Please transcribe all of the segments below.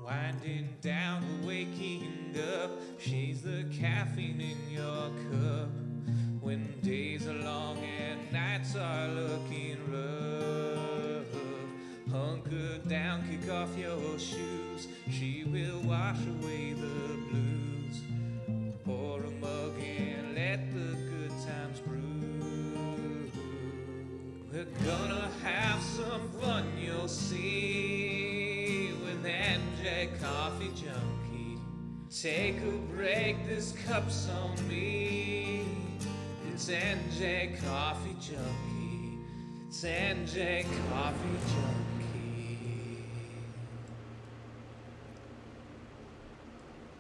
Winding down, waking up, she's the caffeine in your cup. When days are long and nights are looking rough, hunker down, kick off your shoes, she will wash away the blues. Pour a mug and let the good times brew. We're gonna have some fun, you'll see, with MJ Coffee Junkie. Take a break, this cup's on me. It's NJ Coffee Junkie. It's NJ Coffee Junkie.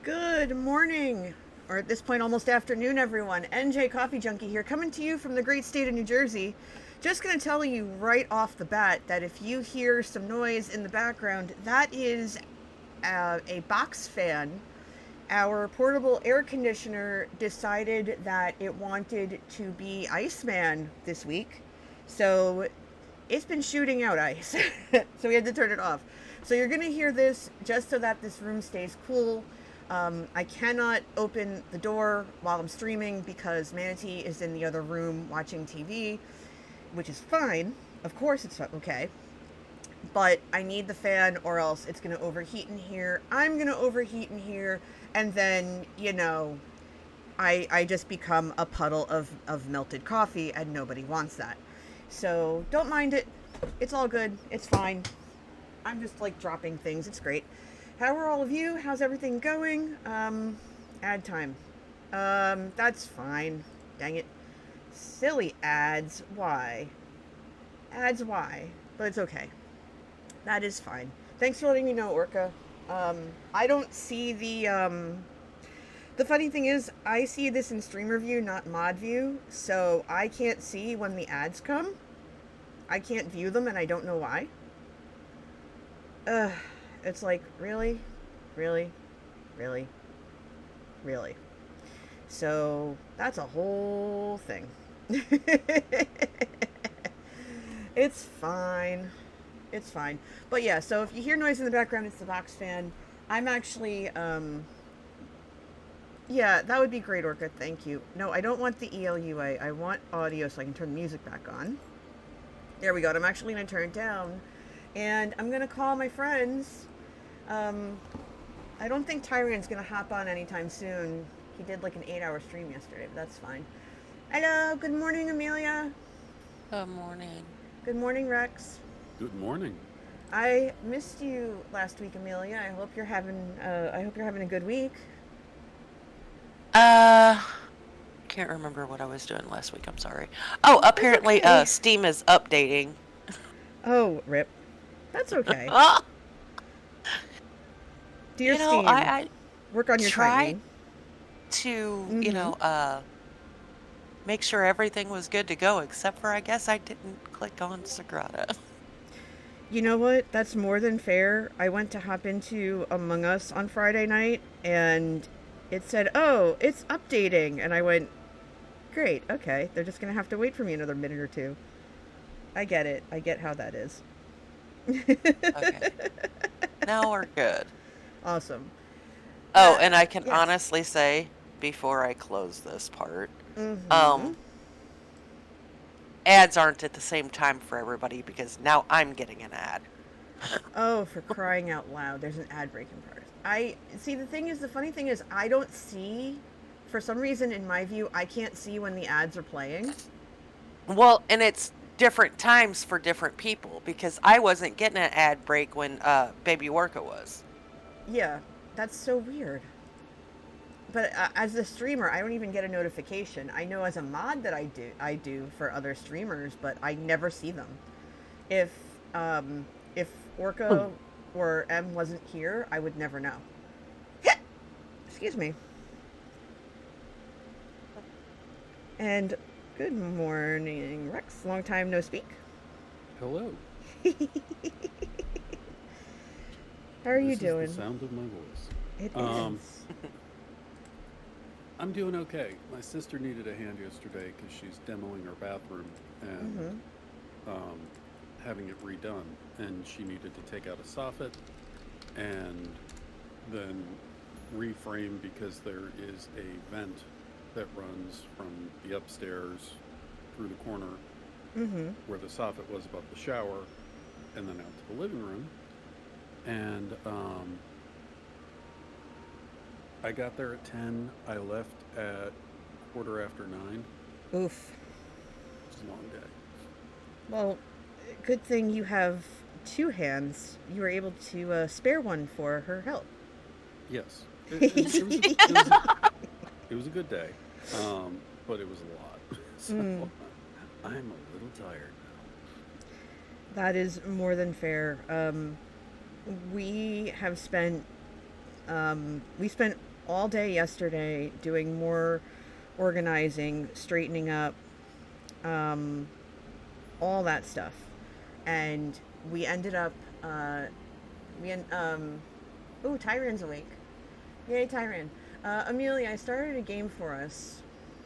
Good morning, or at this point almost afternoon, everyone. NJ Coffee Junkie here, coming to you from the great state of New Jersey. Just going to tell you right off the bat that if you hear some noise in the background, that is a box fan. Our portable air conditioner decided that it wanted to be Iceman this week, so it's been shooting out ice. So we had to turn it off. So you're going to hear this just so that this room stays cool. I cannot open the door while I'm streaming because Manatee is in the other room watching TV, which is fine. Of course it's okay. But I need the fan or else it's going to overheat in here. I'm going to overheat in here. And then, I just become a puddle of melted coffee and nobody wants that. So don't mind it. It's all good. It's fine. I'm just like dropping things. It's great. How are all of you? How's everything going? Ad time. That's fine. Dang it. Silly ads. Why? Ads, why? But it's okay. That is fine. Thanks for letting me know, Orca. I don't see the funny thing is, I see this in streamer view, not mod view, so I can't see when the ads come. I can't view them, and I don't know why. It's like, really? Really? Really? Really? So, that's a whole thing. It's fine. It's fine. But yeah, so if you hear noise in the background, it's the box fan. I'm actually, yeah, that would be great, Orca. Thank you. No, I don't want the ELUA. I want audio so I can turn the music back on. There we go. I'm actually going to turn it down. And I'm going to call my friends. I don't think Tyrian's going to hop on anytime soon. He did like an 8-hour stream yesterday, but that's fine. Hello. Good morning, Amelia. Good morning. Good morning, Rex. Good morning. I missed you last week, Amelia. I hope you're having a good week. Can't remember what I was doing last week. I'm sorry. Oh, apparently, okay. Steam is updating. Oh, rip. That's okay. Dear You know, Steam, I work on your tried timing. to, make sure everything was good to go, except for I guess I didn't click on SAGRADA. You know what? That's more than fair. I went to hop into Among Us on Friday night, and it said, "Oh, it's updating," and I went, "Great, okay. They're just gonna have to wait for me another minute or two." I get it. I get how that is. Okay. Now we're good. Awesome. Oh, and I can yes. honestly say, before I close this part, Mm-hmm. ads aren't at the same time for everybody because now I'm getting an ad. Oh, for crying out loud! There's an ad break in progress. I see. The funny thing is, I don't see. For some reason, in my view, I can't see when the ads are playing. Well, and it's different times for different people because I wasn't getting an ad break when Baby Worka was. Yeah, that's so weird. But as a streamer, I don't even get a notification. I know as a mod that I do for other streamers, but I never see them. If Orca or M wasn't here, I would never know. Excuse me. And good morning, Rex. Long time no speak. Hello. How are you This doing? is the sound of my voice. It Um, is. I'm doing okay. My sister needed a hand yesterday because she's demoing her bathroom and having it redone, and she needed to take out a soffit and then reframe because there is a vent that runs from the upstairs through the corner where the soffit was above the shower, and then out to the living room. And I got there at 10. I left at 9:15. Oof. It was a long day. Well, good thing you have two hands. You were able to spare one for her help. Yes. It was a good day, but it was a lot. So I'm a little tired now. That is more than fair. We have spent we spent all day yesterday doing more organizing, straightening up, all that stuff, and we ended up oh, Tyron's awake. Yay, Tyron. Amelia, I started a game for us.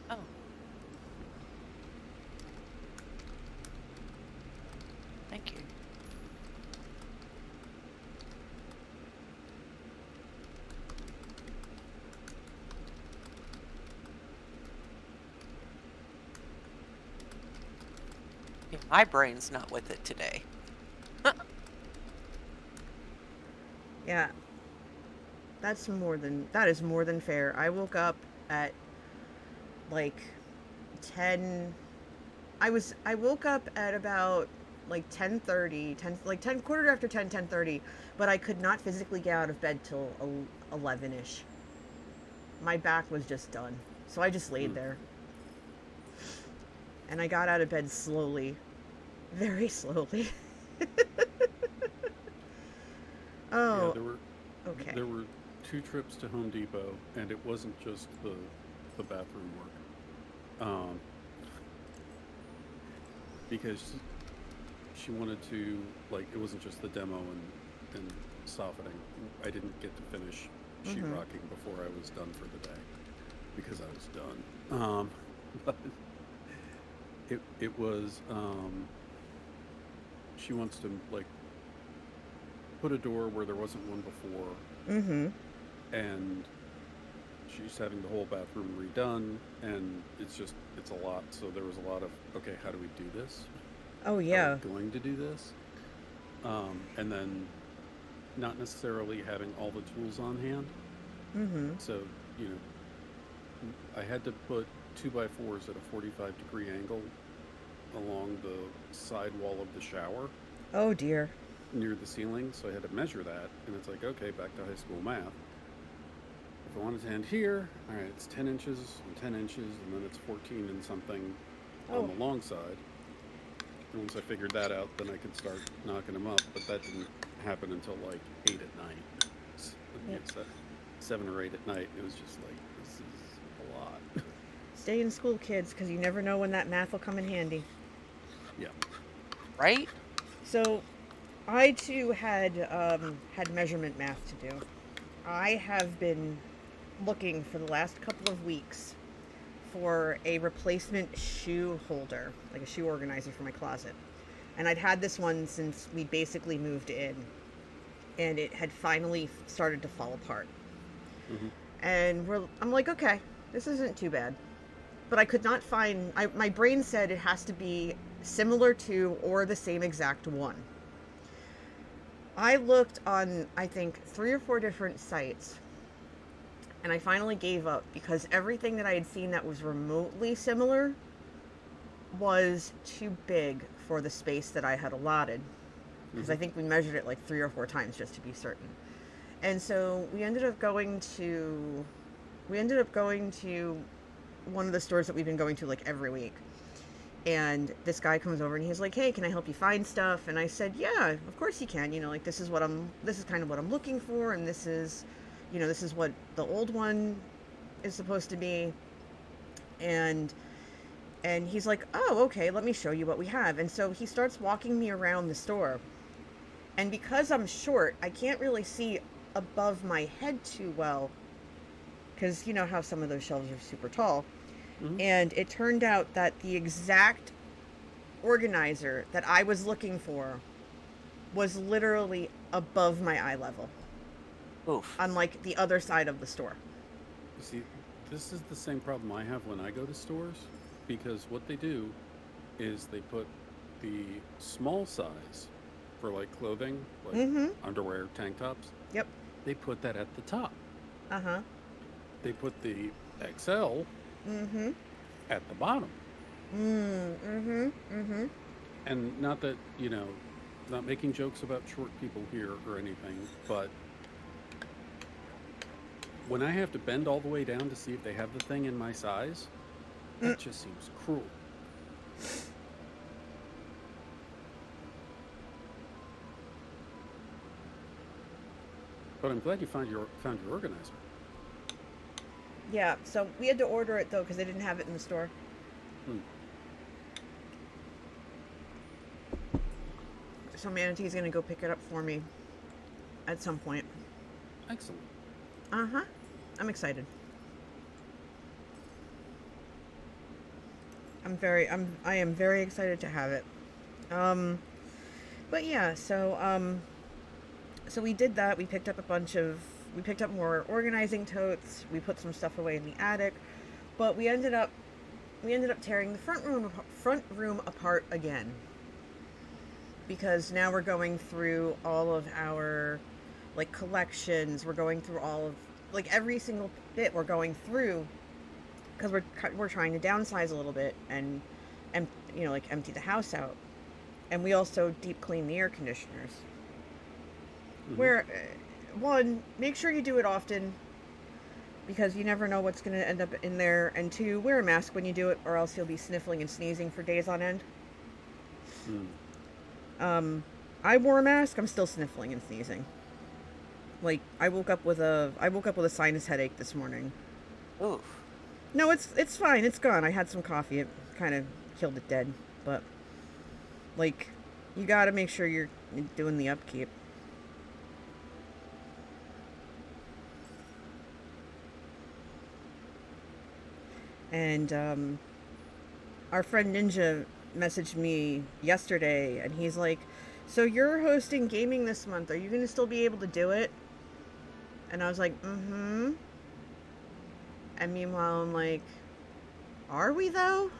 Oh. Thank you. Yeah, my brain's not with it today. Yeah. That is more than fair. I woke up at like 10. I woke up at about like 10:30, 10 quarter after 10, 10:30, but I could not physically get out of bed till 11ish. My back was just done. So I just laid there. And I got out of bed slowly. Very slowly. Oh. Yeah, Okay. There were 2 trips to Home Depot, and it wasn't just the bathroom work. Because she wanted to, like, it wasn't just the demo and softening. I didn't get to finish sheetrocking before I was done for the day, because I was done. But it was, she wants to, like, put a door where there wasn't one before. And she's having the whole bathroom redone, and it's a lot. So there was a lot of, okay, how do we do this? Oh, yeah. Are we going to do this? And then not necessarily having all the tools on hand. So, you know, I had to put 2x4s at a 45-degree angle along the side wall of the shower. Oh, dear. Near the ceiling, so I had to measure that, and it's like, okay, back to high school math. If I wanted to end here, all right, it's 10 inches and 10 inches, and then it's 14 and something on the long side. And once I figured that out, then I could start knocking them up, but that didn't happen until like 8 at night. So, it's 7 or 8 at night. It was just like, this is a lot. Stay in school, kids, because you never know when that math will come in handy. Yeah. Right? So, I too had measurement math to do. I have been looking for the last couple of weeks for a replacement shoe holder, like a shoe organizer for my closet. And I'd had this one since we basically moved in, and it had finally started to fall apart. And I'm like, okay, this isn't too bad. But I could not find, my brain said it has to be similar to or the same exact one. I looked on, I think, 3 or 4 different sites, and I finally gave up because everything that I had seen that was remotely similar was too big for the space that I had allotted. Because I think we measured it like 3 or 4 times just to be certain. And so we ended up going to one of the stores that we've been going to like every week. And this guy comes over and he's like, hey, can I help you find stuff? And I said, yeah, of course you can. You know, like this is kind of what I'm looking for. And this is what the old one is supposed to be. And he's like, oh, okay, let me show you what we have. And so he starts walking me around the store. And because I'm short, I can't really see above my head too well. Because you know how some of those shelves are super tall. And it turned out that the exact organizer that I was looking for was literally above my eye level. Oof. on like the other side of the store. You see, this is the same problem I have when I go to stores, because what they do is they put the small size for like clothing, like Mm-hmm. underwear, tank tops, Yep. they put that at the top. Uh-huh. They put the XL Mm-hmm. at the bottom. Mm-hmm. Mm-hmm. And not that, not making jokes about short people here or anything, but when I have to bend all the way down to see if they have the thing in my size, that just seems cruel. But I'm glad you found your organizer. Yeah, so we had to order it though because they didn't have it in the store. Hmm. So Manatee's gonna go pick it up for me at some point. Excellent. Uh-huh. I'm excited. I am very excited to have it. But yeah, so we did that. We picked up more organizing totes. We put some stuff away in the attic, but we ended up tearing the front room apart again, because now we're going through all of our like collections. We're going through all of like every single bit we're going through, because we're trying to downsize a little bit and like empty the house out, and we also deep clean the air conditioners. Mhm. Where one, make sure you do it often, because you never know what's going to end up in there, and two, wear a mask when you do it, or else you'll be sniffling and sneezing for days on end. Hmm. I wore a mask. I'm still sniffling and sneezing. Like I woke up with a sinus headache this morning. Oof. No, it's fine. It's gone. I had some coffee. It kind of killed it dead. But like, you got to make sure you're doing the upkeep. And our friend Ninja messaged me yesterday, and he's like, "So you're hosting gaming this month? Are you going to still be able to do it?" And I was like, "Mm-hmm." And meanwhile, I'm like, "Are we though?"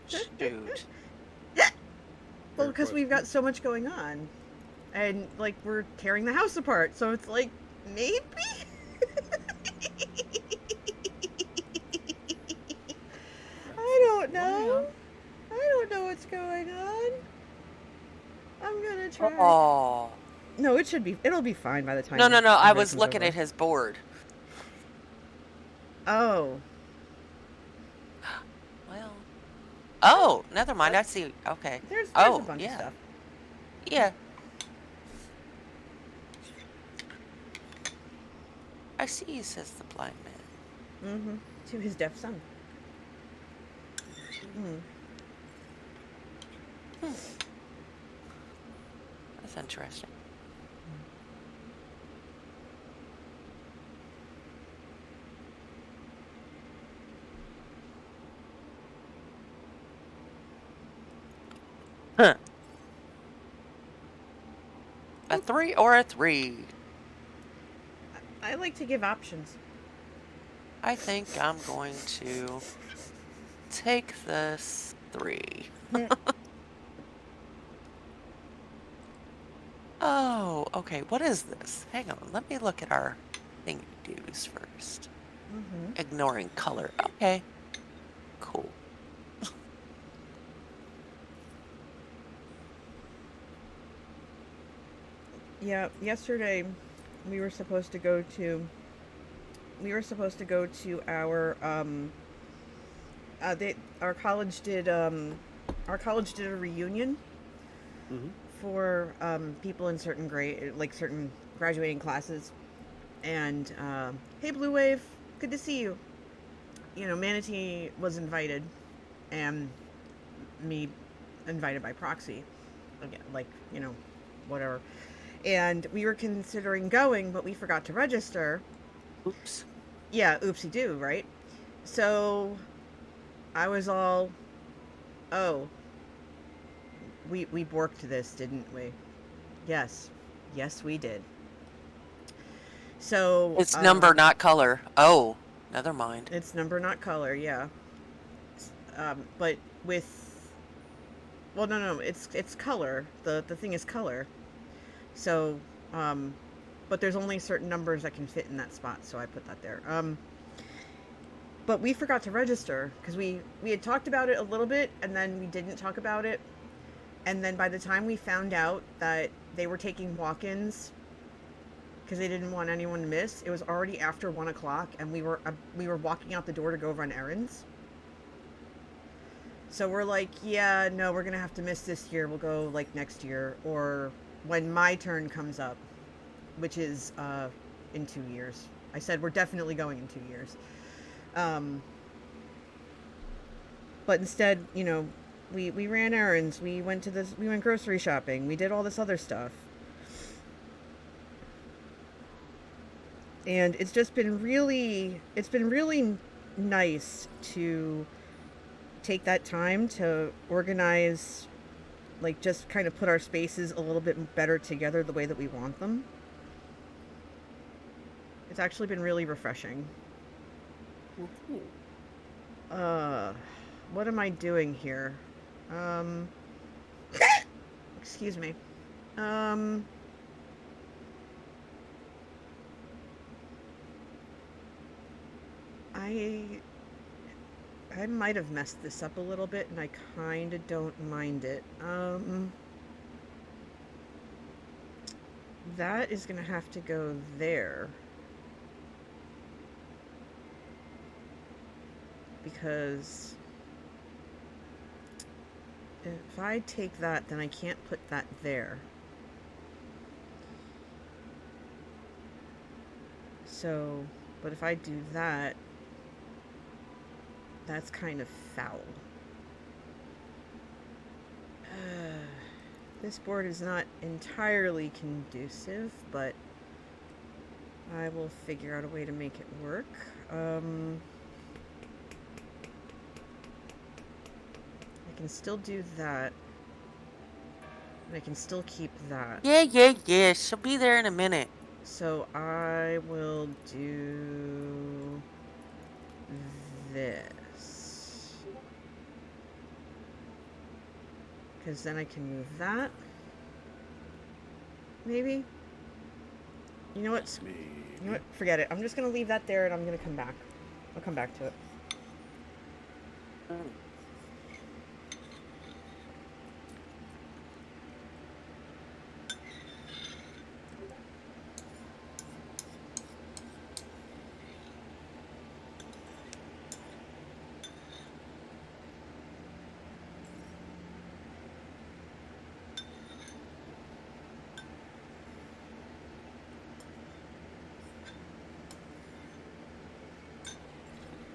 Shoot. Well, Fair because we've question. got so much going on, and like we're tearing the house apart, so it's like maybe. I don't know. I don't know what's going on. I'm gonna try. Oh. No, it'll be fine by the time No, no, no. I was renovation's looking over. at his board. Oh, Well. Oh, never mind. I see. Okay. there's a Oh, bunch of yeah. stuff. Yeah. I see, says the blind man. Mm-hmm. To his deaf son. Mm. That's interesting. Huh. A 3 or a 3? I like to give options. I think I'm going to take this 3. Oh, okay. What is this? Hang on. Let me look at our thingy do's first. Mm-hmm. Ignoring color. Okay. Cool. Yeah, yesterday we were supposed to go to our our college did a reunion Mm-hmm. for people in certain graduating classes. And hey, Blue Wave, good to see you. Manatee was invited, and me invited by proxy. Again, whatever. And we were considering going, but we forgot to register. Oops. Yeah, oopsie doo, right? So I was all, oh, we borked this, didn't we? Yes, Yes, we did. So It's number, not color. Oh, never mind. it's number, not color. Yeah. But with, well, no, it's color. The thing is color. So, um, but there's only certain numbers that can fit in that spot, so I put that there. But we forgot to register because we had talked about it a little bit, and then we didn't talk about it. And then by the time we found out that they were taking walk-ins because they didn't want anyone to miss, it was already after 1 o'clock, and we were walking out the door to go run errands. So we're like, yeah, no, we're gonna have to miss this year. We'll go like next year, or when my turn comes up, which is in 2 years. I said we're definitely going in 2 years. But instead, we ran errands. We went grocery shopping. We did all this other stuff. And it's been really nice to take that time to organize, like, just kind of put our spaces a little bit better together the way that we want them. It's actually been really refreshing. What am I doing here? Excuse me. I might have messed this up a little bit, and I kind of don't mind it. That is going to have to go there. Because if I take that, then I can't put that there. So, but if I do that, that's kind of foul. This board is not entirely conducive, but I will figure out a way to make it work. I can still do that. And I can still keep that. Yeah. She'll be there in a minute. So I will do this. Because then I can move that. Maybe? You know what? You know what? Forget it. I'm just going to leave that there, and I'm going to come back. I'll come back to it.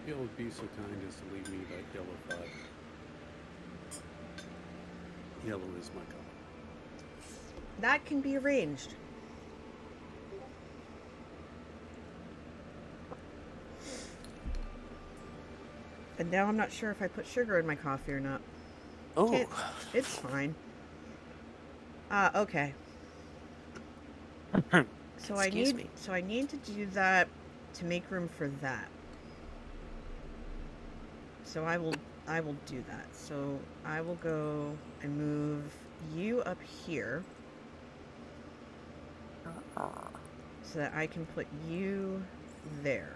You would be so kind as to leave me that yellow 5. Yellow is my color. That can be arranged. And now I'm not sure if I put sugar in my coffee or not. Oh. It's fine. Okay. So I need to do that to make room for that. So I will do that. So I will go and move you up here so that I can put you there.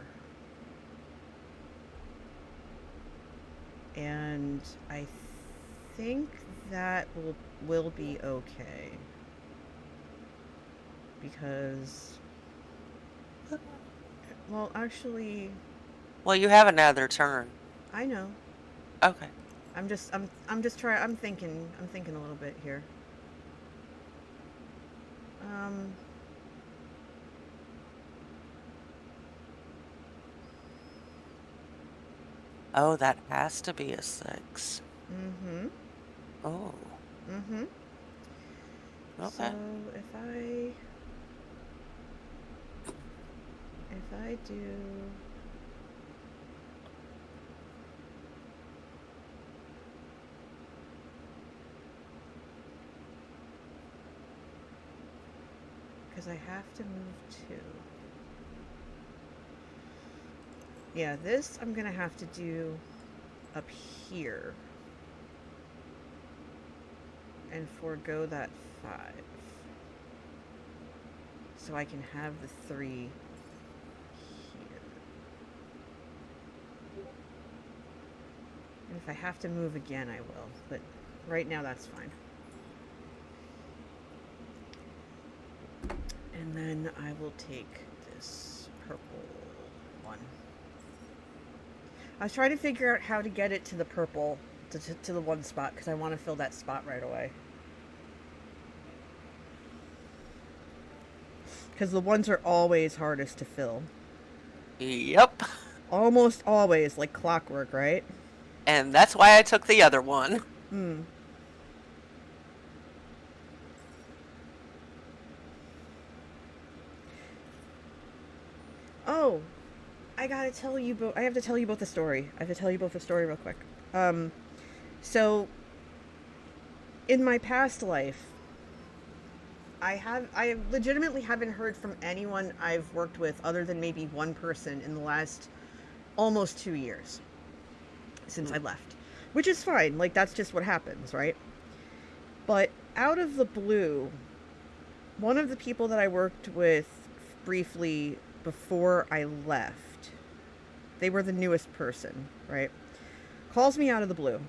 And I think that will be okay. Because, well, actually, Well, you have another turn. I know. Okay. I'm thinking a little bit here. Oh, that has to be a 6. Mm-hmm. Oh. Mm-hmm. Okay. So if I do because I have to move two. Yeah, this I'm gonna have to do up here and forego that 5. So I can have the 3 here. And if I have to move again, I will. But right now, that's fine. And then I will take this purple one. I was trying to figure out how to get it to the purple, to the one spot, because I want to fill that spot right away. Because the ones are always hardest to fill. Yep. Almost always, like clockwork, right? And that's why I took the other one. Hmm. Oh, I gotta tell you both. I have to tell you both a story. I have to tell you both a story real quick. So in my past life, I legitimately haven't heard from anyone I've worked with other than maybe one person in the last almost 2 years since I left, which is fine. Like, that's just what happens, right? But out of the blue, one of the people that I worked with briefly before I left, they were the newest person, right? Calls me out of the blue.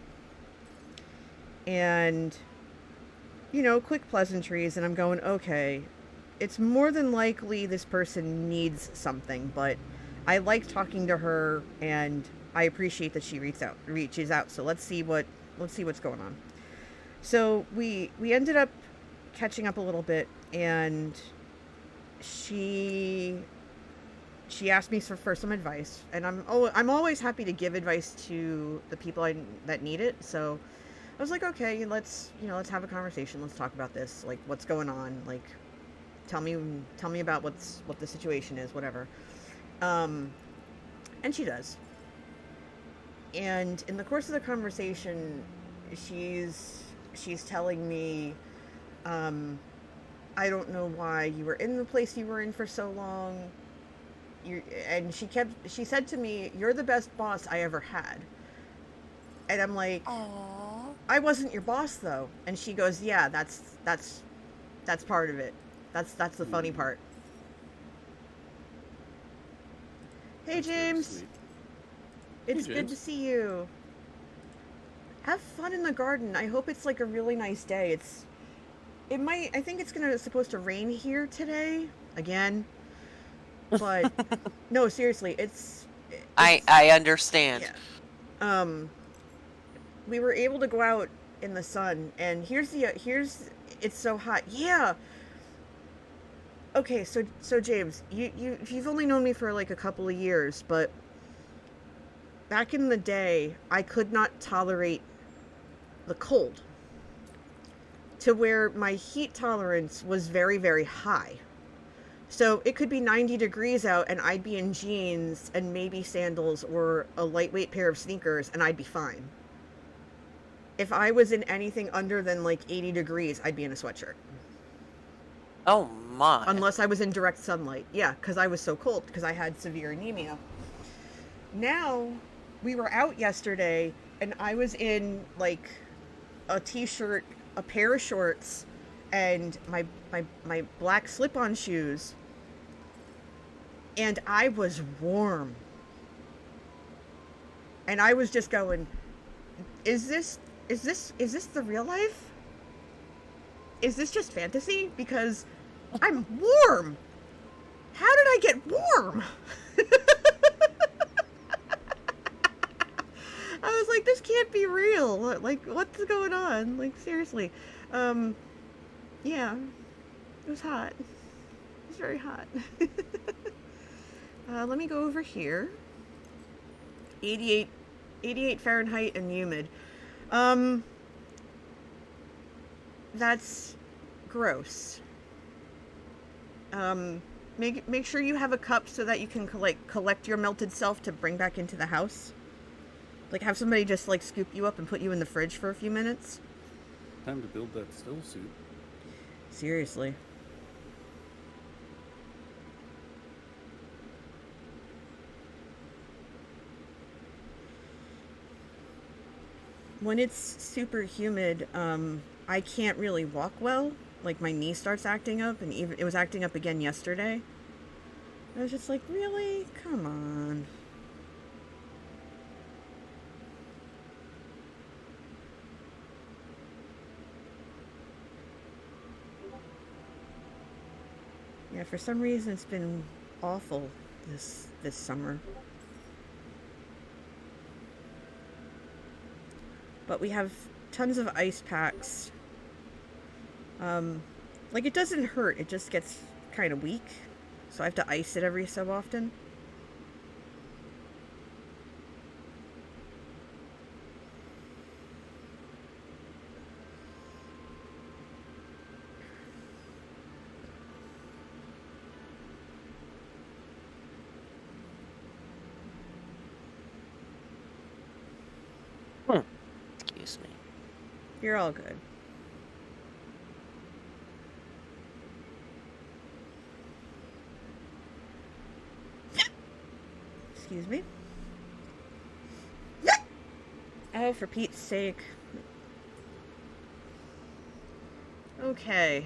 And, you know, quick pleasantries, and I'm going, okay, it's more than likely this person needs something, but I like talking to her, and I appreciate that she reaches out. So let's see what's going on. So we ended up catching up a little bit, and she asked me for some advice, and I'm always happy to give advice to the people that need it. So I was like, okay, let's have a conversation. Let's talk about this. Like, what's going on? Like, tell me about what the situation is, whatever. And she does. And in the course of the conversation, she's telling me, I don't know why you were in the place you were in for so long. And she said to me, "You're the best boss I ever had." And I'm like, Aww. "I wasn't your boss though." And she goes, "Yeah, that's part of it. That's the funny part." Hey, James. It's good to see you. Have fun in the garden. I hope it's like a really nice day. I think it's supposed to rain here today again. But no, seriously, it's I understand. Yeah. We were able to go out in the sun, and it's so hot. Yeah. Okay, so James, you've only known me for like a couple of years, but back in the day, I could not tolerate the cold to where my heat tolerance was very, very high. So it could be 90 degrees out and I'd be in jeans and maybe sandals or a lightweight pair of sneakers and I'd be fine. If I was in anything under than like 80 degrees, I'd be in a sweatshirt. Oh my. Unless I was in direct sunlight. Yeah, because I was so cold because I had severe anemia. Now, we were out yesterday and I was in like a t-shirt, a pair of shorts, and my black slip-on shoes. And I was warm. And I was just going, is this the real life? Is this just fantasy? Because I'm warm. How did I get warm? I was like, this can't be real. Like, what's going on? Like, seriously. Yeah. It was hot. It was very hot. Let me go over here. 88 Fahrenheit and humid. That's gross. Make sure you have a cup so that you can collect your melted self to bring back into the house. Like, have somebody just like scoop you up and put you in the fridge for a few minutes. Time to build that still suit. Seriously. when it's super humid, I can't really walk well. Like my knee starts acting up, and even it was acting up again yesterday. I was just like, really? Come on. Yeah, for some reason it's been awful this summer. But we have tons of ice packs. Like it doesn't hurt, it just gets kind of weak. So I have to ice it every so often. Excuse me. You're all good. Excuse me. Oh, for Pete's sake. Okay.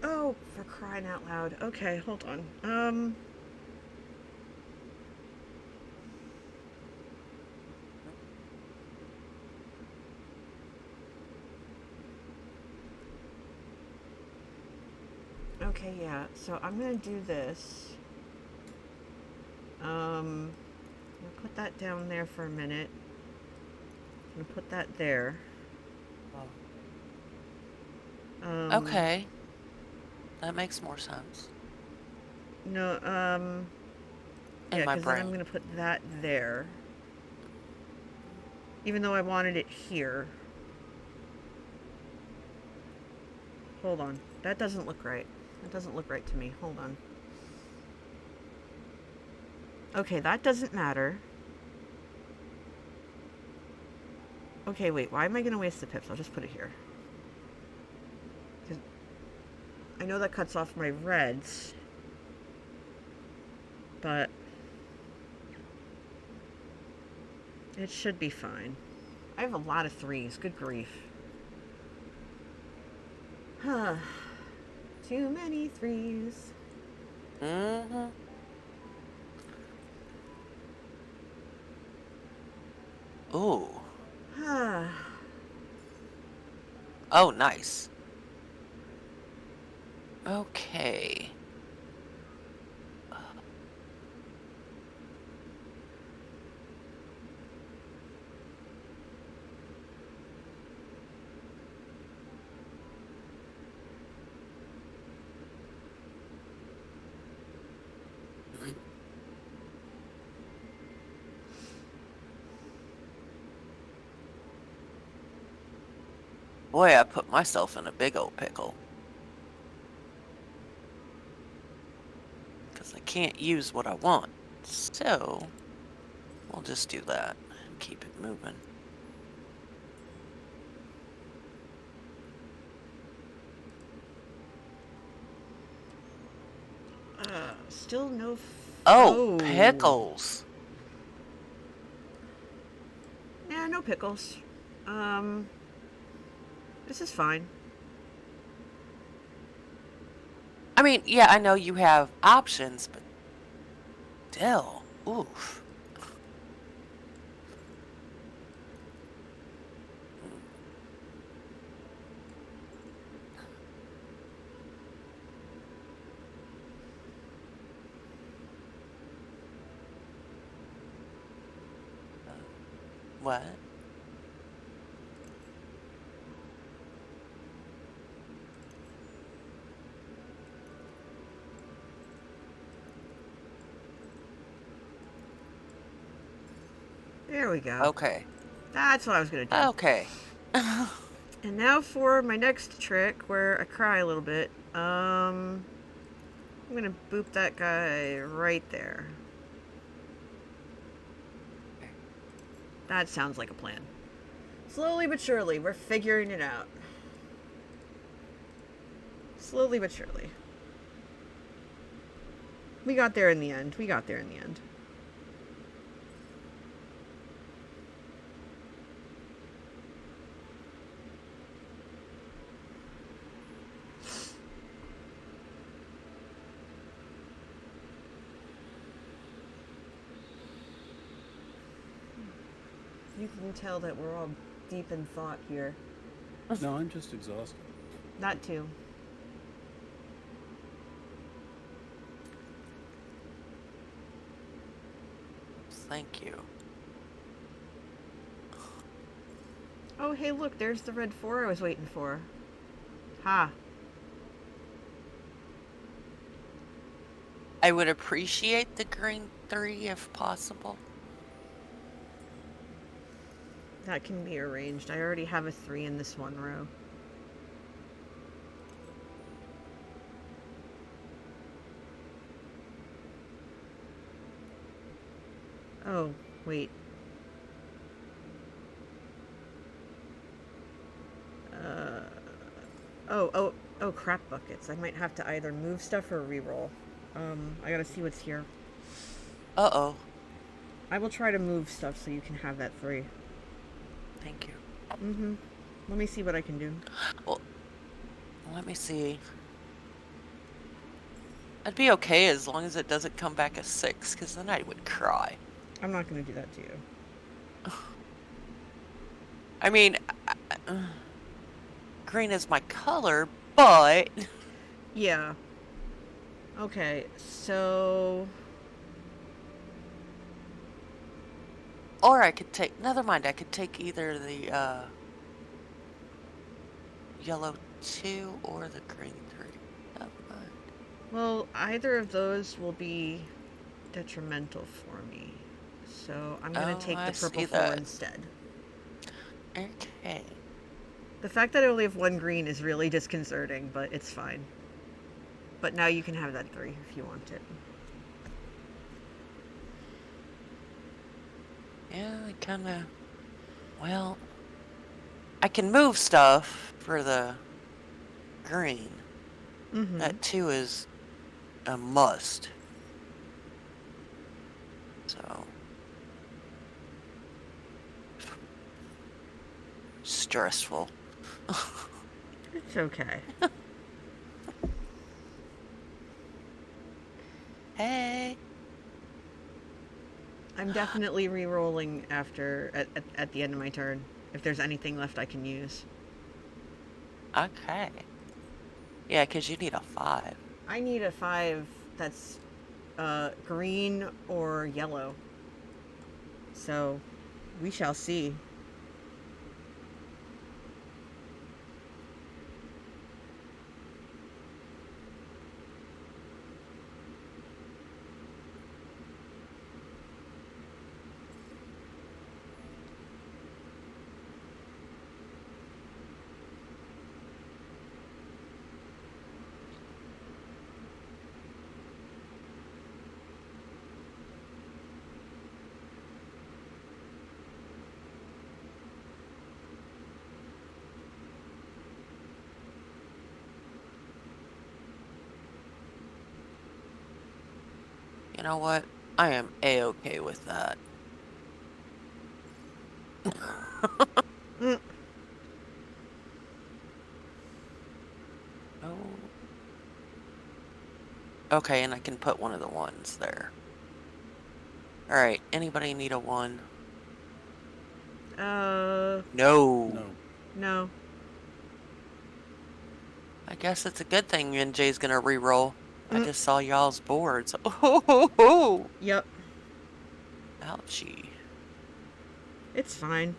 Oh, for crying out loud. Okay, hold on. Okay, yeah. So I'm gonna do this. I'm gonna put that down there for a minute. I'm gonna put that there. Okay. That makes more sense. No, In yeah, my because then I'm brain. gonna put that there. Even though I wanted it here. Hold on. That doesn't look right. That doesn't look right to me. Hold on. Okay, that doesn't matter. Okay, wait. Why am I going to waste the pips? I'll just put it here. 'Cause I know that cuts off my reds. But it should be fine. I have a lot of threes. Good grief. Huh. Too many threes. Mm-hmm. Ooh. Huh. Oh, nice. Okay. Boy, I put myself in a big old pickle. Because I can't use what I want. So, we'll just do that and keep it moving. Still no. Oh, pickles. Yeah, no pickles. This is fine. I mean, yeah, I know you have options, but still, oof. What? There we go. Okay. That's what I was gonna do. Okay. And now for my next trick, where I cry a little bit. I'm gonna boop that guy right there. That sounds like a plan. Slowly but surely, we're figuring it out. Slowly but surely. We got there in the end. We got there in the end. You can tell that we're all deep in thought here. No, I'm just exhausted. That too. Thank you. Oh, hey, look, there's the red 4 I was waiting for. Ha. I would appreciate the green 3 if possible. That can be arranged. I already have a 3 in this one row. Oh, wait. Oh, crap buckets. I might have to either move stuff or reroll. I gotta see what's here. Uh-oh. I will try to move stuff so you can have that 3. Thank you. Mm-hmm. Let me see what I can do. Well, let me see. I'd be okay as long as it doesn't come back a 6, because then I would cry. I'm not gonna do that to you. I mean, green is my color, but... Yeah. Okay, so... Or I could take... Never mind, I could take either the, yellow 2 or the green 3. Never mind. Well, either of those will be detrimental for me. So I'm gonna take I the purple see 4 that. instead. Okay. The fact that I only have 1 green is really disconcerting, but it's fine. But now you can have that 3 if you want it. Yeah, I kinda... Well... I can move stuff for the green. Mm-hmm. That 2 is a must. So... Stressful. It's okay. Hey! I'm definitely re-rolling after at the end of my turn. If there's anything left I can use. Okay. Yeah, because you need a 5. I need a 5 that's green or yellow. So we shall see. You know what? I am A-okay with that. Mm. Oh. Okay, and I can put one of the 1s there. Alright, anybody need a 1? No. No. No. I guess it's a good thing NJ's gonna re-roll. I Mm. just saw y'all's boards. Oh! Yep. Ouchie. It's fine.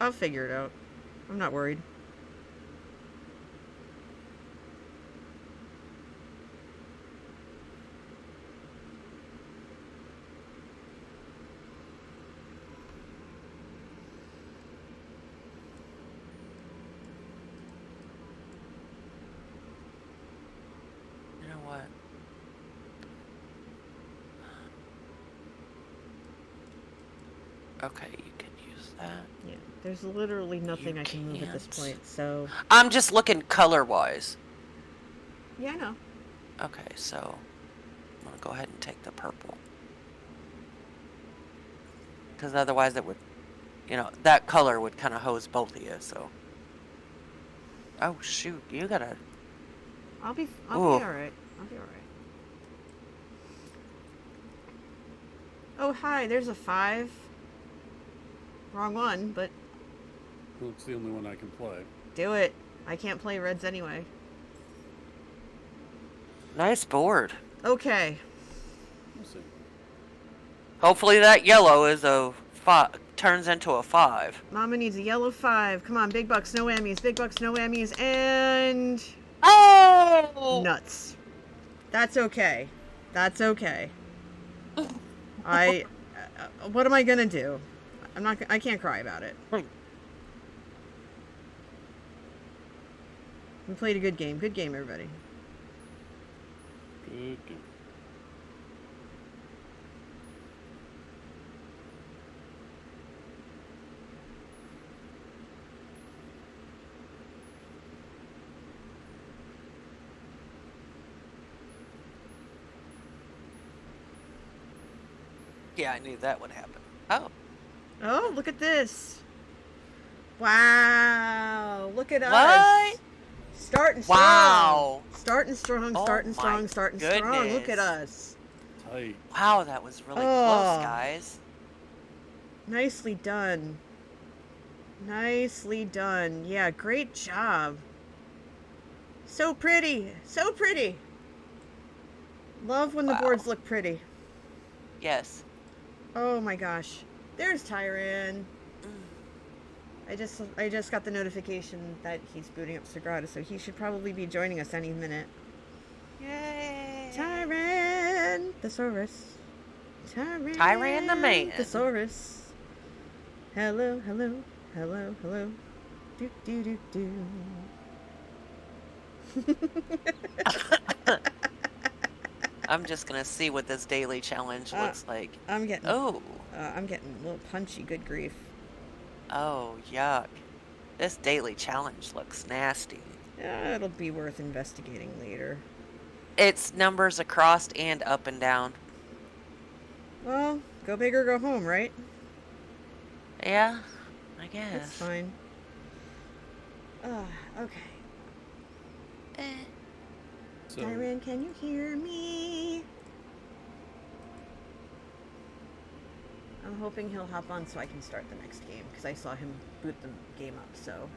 I'll figure it out. I'm not worried. You know what? Okay, you can use that. Yeah. There's literally nothing You I can move at this can't. point, so... I'm just looking color-wise. Yeah, I know. Okay, so I'm gonna go ahead and take the purple. Because otherwise it would, that color would kind of hose both of you, so. Oh, shoot. You gotta... I'll be Ooh. all right. I'll be all right. Oh, hi. There's a 5. Wrong one, but Well, it's the only one I can play. do it. I can't play reds anyway. Nice board. Okay. We'll see. Hopefully that yellow is turns into a 5. Mama needs a yellow 5. Come on, big bucks, no whammies. Big bucks, no whammies, and Oh! nuts. That's okay. That's okay. What am I gonna do? I can't cry about it. We played a good game. Good game, everybody. Good game. Yeah, I knew that would happen. Oh. Oh, look at this. Wow. Look at us. What? Starting strong. Wow. Starting strong, Oh starting my strong, starting strong. Look at goodness. us. Tight. Wow, that was really Oh. close, guys. Nicely done. Nicely done. Yeah, great job. So pretty. So pretty. Love when the Wow. boards look pretty. Yes. Oh my gosh. There's Tyran. I just got the notification that he's booting up Sagrada, so he should probably be joining us any minute. Yay. Tyran Thesaurus. Tyran the man. Thesaurus. Hello, hello, hello, hello. Do do do do. I'm just gonna see what this daily challenge looks like. I'm getting Oh. I'm getting a little punchy, good grief. Oh, yuck. This daily challenge looks nasty. It'll be worth investigating later. It's numbers across and up and down. Well, go big or go home, right? Yeah, I That's guess. fine. Okay. So, Tyran, can you hear me? I'm hoping he'll hop on so I can start the next game, because I saw him boot the game up, so.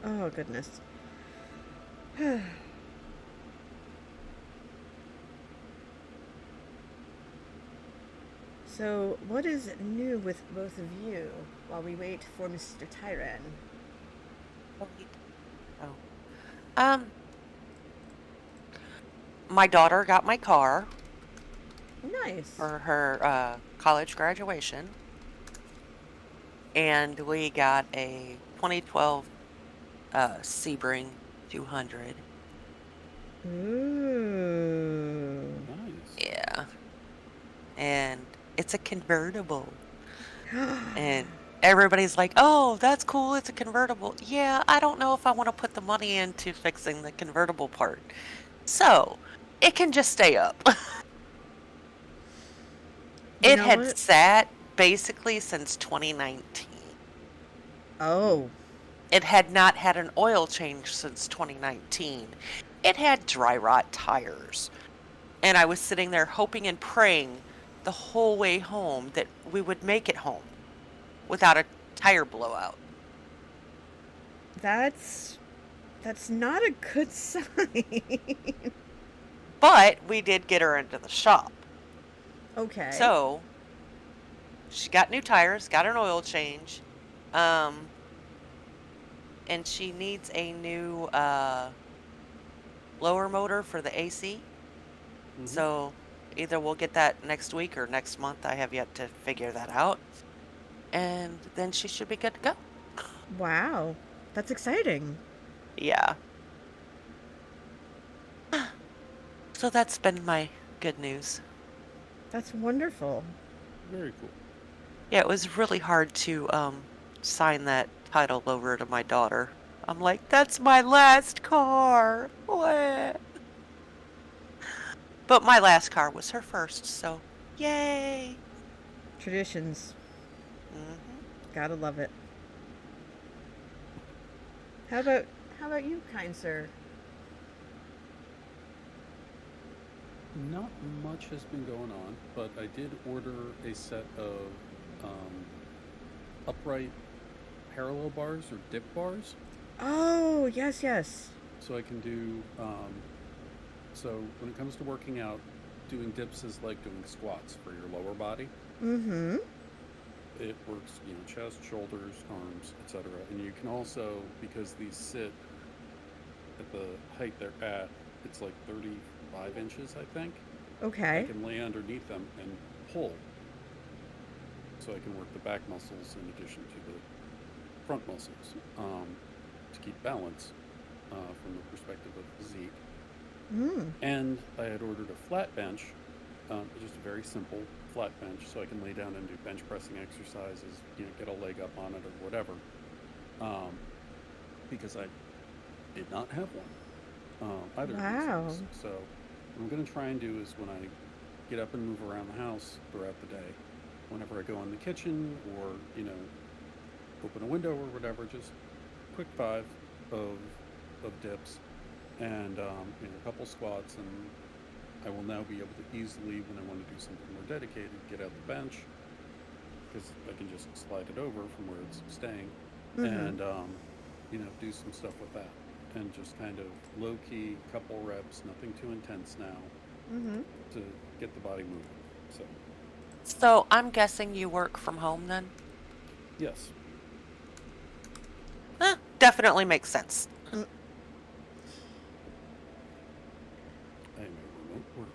Oh, goodness. So, what is new with both of you while we wait for Mr. Tyran? Oh. My daughter got my car Nice. for her college graduation. And we got a 2012 Sebring 200. Ooh. nice. Yeah. And it's a convertible. And everybody's like, oh, that's cool. It's a convertible. Yeah, I don't know if I want to put the money into fixing the convertible part. So it can just stay up. You It know had what? sat basically since 2019. Oh. It had not had an oil change since 2019. It had dry rot tires. And I was sitting there hoping and praying the whole way home that we would make it home without a tire blowout. That's not a good sign. But we did get her into the shop. Okay. So she got new tires, got an oil change, and she needs a new blower motor for the AC. Mhm. So either we'll get that next week or next month. I have yet to figure that out. And then she should be good to go. Wow. That's exciting. Yeah. So that's been my good news. That's wonderful. Very cool. Yeah, it was really hard to sign that title over to my daughter. I'm like, that's my last car. What? But my last car was her first, so yay! Traditions. Hmm. Gotta love it. How about you, kind sir? Not much has been going on, but I did order a set of um, upright parallel bars or dip bars, Oh, yes, yes. so I can do. So when it comes to working out, doing dips is like doing squats for your lower body. Mm-hmm. It works, chest, shoulders, arms, etc. And you can also, because these sit at the height they're at, it's like 35 inches, I think. I Okay. can lay underneath them and pull, so I can work the back muscles in addition to the front muscles to keep balance from the perspective of physique. Mm. And I had ordered a flat bench, just a very simple flat bench, so I can lay down and do bench pressing exercises, get a leg up on it or whatever, um, because I did not have one, either of these Wow. things. So what I'm going to try and do is when I get up and move around the house throughout the day, whenever I go in the kitchen or, open a window or whatever, just quick 5 of dips and a couple squats, and I will now be able to easily, when I want to do something more dedicated, get out the bench because I can just slide it over from where it's staying, Mm-hmm. and do some stuff with that, and just kind of low key, couple reps, nothing too intense now, Mm-hmm. to get the body moving. So So I'm guessing you work from home then? yes, Definitely makes sense. Mm. I am a remote worker.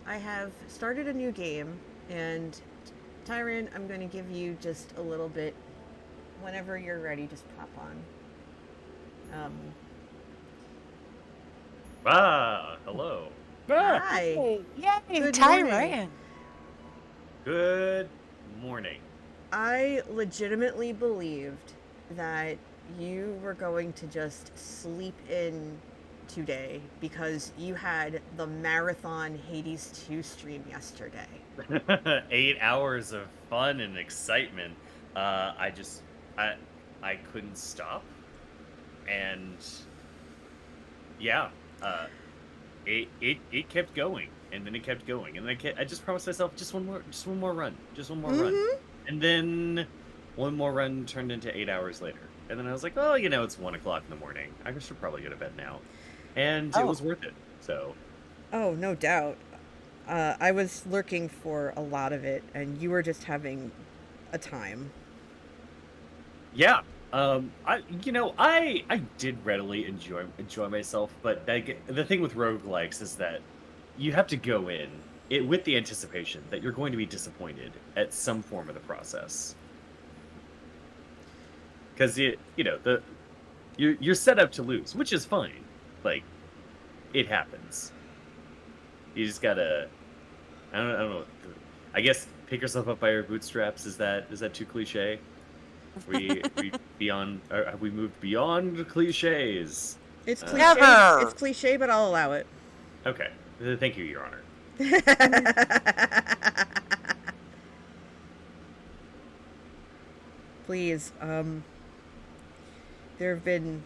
I have started a new game, and Tyron, I'm going to give you just a little bit. Whenever you're ready, just pop on. Hello. Hi. Yay, Good morning. Tyran. Good morning. I legitimately believed that you were going to just sleep in today because you had the marathon Hades 2 stream yesterday. 8 hours of fun and excitement. I just, I couldn't stop, and yeah, it kept going, and then it kept going, and I just promised myself just one more run, Mm-hmm. and then one more run turned into 8 hours later, and then I was like, oh, it's 1 o'clock in the morning. I should probably go to bed now, and it was Oh, worth it. So Oh, no doubt. I was lurking for a lot of it, and you were just having a time. yeah, I did readily enjoy myself, but the thing with roguelikes is that you have to go in it with the anticipation that you're going to be disappointed at some form of the process, because you're set up to lose, which is fine. Like, it happens. You just gotta, I don't know. I guess pick yourself up by your bootstraps. Is that too cliche? Have we moved beyond cliches? It's Uh, cliche. It's never. cliche, but I'll allow it. okay. Thank you, Your Honor. Please, there have been,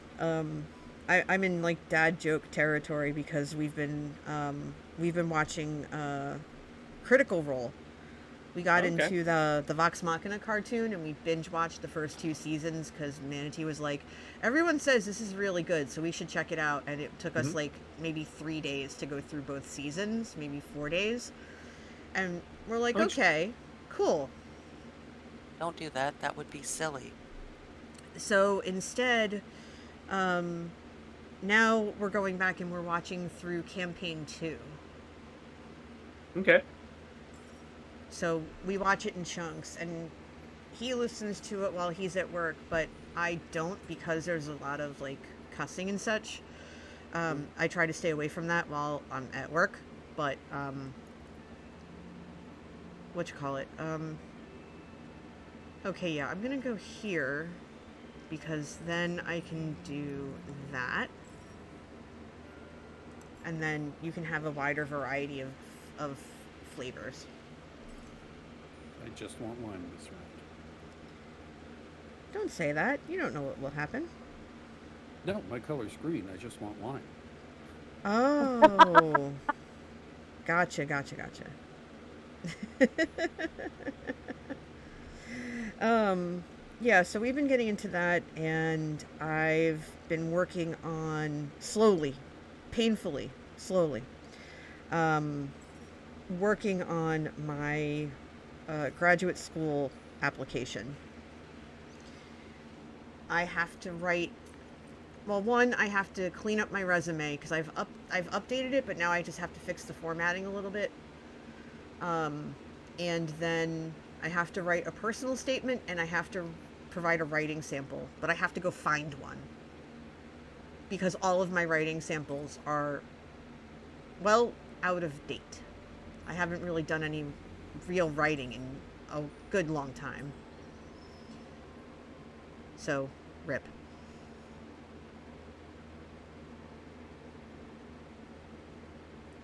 I'm in like dad joke territory because we've been watching Critical Role. We got Okay. into the Vox Machina cartoon, and we binge watched the first 2 seasons because Manatee was like, everyone says this is really good, so we should check it out. And it took us Hmm. like maybe 3 days to go through both seasons, maybe 4 days. And we're like, Oh, okay, cool. Don't do that. That would be silly. So instead, um, now we're going back and we're watching through campaign 2. okay. So we watch it in chunks, and he listens to it while he's at work, but I don't because there's a lot of like cussing and such. I try to stay away from that while I'm at work, but what you call it? Okay, yeah, I'm gonna go here because then I can do that. and then you can have a wider variety of flavors. I just want lime this round. Don't say that. You don't know what will happen. No, my color's green. I just want lime. Oh. Gotcha. Yeah, so we've been getting into that, and I've been working on painfully slowly, working on my graduate school application. I have to write. Well, one, I have to clean up my resume because I've updated it, but now I just have to fix the formatting a little bit. And then I have to write a personal statement, and I have to provide a writing sample, but I have to go find one because all of my writing samples are, well, out of date. I haven't really done any real writing in a good long time. So, rip.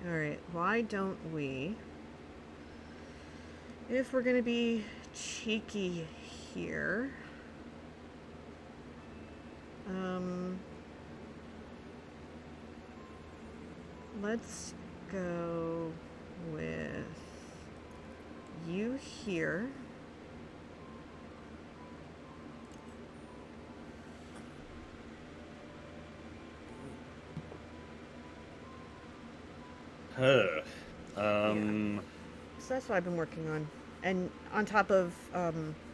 Alright, why don't we, if we're going to be cheeky here, let's go with you here. Huh. So that's what I've been working on. And on top of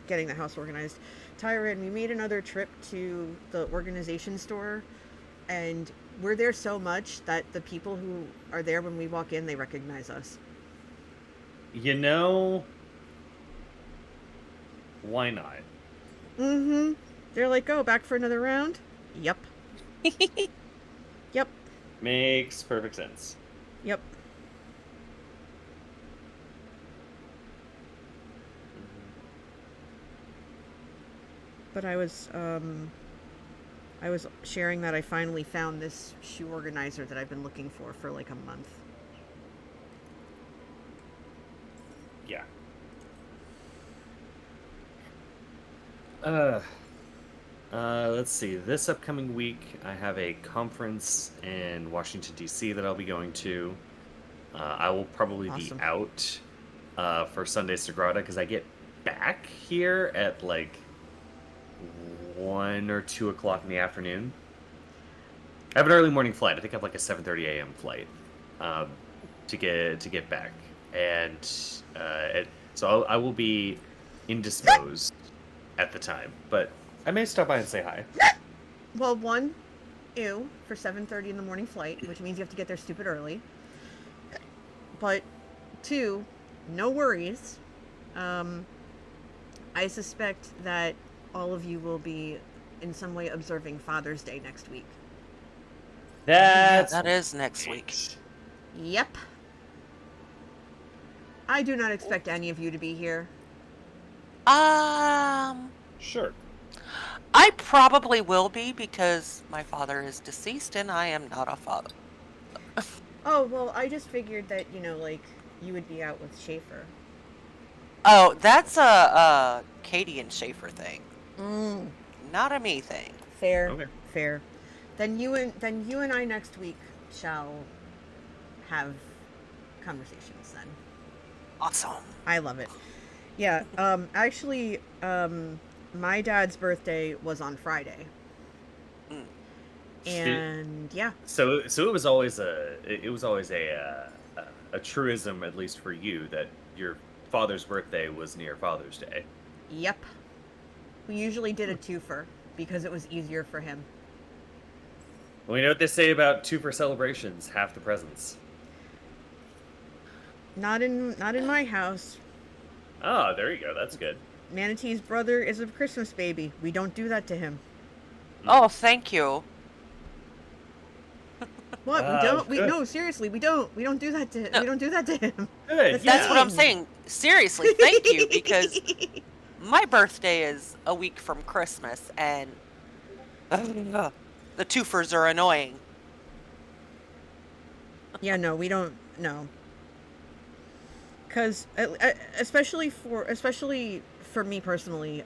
getting the house organized, Tyron, we made another trip to the organization store, and we're there so much that the people who are there when we walk in, they recognize us. You know, why not? Mm-hmm. They're like, oh, back for another round? Yep. Yep. Makes perfect sense. Yep. But I was sharing that I finally found this shoe organizer that I've been looking for like a month. Yeah. Let's see. This upcoming week, I have a conference in Washington, D.C. that I'll be going to. I will probably Awesome. be out for Sunday SAGRADA because I get back here at like 1 or 2 o'clock in the afternoon. I have an early morning flight. I think I have like a 7:30 a.m. flight to get back, and so I will be indisposed at the time, but I may stop by and say hi. Well, one, ew, for 7:30 in the morning flight, which means you have to get there stupid early. But two, no worries. I suspect that all of you will be in some way observing Father's Day next week. That is next week. Yep. I do not expect any of you to be here. Sure. I probably will be because my father is deceased and I am not a father. Oh, well, I just figured that, like, you would be out with Schaefer. Oh, that's a Katie and Schaefer thing. Mm. Not a me thing. Fair. Okay. Fair. Then you and I next week shall have conversations then. Awesome. I love it. Yeah, actually, my dad's birthday was on Friday. Mm. And yeah. So it was always a truism, at least for you, that your father's birthday was near Father's Day. Yep. We usually did a twofer because it was easier for him. Well, you know what they say about twofer celebrations: half the presents. Not in my house. Oh, there you go. That's good. Manatee's brother is a Christmas baby. We don't do that to him. Oh, thank you. What? We don't? No, seriously, we don't. We don't do that to. No. We don't do that to him. Good. That's what I'm fine. saying. Seriously, thank you, because my birthday is a week from Christmas, and the twofers are annoying. Yeah, no, we don't. No, because especially for me personally,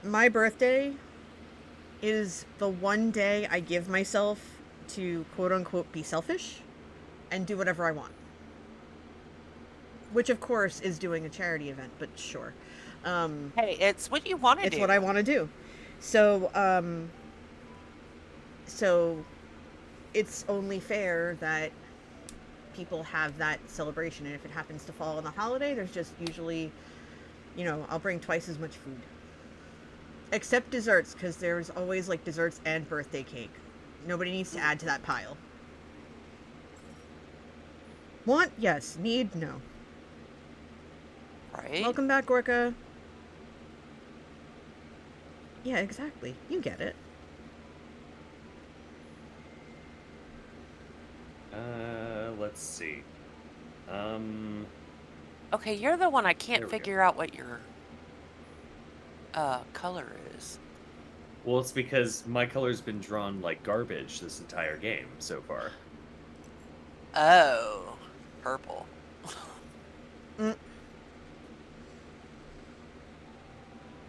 my birthday is the one day I give myself to quote unquote be selfish and do whatever I want. Which, of course, is doing a charity event, but sure. Hey, it's what you want to It's do. what I want to do. So, so it's only fair that people have that celebration. And if it happens to fall on a holiday, there's just usually, I'll bring twice as much food. Except desserts, because there's always like desserts and birthday cake. Nobody needs to add to that pile. Want? Yes. Need? No. Right? Welcome back, Gorka. Yeah, exactly. You get it. Let's see. Okay, you're the one I There can't we go. figure out what your color is. Well, it's because my color's been drawn like garbage this entire game so far. Oh, purple.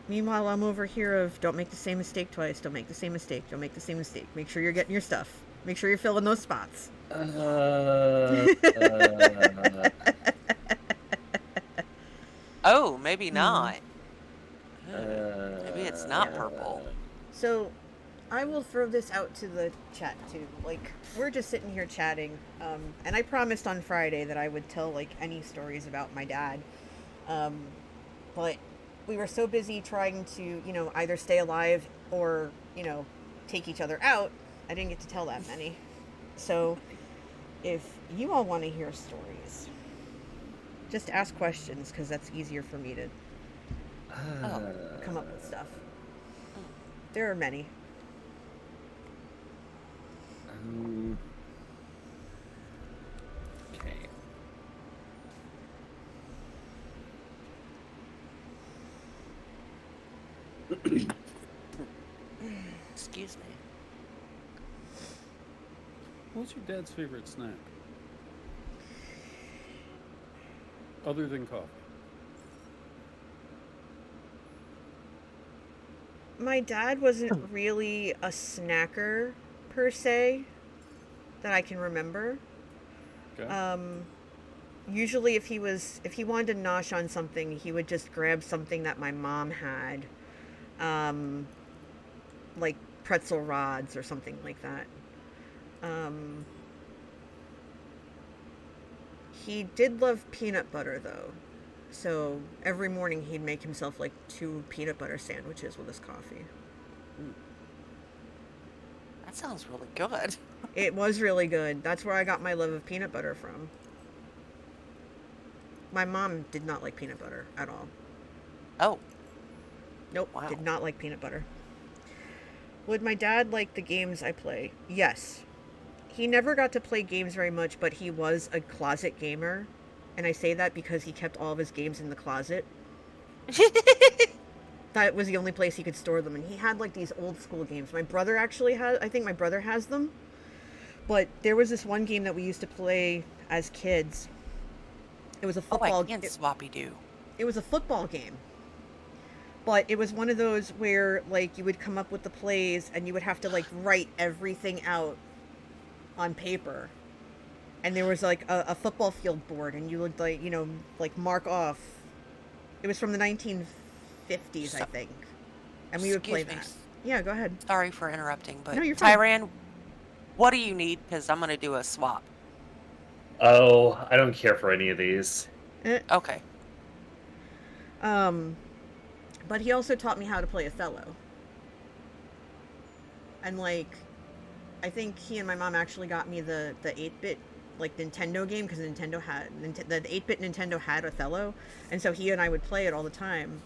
Meanwhile, I'm over here of don't make the same mistake twice. Don't make the same mistake. Don't make the same mistake. Make sure you're getting your stuff. Make sure you're filling those spots. Oh, maybe Hmm. not. Maybe it's not purple. So, I will throw this out to the chat too. Like, we're just sitting here chatting, and I promised on Friday that I would tell like any stories about my dad, but we were so busy trying to, either stay alive or, take each other out. I didn't get to tell that many. So, if you all want to hear stories, just ask questions because that's easier for me to come up with stuff. There are many. Okay. Excuse me. What's your dad's favorite snack? Other than coffee. My dad wasn't really a snacker per se that I can remember. Okay. Usually if he wanted to nosh on something, he would just grab something that my mom had. Like pretzel rods or something like that. He did love peanut butter though. So every morning he'd make himself like 2 peanut butter sandwiches with his coffee. That sounds really good. It was really good. That's where I got my love of peanut butter from. My mom did not like peanut butter at all. Oh, Nope, wow. did not like peanut butter. Would my dad like the games I play? Yes. He never got to play games very much, but he was a closet gamer. And I say that because he kept all of his games in the closet. That was the only place he could store them. And he had like these old school games. My brother actually I think my brother has them. But there was this one game that we used to play as kids. It was a Oh, football I can't swappy do. It was a football game. But it was one of those where like you would come up with the plays and you would have to like write everything out on paper. And there was like a football field board and you would like, like mark off. It was from the 1950s, I think. And we would play Excuse me. that. Yeah, go ahead. Sorry for interrupting, but No, you're fine. Tyran, what do you need? Because I'm going to do a swap. Oh, I don't care for any of these. Okay. But he also taught me how to play Othello. And like, I think he and my mom actually got me the 8-bit like Nintendo game because Nintendo had the 8-bit Nintendo had Othello, and so he and I would play it all the time.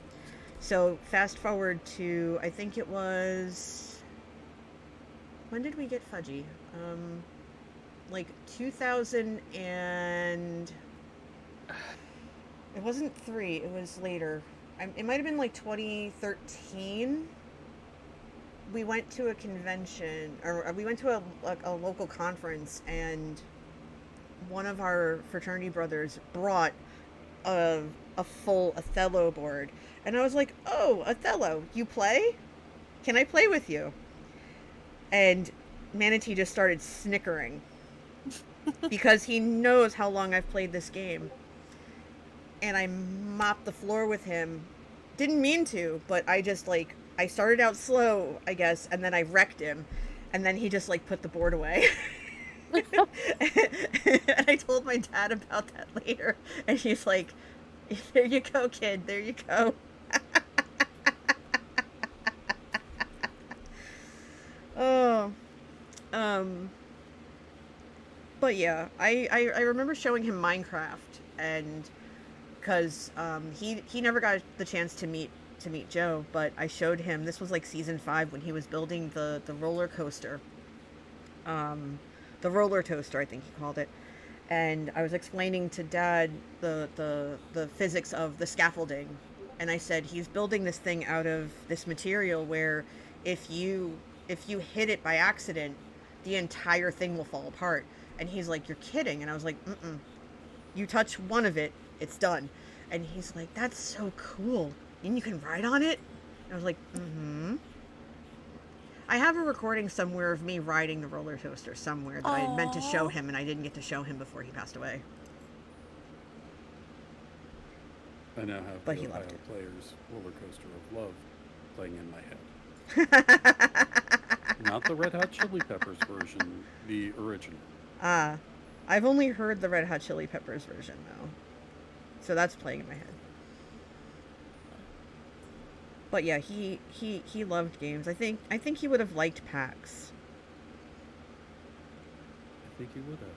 So fast forward to I think it was when did we get Fudgy? Like 2000 and it wasn't 3. It was later. It might have been like 2013 we went to a convention, or we went to a local conference, and one of our fraternity brothers brought a full Othello board, and I was like, "Oh, Othello, you play? Can I play with you?" And Manatee just started snickering because he knows how long I've played this game. And I mopped the floor with him. Didn't mean to, but I just I started out slow, I guess, and then I wrecked him, and then he just put the board away. And I told my dad about that later, and he's like, "There you go, kid. There you go." Oh, but yeah, I remember showing him Minecraft, and because he never got the chance to meet Joe, but I showed him. This was season 5 when he was building the roller coaster, the roller toaster, I think he called it. And I was explaining to Dad the physics of the scaffolding, and I said he's building this thing out of this material where if you hit it by accident, the entire thing will fall apart. And he's like, "You're kidding." And I was like, "Mm-mm. You touch one of it, it's done." And he's like, "That's so cool. And you can ride on it?" And I was like, "Mm-hmm." I have a recording somewhere of me riding the roller coaster somewhere that I meant to show him, and I didn't get to show him before he passed away. I now have But the he Ohio loved it. Players Roller Coaster of Love playing in my head. Not the Red Hot Chili Peppers version, the original. I've only heard the Red Hot Chili Peppers version, though. So that's playing in my head. But yeah, he loved games. I think he would have liked PAX. I think he would have.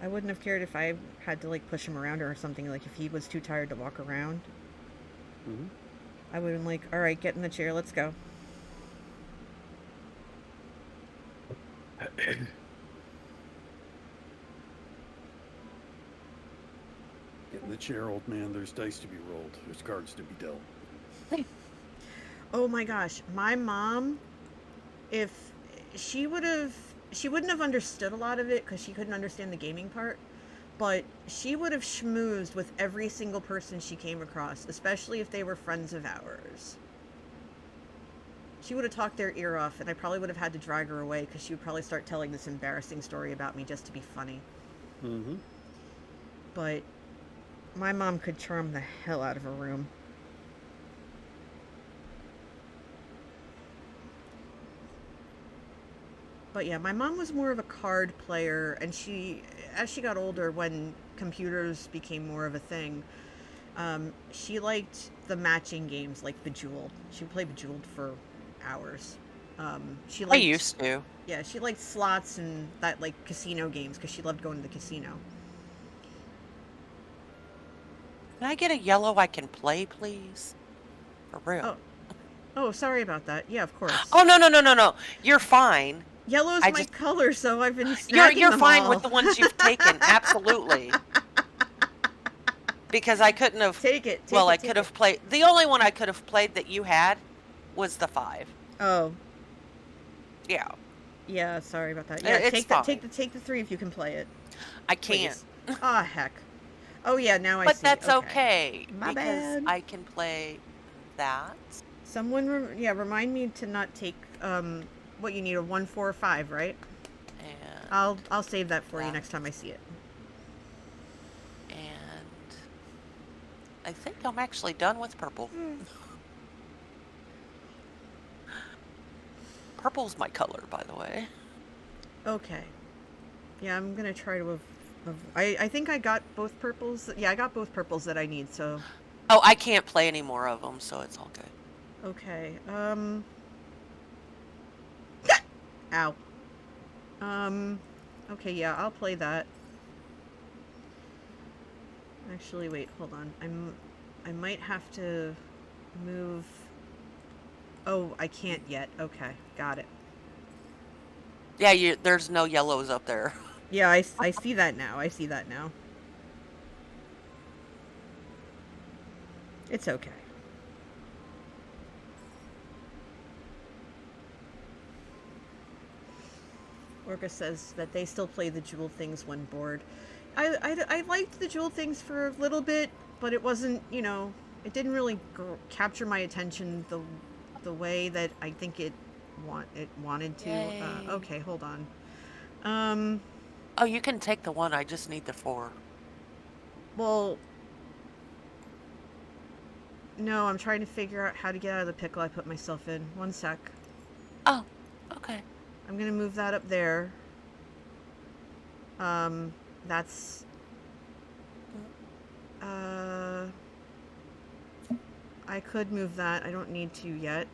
I wouldn't have cared if I had to push him around or something, if he was too tired to walk around. Mm-hmm. I would have been "All right, get in the chair, let's go." Get in the chair, old man. There's dice to be rolled. There's cards to be dealt. Oh my gosh, my mom, if she wouldn't have understood a lot of it because she couldn't understand the gaming part, but she would have schmoozed with every single person she came across, especially if they were friends of ours. She would have talked their ear off, and I probably would have had to drag her away because she would probably start telling this embarrassing story about me just to be funny. Mm-hmm. But my mom could charm the hell out of a room. But yeah, my mom was more of a card player, and as she got older, when computers became more of a thing, she liked the matching games like Bejeweled. She would play Bejeweled for hours. She liked, I used to. Yeah, she liked slots and that casino games because she loved going to the casino. Can I get a yellow I can play, please? For real. Oh, sorry about that. Yeah, of course. Oh, no. You're fine. Yellow's I my just- color, so I've been snagging You're them fine all. with the ones you've taken. Absolutely. Because I couldn't have. Take it. I could have played. The only one I could have played that you had was the 5. Oh, Yeah. yeah. Sorry about that. Yeah, It's take the 3 if you can play it. I can't. Please. Ah, heck. Oh yeah, now I But see. that's okay. My because bad. I can play that. Someone, remind me to not take what you need, a 1, 4, or 5, right? And I'll save that for you that. next time I see it. and I think I'm actually done with purple. Purple's my color, by the way. Okay. Yeah, I'm gonna try to. I think I got both purples. Yeah, I got both purples that I need. So. Oh, I can't play any more of them, so it's all good. Okay. Ow. Okay, yeah, I'll play that. Actually, wait, hold on. I might have to move. Oh, I can't yet. Okay, got it. Yeah, there's no yellows up there. Yeah, I see that now. I see that now. It's okay. Orca says that they still play the Jewel Things when bored. I liked the Jewel Things for a little bit, but it wasn't, it didn't really capture my attention the way that I think it wanted to. Yay. Okay, hold on. Oh, you can take the 1. I just need the 4. Well, no, I'm trying to figure out how to get out of the pickle I put myself in. One sec. Oh, okay. I'm gonna move that up there. That's... I could move that. I don't need to yet.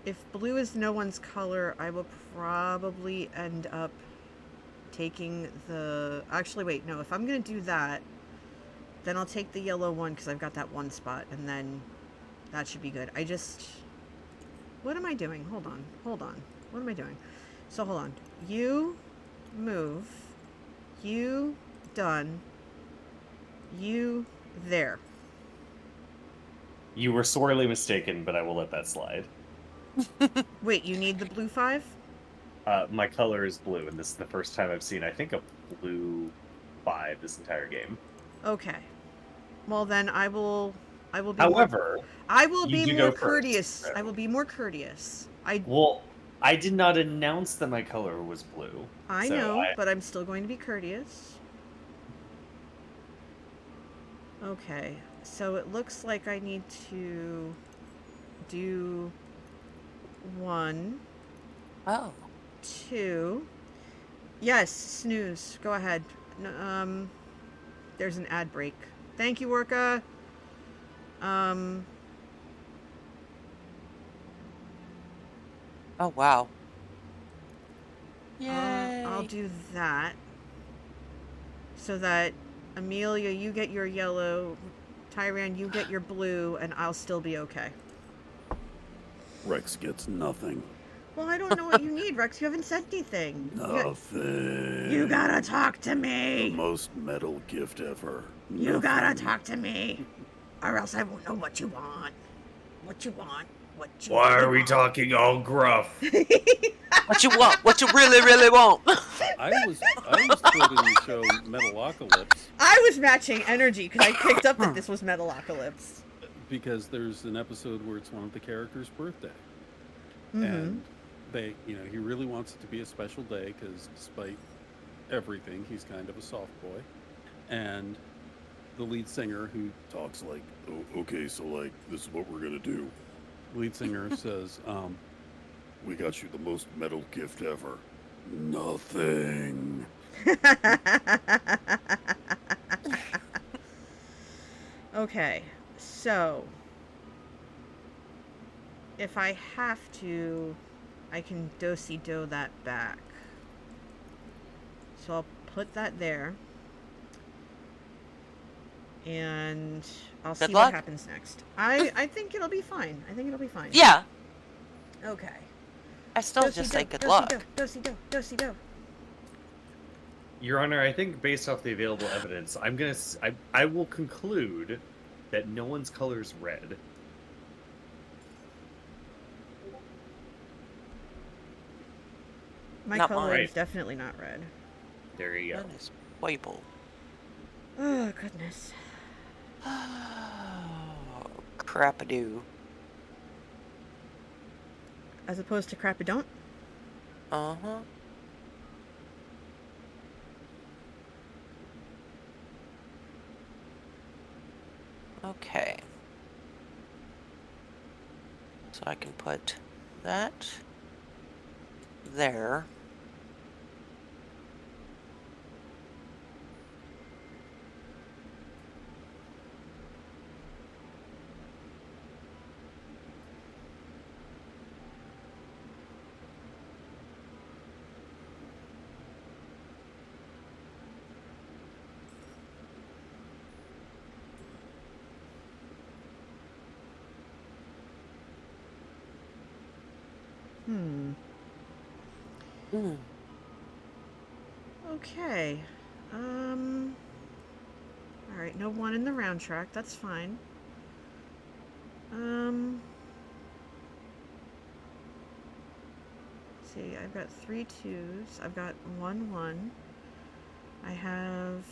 If blue is no one's color, I will probably end up taking the... Actually, wait, no. If I'm gonna do that, then I'll take the yellow one because I've got that one spot, and then that should be good. I just... What am I doing? Hold on. Hold on. What am I doing? So, hold on. You move. You done. You there. You were sorely mistaken, but I will let that slide. Wait, you need the blue 5? My color is blue, and this is the first time I've seen, I think, a blue 5 this entire game. Okay. Well, then I will be However, I will you be do more go first, courteous. so. I will be more courteous. Well, I did not announce that my color was blue. I so know, but I'm still going to be courteous. Okay. So it looks like I need to do 1, Oh. 2. Yes, snooze. Go ahead. There's an ad break. Thank you, Orca. Oh, wow. Yay. I'll do that. So that Amelia, you get your yellow, Tyran, you get your blue, and I'll still be okay. Rex gets nothing. Well, I don't know what you need, Rex. You haven't said anything. Nothing. You gotta talk to The me. most metal gift ever. You gotta Nothing. talk to me. Or else I won't know what you want. What you want. What you Why really are we want. talking all gruff? What you want? What you really, really want? I was quoting the show Metalocalypse I was matching energy because I picked up that this was Metalocalypse. because there's an episode where it's one of the characters' birthday. Mm-hmm. And they, he really wants it to be a special day because despite everything, he's kind of a soft boy. And the lead singer, who talks like, oh, okay, so like, this is what we're going to do. Lead singer says, we got you the most metal gift ever. Nothing. Okay, so if I have to, I can do-si-do that back. So I'll put that there. And I'll see Good what luck. happens next. I think it'll be fine. I think it'll be fine. Yeah. Okay. I still just say good luck. Do-si-do, do-si-do. Your Honor, I think based off the available evidence, I will conclude that no one's color is red. My Not color mine. is definitely not red. There you go. That is purple. Oh, goodness. Oh, crap-a-doo. As opposed to crap-a-don't? Uh-huh. Okay. So I can put that there. Hmm. Hmm. Okay. Um. All right. No one in the round track. That's fine. See, I've got 3 2s. I've got 1 1. I have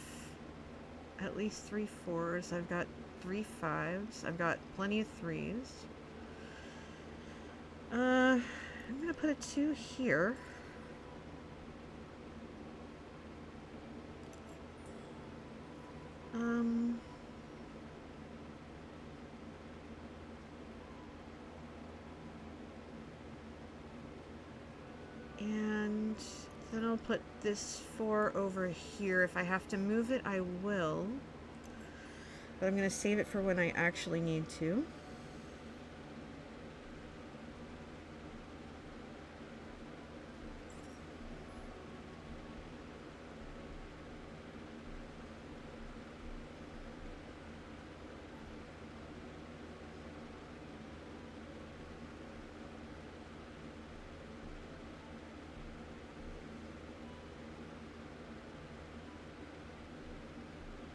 at least 3 4s. I've got 3 5s. I've got plenty of 3s. I'm gonna put a 2 here. And then I'll put this 4 over here. If I have to move it, I will. But I'm going to save it for when I actually need to.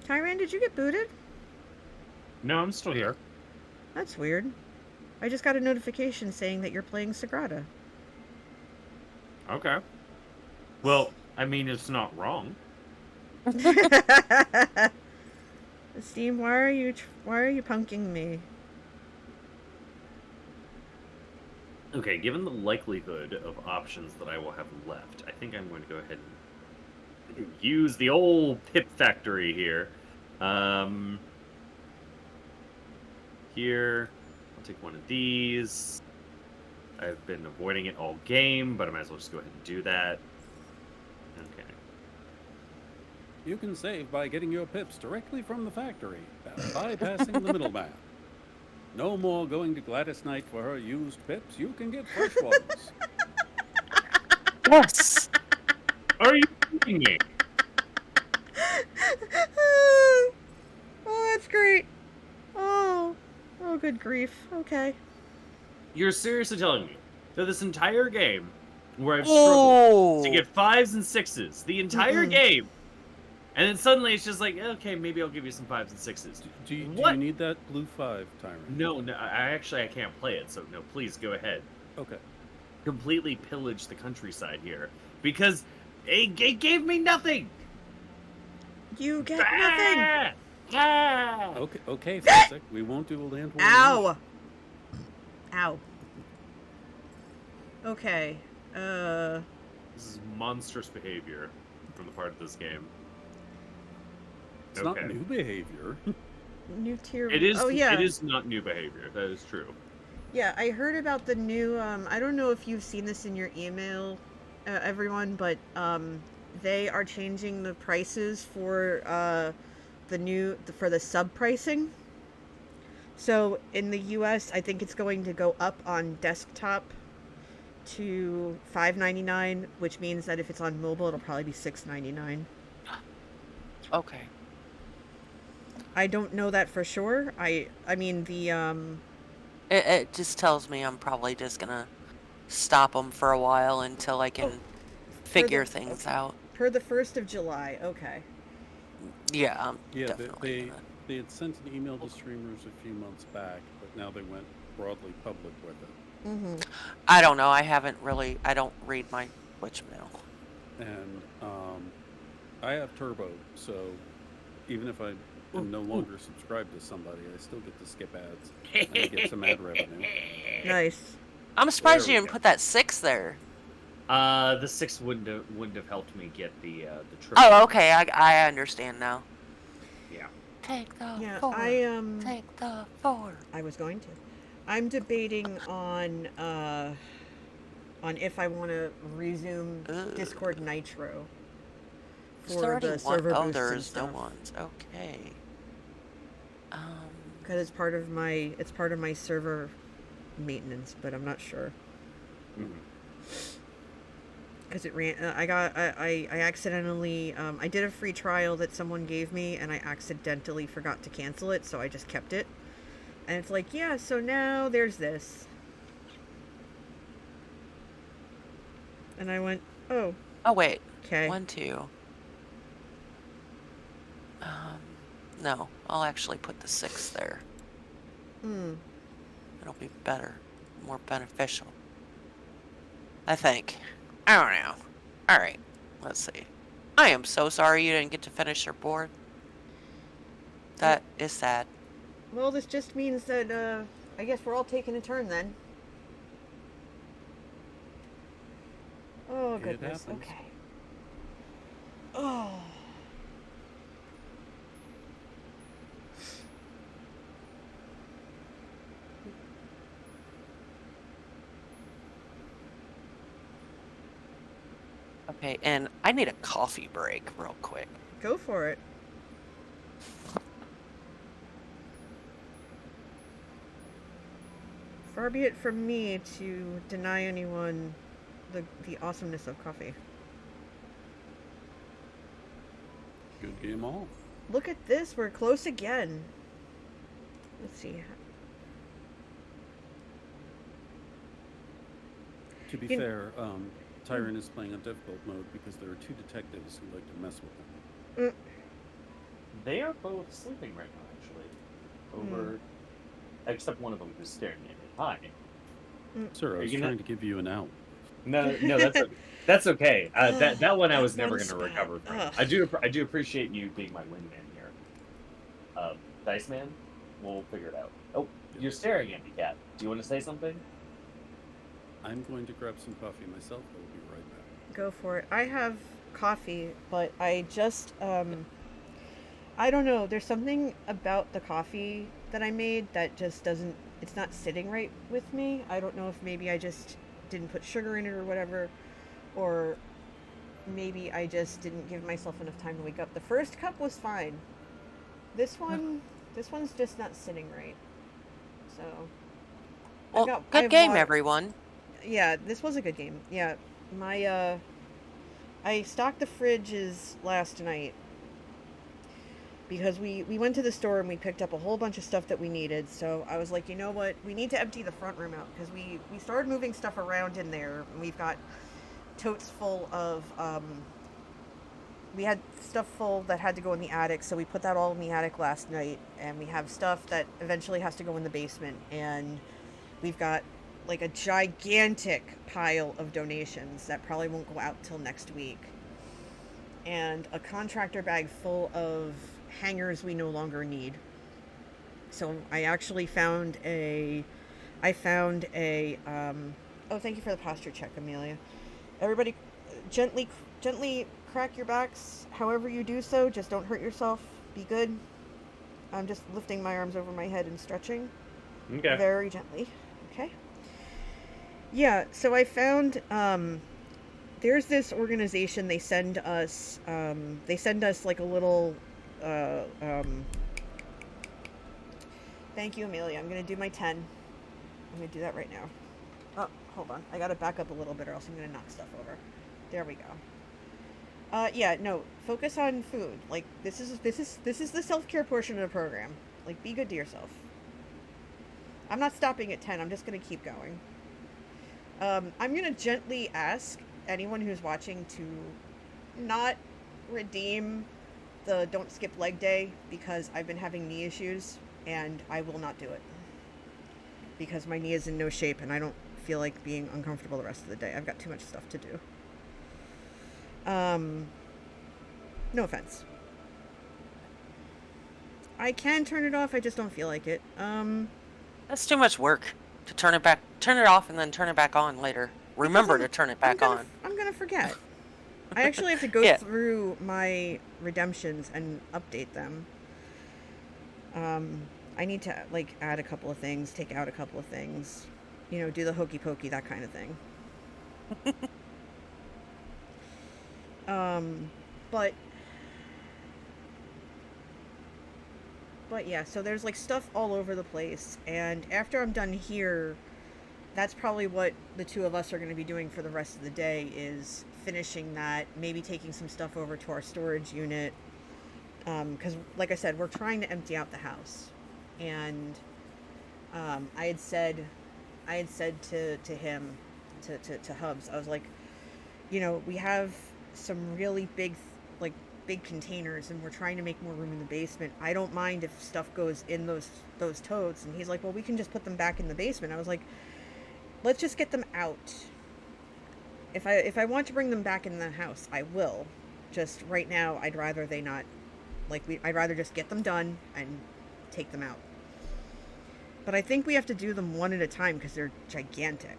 Tyran, did you get booted? No, I'm still here. That's weird. I just got a notification saying that you're playing Sagrada. Okay. Well, I mean, it's not wrong. Steam, why are you punking me? Okay, given the likelihood of options that I will have left, I think I'm going to go ahead and use the old pip factory here. Here, I'll take one of these. I've been avoiding it all game, but I might as well just go ahead and do that. Okay. You can save by getting your pips directly from the factory, bypassing the middleman. No more going to Gladys Knight for her used pips. You can get fresh ones. Yes! Are you kidding me? Oh, that's great. Oh, good grief. Okay. You're seriously telling me that this entire game, where I've struggled to get 5s and 6s, the entire game, and then suddenly it's just like, okay, maybe I'll give you some 5s and 6s. Do you need that blue 5, Tyron? No, I can't play it, so no, please go ahead. Okay. Completely pillage the countryside here, because it gave me nothing! You get nothing! Okay, Fezzik. We won't do a land war. Ow! Ow. Okay. This is monstrous behavior from the part of this game. It's not new behavior. New tier. It is. Oh yeah. It is not new behavior. That is true. Yeah, I heard about the new. I don't know if you've seen this in your email, everyone, but they are changing the prices for for the sub pricing. So in the US, I think it's going to go up on desktop to $5.99, which means that if it's on mobile, it'll probably be $6.99. Okay. I don't know that for sure. I mean the It just tells me I'm probably just gonna stop them for a while until I can figure things out. Per the 1st of July. Okay. Yeah, I'm Yeah, definitely they had sent an email to streamers a few months back, but now they went broadly public with it. Mm-hmm. I don't know. I don't read my Twitch mail. And I have Turbo, so even if I am no longer subscribed to somebody, I still get to skip ads and get some ad revenue. Nice. I'm surprised There you we didn't go. put that 6 there. The 6 wouldn't have helped me get the triple. Oh, okay. I understand now. Yeah. Take the Yeah, 4. I Take the 4. I was going to. I'm debating on if I want to resume Discord Nitro for the server boosts and there's no stuff. ones. Okay. Because it's part of my server maintenance, but I'm not sure. Mhm. Because it ran. I accidentally. I did a free trial that someone gave me, and I accidentally forgot to cancel it, so I just kept it. And it's like, yeah. So now there's this. And I went, oh. Oh wait. Okay. 1, 2, No, I'll actually put the 6 there. Hmm. It'll be better, more beneficial. I think. I don't know. All right, let's see. I am so sorry you didn't get to finish your board. That is sad. Well, this just means that, I guess we're all taking a turn then. Oh, It goodness. happens. Okay. Oh. Okay, and I need a coffee break real quick. Go for it. Far be it from me to deny anyone the awesomeness of coffee. Good game all. Look at this, we're close again. Let's see. To be In- fair, Tyron is playing on difficult mode because there are 2 detectives who like to mess with him. They are both sleeping right now, actually. Over, except one of them who's staring at me. Hi. Sir, I Are was you trying gonna- to give you an out. No, that's okay. That one I was never One going to spot. recover from. Ugh. I do appreciate you being my wingman here. Dice Man, we'll figure it out. Oh, you're staring at me, Cat. Do you want to say something? I'm going to grab some coffee myself. I will be right back. Go for it. I have coffee, but I just, I don't know. There's something about the coffee that I made that just doesn't, it's not sitting right with me. I don't know if maybe I just didn't put sugar in it or whatever, or maybe I just didn't give myself enough time to wake up. The first cup was fine. This one's just not sitting right. So, Well, I good game, wa- everyone. yeah, this was a good game. Yeah, my I stocked the fridges last night because we went to the store and we picked up a whole bunch of stuff that we needed. So I was like, you know what, we need to empty the front room out because we started moving stuff around in there. And we've got totes full of we had stuff full that had to go in the attic, so we put that all in the attic last night, and we have stuff that eventually has to go in the basement, and we've got like a gigantic pile of donations that probably won't go out till next week, and a contractor bag full of hangers we no longer need. So I actually found a oh, thank you for the posture check, Amelia. Everybody gently crack your backs however you do so. Just don't hurt yourself. Be good. I'm just lifting my arms over my head and stretching. Okay. Very gently. Okay. Yeah, so I found there's this organization. They send us like a little thank you, Amelia. I'm gonna do my 10. I'm gonna do that right now. Oh, hold on. I gotta back up a little bit or else I'm gonna knock stuff over. There we go. Yeah, no, focus on food. Like, this is the self-care portion of the program. Like, be good to yourself. I'm not stopping at 10. I'm just gonna keep going. I'm gonna gently ask anyone who's watching to not redeem the don't skip leg day because I've been having knee issues and I will not do it. Because my knee is in no shape and I don't feel like being uncomfortable the rest of the day. I've got too much stuff to do. No offense. I can turn it off, I just don't feel like it. That's too much work to turn it off and then turn it back on later. Remember to turn it back on. I'm gonna forget. I actually have to go Yeah. through my redemptions and update them. I need to, like, add a couple of things, take out a couple of things, you know, do the hokey pokey, that kind of thing. But yeah, so there's like stuff all over the place, and after I'm done here, that's probably what the two of us are going to be doing for the rest of the day, is finishing that, maybe taking some stuff over to our storage unit, because like I said, we're trying to empty out the house, and I had said to him, to Hubs, I was like, you know, we have some really big, like, big containers, and we're trying to make more room in the basement. I don't mind if stuff goes in those totes. And he's like, well, we can just put them back in the basement. I was like, let's just get them out. If I want to bring them back in the house, I will. Just right now, I'd rather they not, I'd rather just get them done and take them out. But I think we have to do them one at a time because they're gigantic.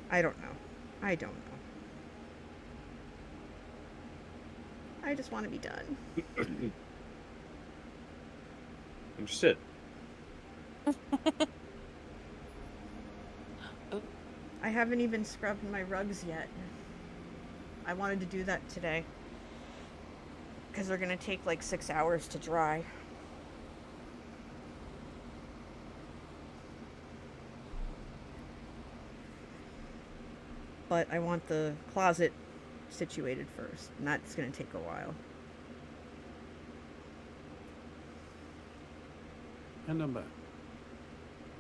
I don't know. I just want to be done. Understood. I haven't even scrubbed my rugs yet. I wanted to do that today. Because they're going to take like 6 hours to dry. But I want the closet situated first, and that's going to take a while. And I'm back.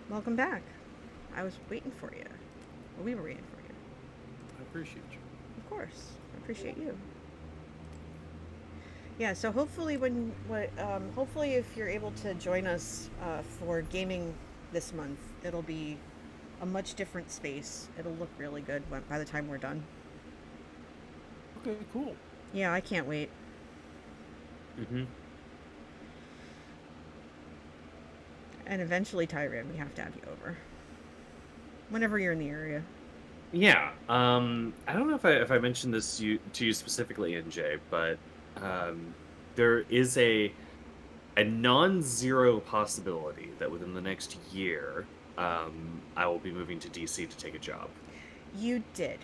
Welcome back. I was waiting for you. Well, we were waiting for you. I appreciate you. Of course. I appreciate you. Yeah, so hopefully hopefully if you're able to join us for gaming this month, it'll be a much different space. It'll look really good by the time we're done. Okay, cool. Yeah, I can't wait. Mm-hmm. And eventually, Tyran, we have to have you over. Whenever you're in the area. Yeah. I don't know if I mentioned this to you specifically, NJ, but there is a non-zero possibility that within the next year, I will be moving to DC to take a job. You did.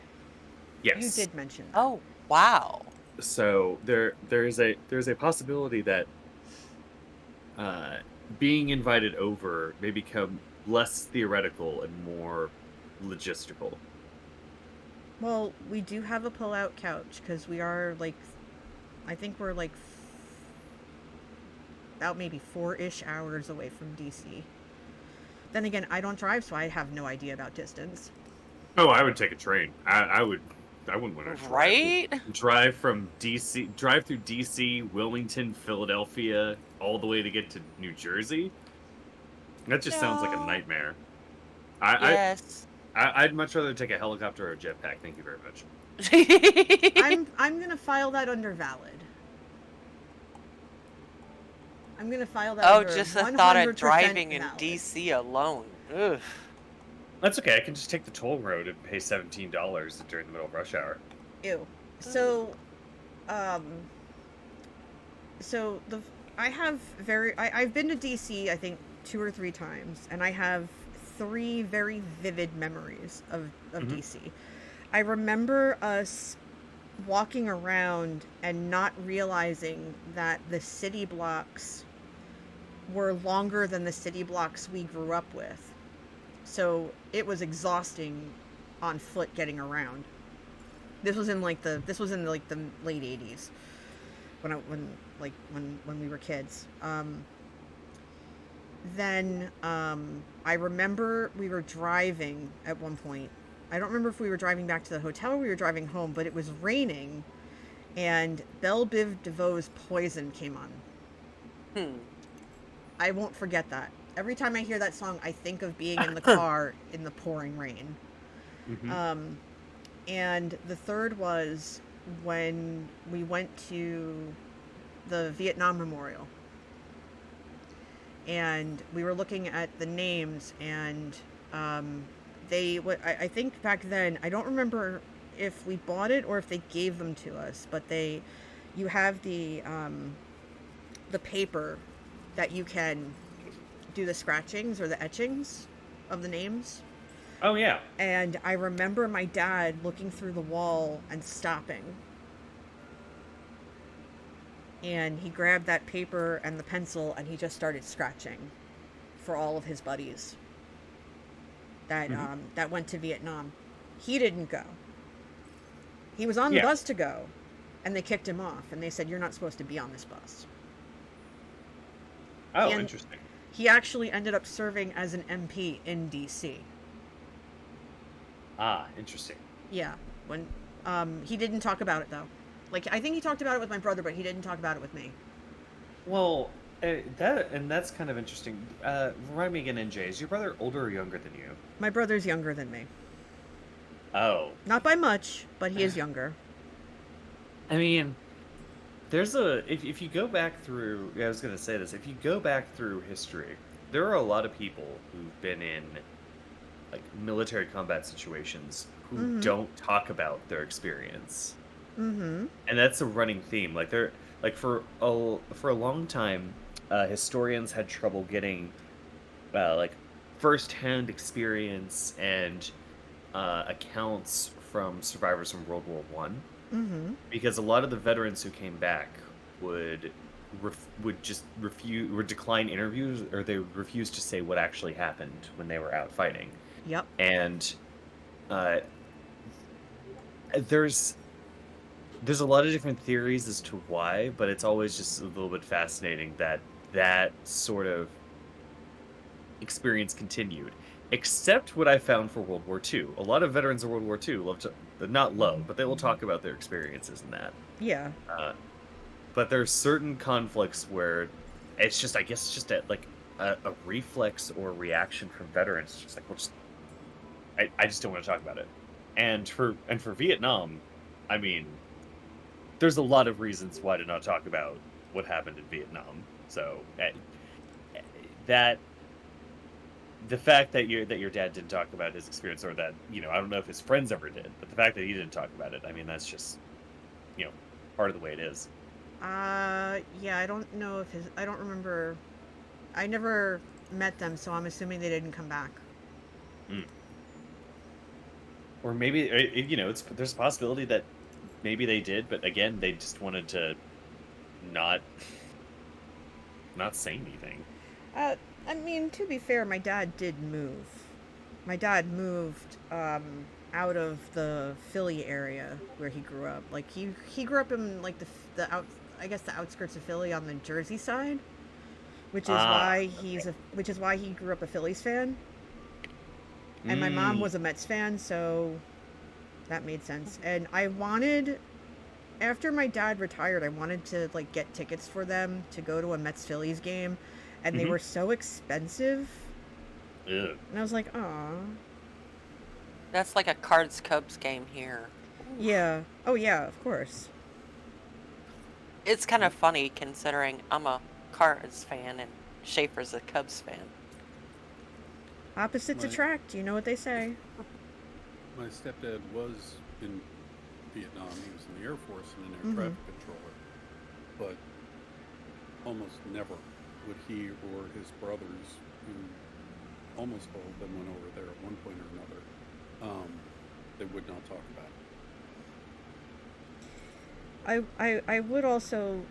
Yes. You did mention that. Oh, wow. So there's a possibility that being invited over may become less theoretical and more logistical. Well, we do have a pull-out couch because we are I think we're about maybe 4-ish hours away from DC. Then again, I don't drive, so I have no idea about distance. Oh, I would take a train. I wouldn't want to drive from DC, drive through DC, Wilmington, Philadelphia, all the way to get to New Jersey. That just sounds like a nightmare. Yes. I'd much rather take a helicopter or a jetpack. Thank you very much. I'm gonna file that under valid. I'm gonna file that. Oh, under just the thought of 100% driving in valid. DC alone. Ugh. That's okay. I can just take the toll road and pay $17 during the middle of rush hour. Ew. So, I've been to DC, I think 2 or 3 times, and I have 3 very vivid memories of DC. I remember us walking around and not realizing that the city blocks were longer than the city blocks we grew up with. So it was exhausting on foot getting around. This was in the late 80s when we were kids. Then I remember we were driving at one point. I don't remember if we were driving back to the hotel or we were driving home, but it was raining, and Belle Biv DeVoe's Poison came on. I won't forget that. Every time I hear that song, I think of being in the car in the pouring rain. Mm-hmm. And the third was when we went to the Vietnam Memorial. And we were looking at the names, and I think back then, I don't remember if we bought it or if they gave them to us, but you have the paper that you can do the scratchings or the etchings of the names. Oh, yeah. And I remember my dad looking through the wall and stopping. And he grabbed that paper and the pencil and he just started scratching for all of his buddies that went to Vietnam. He didn't go. He was on the bus to go, and they kicked him off, and they said, "You're not supposed to be on this bus." Oh, interesting. He actually ended up serving as an MP in DC. Ah, interesting. Yeah, when He didn't talk about it though. Like I think he talked about it with my brother, but he didn't talk about it with me. Well, that's kind of interesting. Remind me again, NJ, is your brother older or younger than you? My brother's younger than me. Oh, Not by much, but he is younger. I mean, if you go back through, I was going to say this, if you go back through history, there are a lot of people who've been in like military combat situations who don't talk about their experience. Mm-hmm. And that's a running theme. Like they're like for a long time, historians had trouble getting like firsthand experience and accounts from survivors from World War One, because a lot of the veterans who came back would just would decline interviews, or they would refuse to say what actually happened when they were out fighting. Yep. And there's a lot of different theories as to why, but it's always just a little bit fascinating that sort of experience continued. Except what I found for World War II. A lot of veterans of World War II love to, not love, but they will talk about their experiences in that. Yeah. But there's certain conflicts where it's just, I guess, it's just a reflex or reaction from veterans. It's just like, well, I just don't want to talk about it. And for Vietnam, I mean, there's a lot of reasons why to not talk about what happened in Vietnam. So that the fact that your dad didn't talk about his experience, or that, I don't know if his friends ever did, but the fact that he didn't talk about it, I mean, that's just, part of the way it is. Yeah, I don't know if I don't remember. I never met them, so I'm assuming they didn't come back. Or maybe, there's a possibility that maybe they did, but again, they just wanted to not say anything. I mean, to be fair, my dad did move. My dad moved out of the Philly area where he grew up. Like he grew up in like the outskirts of Philly on the Jersey side, which is why he grew up a Phillies fan. And my mom was a Mets fan, so that made sense. And after my dad retired, I wanted to like get tickets for them to go to a Mets Phillies game, and they were so expensive. Ugh. And I was like, "Aw." That's like a Cards Cubs game here. Yeah. Oh yeah, of course. It's kind of funny considering I'm a Cards fan and Schaefer's a Cubs fan. Opposites attract. You know what they say. My stepdad was in Vietnam. He was in the Air Force and an air traffic controller. But almost never would he or his brothers, who almost all of them went over there at one point or another, they would not talk about it. I would also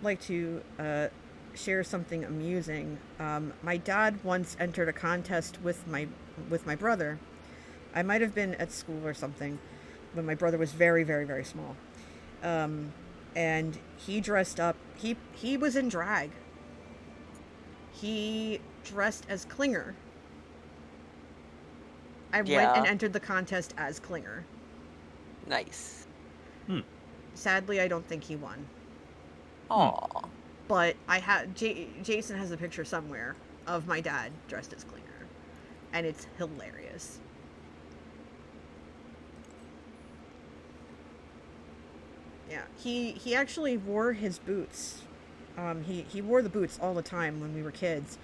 like to share something amusing. My dad once entered a contest with my brother. I might have been at school or something when my brother was very, very, very small. And he dressed up. He was in drag. He dressed as Klinger. I went and entered the contest as Klinger. Nice. Sadly, I don't think he won. Aww. But Jason has a picture somewhere of my dad dressed as Klinger, and it's hilarious. Yeah, he actually wore his boots. He wore the boots all the time when we were kids,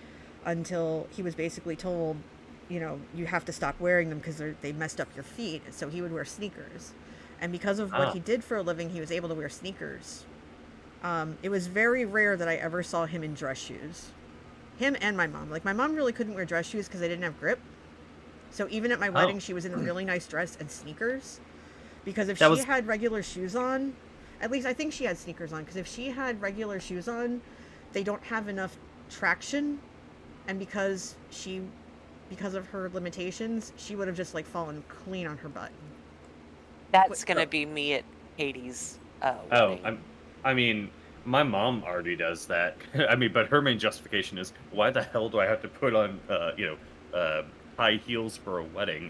until he was basically told, you have to stop wearing them because they messed up your feet. And so he would wear sneakers, and because of what he did for a living, he was able to wear sneakers. It was very rare that I ever saw him in dress shoes. Him and my mom. Like, my mom really couldn't wear dress shoes because they didn't have grip. So even at my wedding, she was in a really nice dress and sneakers. Because if she had regular shoes on, at least I think she had sneakers on, because if she had regular shoes on, they don't have enough traction. And because of her limitations, she would have just like fallen clean on her butt. That's going to be me at Katie's wedding. I mean, my mom already does that. I mean, but her main justification is, why the hell do I have to put on, high heels for a wedding?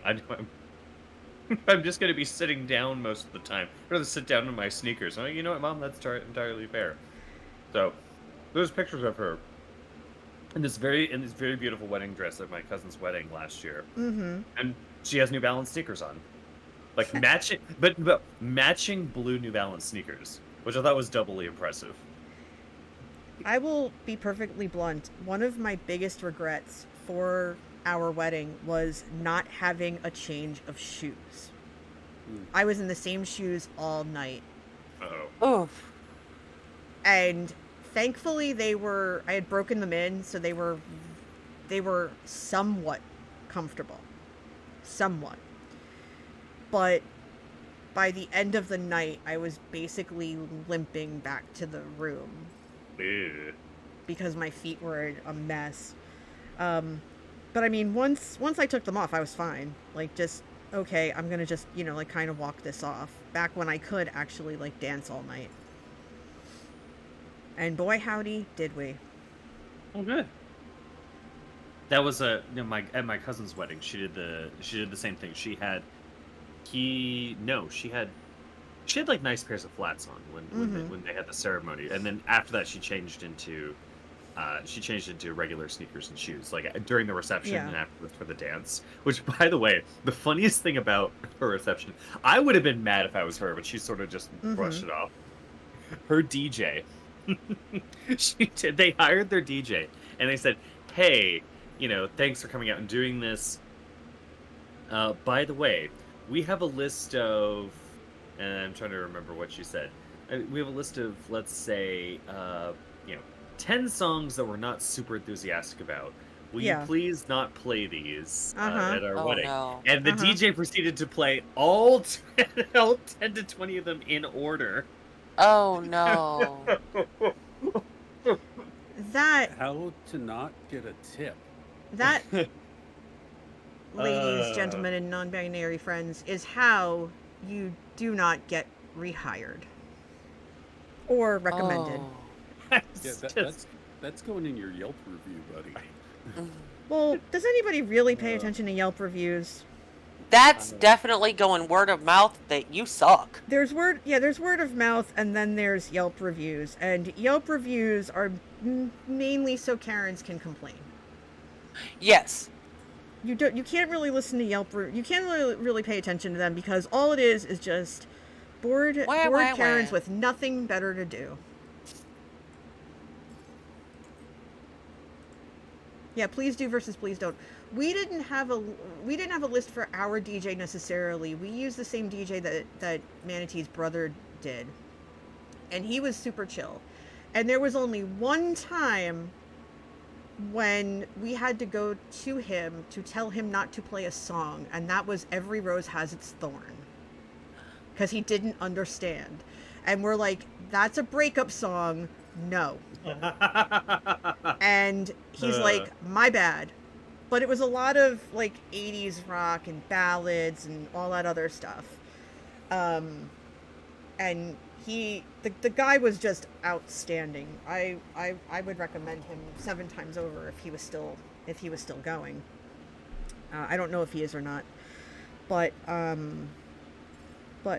I'm just going to be sitting down most of the time. I'd rather sit down in my sneakers. I'm like, you know what, Mom? That's entirely fair. So, there's pictures of her in this very beautiful wedding dress at my cousin's wedding last year, and she has New Balance sneakers on, like matching, but matching blue New Balance sneakers, which I thought was doubly impressive. I will be perfectly blunt. One of my biggest regrets for our wedding was not having a change of shoes. I was in the same shoes all night. Uh-oh. Oof. And thankfully I had broken them in, so they were somewhat comfortable. Somewhat. But by the end of the night, I was basically limping back to the room. Ew. Because my feet were a mess. But I mean, once I took them off, I was fine. Like, just, okay, I'm gonna just, like, kind of walk this off. Back when I could actually, like, dance all night. And boy, howdy, did we. Oh, good. That was at my cousin's wedding. She did the same thing. She had like nice pairs of flats on when they had the ceremony, and then after that she changed into regular sneakers and shoes, like during the reception and afterwards for the dance. Which, by the way, the funniest thing about her reception, I would have been mad if I was her, but she sort of just brushed it off. Her DJ, they hired their DJ and they said, "Hey, thanks for coming out and doing this. By the way, we have a list of," and I'm trying to remember what she said. We have a list of, let's say, 10 songs that we're not super enthusiastic about. Will you please not play these at our wedding? No. And the DJ proceeded to play all 10 to 20 of them in order. Oh no. How to not get a tip. That, ladies, gentlemen, and non-binary friends, is how you do not get rehired. Or recommended. Oh. Yeah, that's going in your Yelp review, buddy. Well, does anybody really pay attention to Yelp reviews? That's definitely going word of mouth that you suck. There's word of mouth, and then there's Yelp reviews. And Yelp reviews are mainly so Karens can complain. Yes. You can't really listen to Yelp. You can't really pay attention to them, because all it is just bored Karens with nothing better to do. Yeah, please do versus please don't. We didn't have a list for our DJ necessarily. We used the same DJ that Manatee's brother did, and he was super chill. And there was only one time when we had to go to him to tell him not to play a song, and that was Every Rose Has Its Thorn, because he didn't understand. And we're like, that's a breakup song. No. And he's like, my bad. But it was a lot of like 80s rock and ballads and all that other stuff. And the guy was just outstanding. I would recommend him 7 times over if he was still going. I don't know if he is or not. But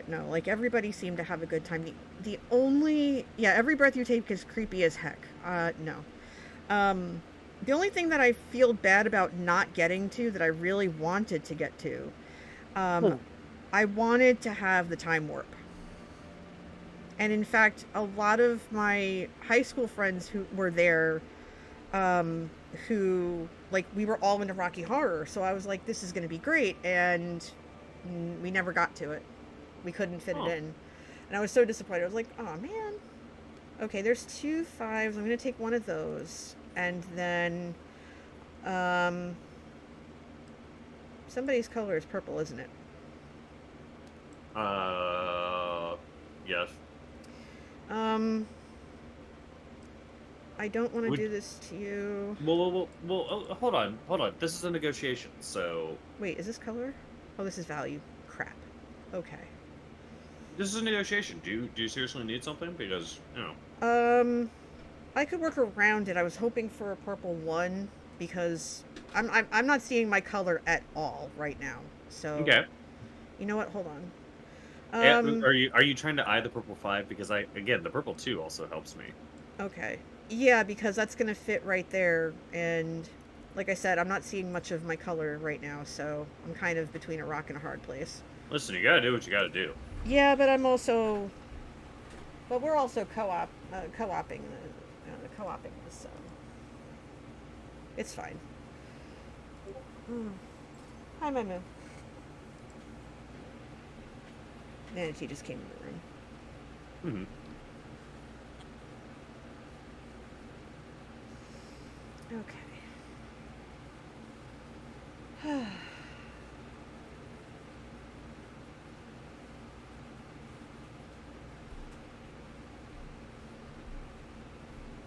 no, like, everybody seemed to have a good time. The only, Every Breath You Take is creepy as heck. No. The only thing that I feel bad about not getting to, that I really wanted to get to, I wanted to have the time warp. And in fact, a lot of my high school friends who were there, who, like, we were all into Rocky Horror, so I was like, this is going to be great, and we never got to it. We couldn't fit it in. And I was so disappointed. I was like, oh, man. Okay, there's 2 5s. I'm going to take one of those. And then, somebody's color is purple, isn't it? Yes. I don't want to do this to you. Well, hold on. This is a negotiation, so... Wait, is this color? Oh, this is value. Crap. Okay. This is a negotiation. Do you seriously need something? Because, I could work around it. I was hoping for a purple 1 because I'm not seeing my color at all right now. So okay. You know what? Hold on. Are you trying to eye the purple 5? Because the purple 2 also helps me. Okay. Yeah, because that's going to fit right there. And like I said, I'm not seeing much of my color right now, so I'm kind of between a rock and a hard place. Listen, you gotta do what you gotta do. Yeah, but I'm also... But we're also co-oping this, so... It's fine. Hi, my moo. Manatee just came in the room. Okay.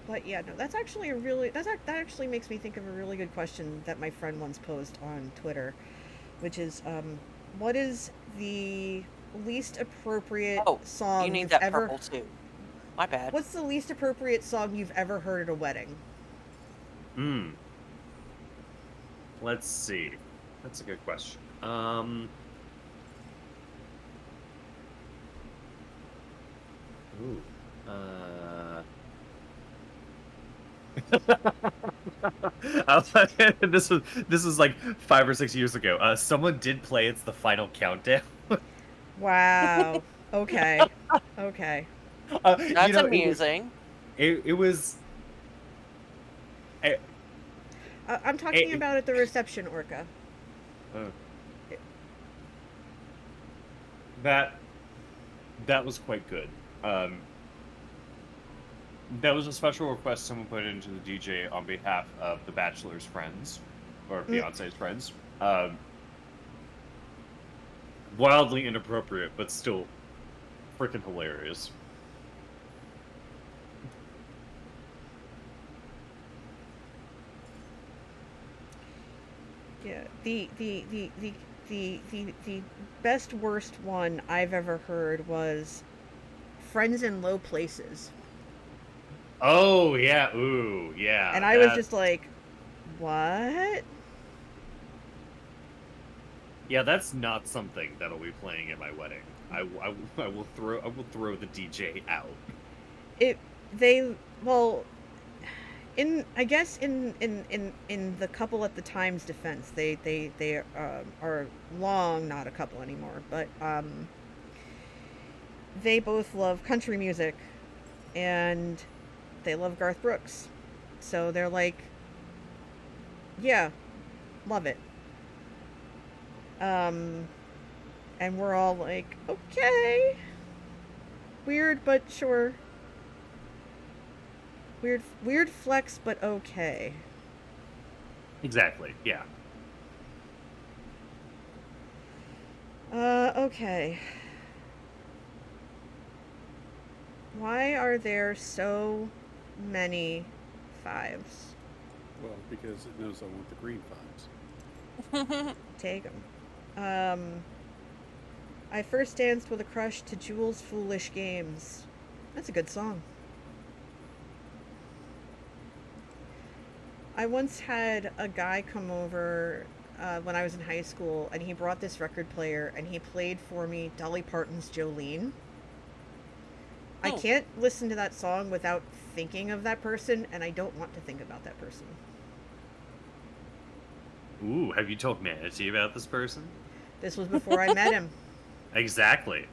But yeah, no, that's actually that actually makes me think of a really good question that my friend once posed on Twitter, which is, what is the least appropriate song you need you've that ever... purple too. My bad. What's the least appropriate song you've ever heard at a wedding? Let's see. That's a good question. This was like 5 or 6 years ago. Someone did play "It's the Final Countdown." Wow. Okay. Okay. That's amusing. It was. I'm talking about at the reception, Orca. That was quite good. That was a special request someone put into the DJ on behalf of the bachelor's friends, or Beyonce's friends. Wildly inappropriate, but still freaking hilarious. Yeah, the best worst one I've ever heard was "Friends in Low Places." Oh yeah, ooh yeah. And I was just like, what? Yeah, that's not something that'll be playing at my wedding. I will throw the DJ out. I guess in the couple at the time's defense, they are not a couple anymore, but they both love country music, and they love Garth Brooks, so they're like, yeah, love it. And we're all like, okay, weird but sure. Weird flex, but okay. Exactly, yeah. Okay. Why are there so many 5s? Well, because it knows I want the green 5s. Take them. I first danced with a crush to Jules' Foolish Games. That's a good song. I once had a guy come over when I was in high school, and he brought this record player, and he played for me Dolly Parton's Jolene. I can't listen to that song without thinking of that person, and I don't want to think about that person. Ooh, have you told Manatee about this person? This was before I met him. Exactly.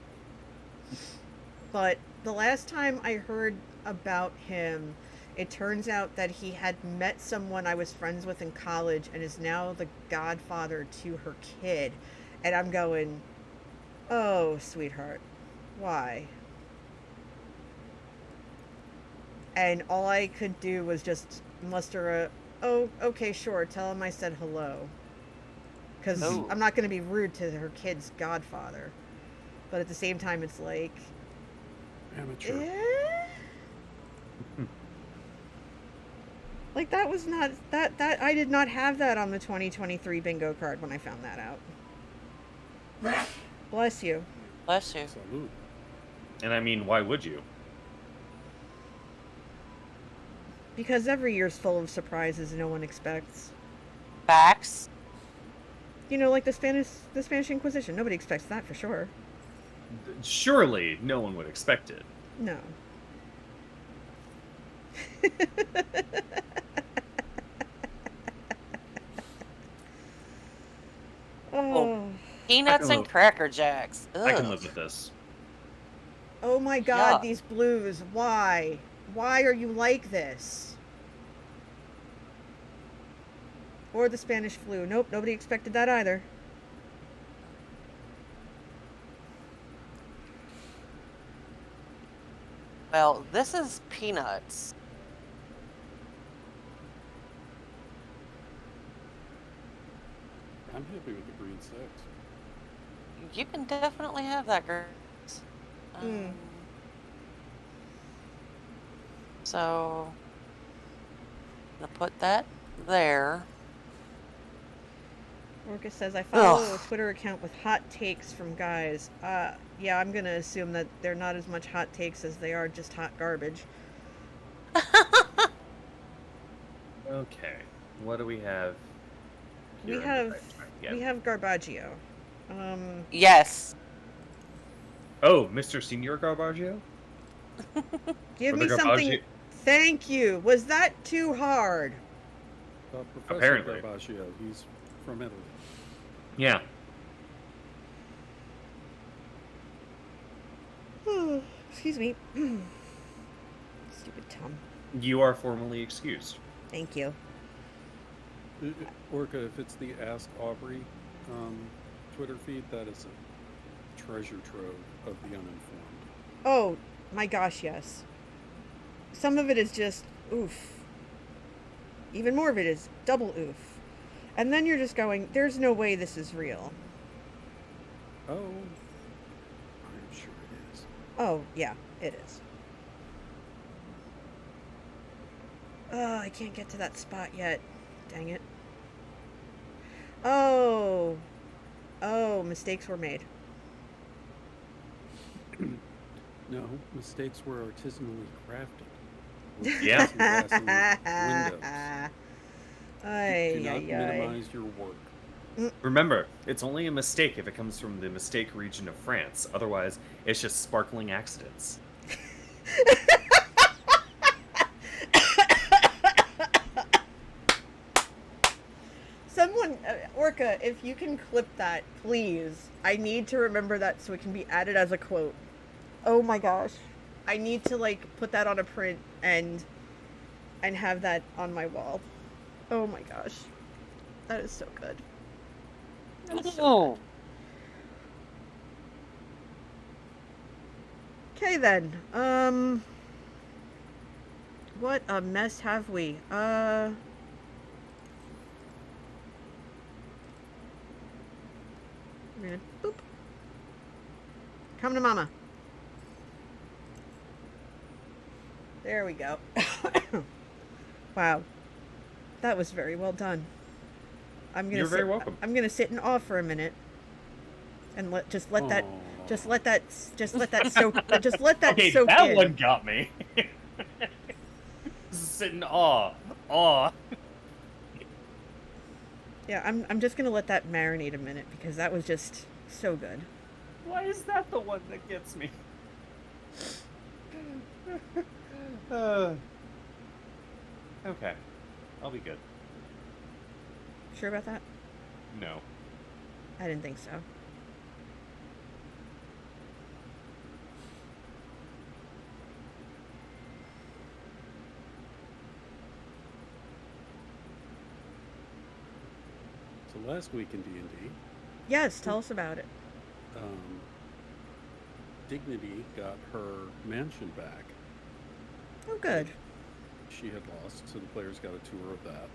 But the last time I heard about him, it turns out that he had met someone I was friends with in college and is now the godfather to her kid. And I'm going, oh, sweetheart, why? And all I could do was just muster a, oh, okay, sure, tell him I said hello. Because I'm not going to be rude to her kid's godfather. But at the same time, it's like... Amateur. Like, that was not... That I did not have that on the 2023 bingo card when I found that out. Bless you. Bless you. Salute. And I mean, why would you? Because every year's full of surprises no one expects. Facts. You know, like the Spanish Inquisition. Nobody expects that for sure. Surely no one would expect it. No. Oh. Peanuts and live- Cracker Jacks. I can Ugh. live with this. Oh my god, Yuck. these blues. Why? Why are you like this? Or the Spanish flu. Nope, nobody expected that either. Well, this is peanuts. I'm happy with the green 6. You can definitely have that, girls. Mm. So, I'm gonna put that there. Orca says, I follow Ugh. a Twitter account with hot takes from guys. Yeah, I'm gonna assume that they're not as much hot takes as they are just hot garbage. Okay. What do we have? We here in the have right track? Yeah. we have Garbaggio. Yes. Oh, Mr. Senior Garbaggio? Give Or me the something. Garbaggio- Thank you. Was that too hard? Professor Apparently. Garbaggio, he's from Italy. Yeah. Excuse me. Stupid Tom. You are formally excused. Thank you. Orca, if it's the Ask Aubrey Twitter feed, that is a treasure trove of the uninformed. Oh my gosh, yes. Some of it is just oof. Even more of it is double oof. And then you're just going, there's no way this is real. Oh, I'm sure it is. Oh, yeah, it is. Oh, I can't get to that spot yet. Dang it. Oh. Oh, mistakes were made. No, mistakes were artisanally crafted. with Yeah. glass in the windows. Ay, Do not ay, ay. minimize your work. Remember, it's only a mistake if it comes from the mistake region of France. Otherwise, it's just sparkling accidents. Someone, Orca, if you can clip that, please. I need to remember that so it can be added as a quote. Oh my gosh. I need to, like, put that on a print and have that on my wall. Oh my gosh. That is so good. That is so good. Okay then. What a mess have we? We're gonna boop. Come to mama. There we go. Wow. That was very well done. You're very welcome. I'm gonna sit in awe for a minute and let that soak Okay, soak that in. one got me. Sit in awe. Awe. Yeah, I'm just gonna let that marinate a minute because that was just so good. Why is that the one that gets me? Okay. I'll be good. Sure about that? No. I didn't think so. So last week in D&D, Yes, tell us about it. Dignity got her mansion back. Oh, good. She had lost, so the players got a tour of that.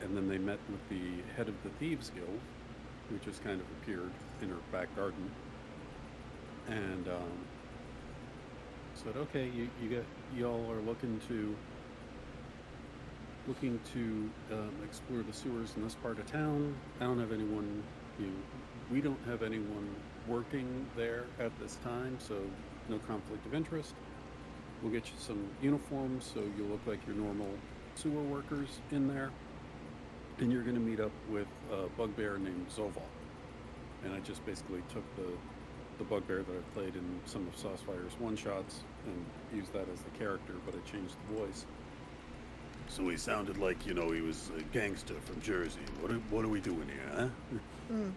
And then they met with the head of the Thieves Guild, who just kind of appeared in her back garden. And said, okay, y'all are looking to explore the sewers in this part of town. I don't have anyone, we don't have anyone working there at this time, so no conflict of interest. We'll get you some uniforms so you'll look like your normal sewer workers in there. and you're going to meet up with a bugbear named Zoval. And I just basically took the bugbear that I've played in some of Saucefire's one-shots and used that as the character, but I changed the voice. So he sounded like, he was a gangster from Jersey. What are we doing here, huh? Mm.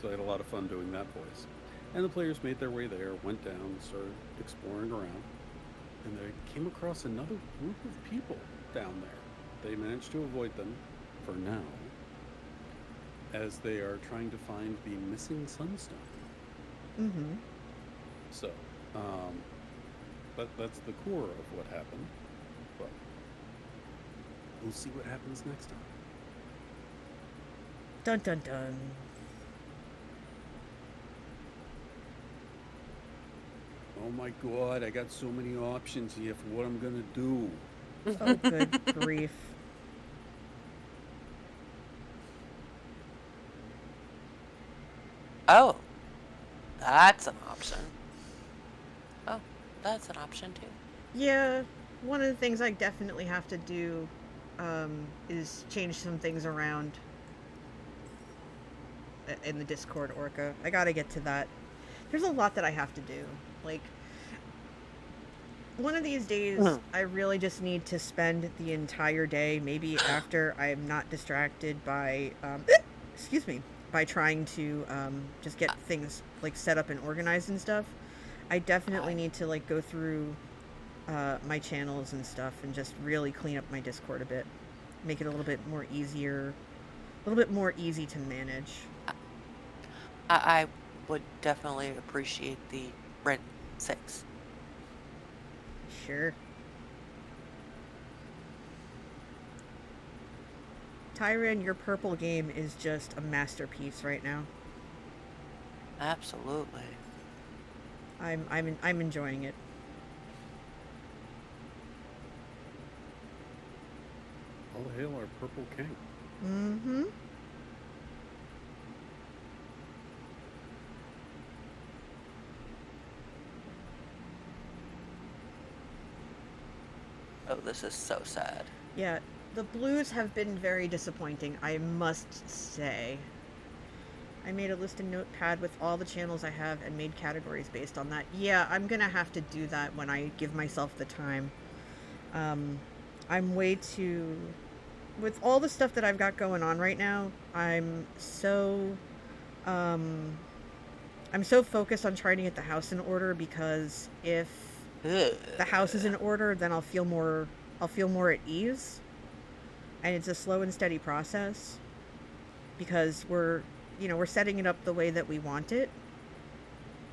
So I had a lot of fun doing that voice. And the players made their way there, went down, started exploring around, and they came across another group of people down there. They managed to avoid them, for now, as they are trying to find the missing sunstone. Mm-hmm. So, that's the core of what happened, but we'll see what happens next time. Dun dun dun. Oh my god, I got so many options here for what I'm gonna do. Oh, good grief. Oh, that's an option. Oh, that's an option too. Yeah, one of the things I definitely have to do is change some things around in the Discord Orca. I gotta get to that. There's a lot that I have to do. Like, one of these days, I really just need to spend the entire day, maybe after I'm not distracted by, excuse me, by trying to just get things like set up and organized and stuff. I definitely need to like go through my channels and stuff and just really clean up my Discord a bit, make it a little bit more easier, a little bit more easy to manage. I would definitely appreciate the Red 6. Sure. Tyron, your purple game is just a masterpiece right now. Absolutely. I'm enjoying it. All hail our purple king. Mm-hmm. Oh, this is so sad. Yeah, the blues have been very disappointing, I must say. I made a list in Notepad with all the channels I have and made categories based on that. Yeah, I'm gonna have to do that when I give myself the time. I'm way too... With all the stuff that I've got going on right now, I'm so focused on trying to get the house in order, because if the house is in order, then I'll feel more at ease. And it's a slow and steady process, because we're setting it up the way that we want it.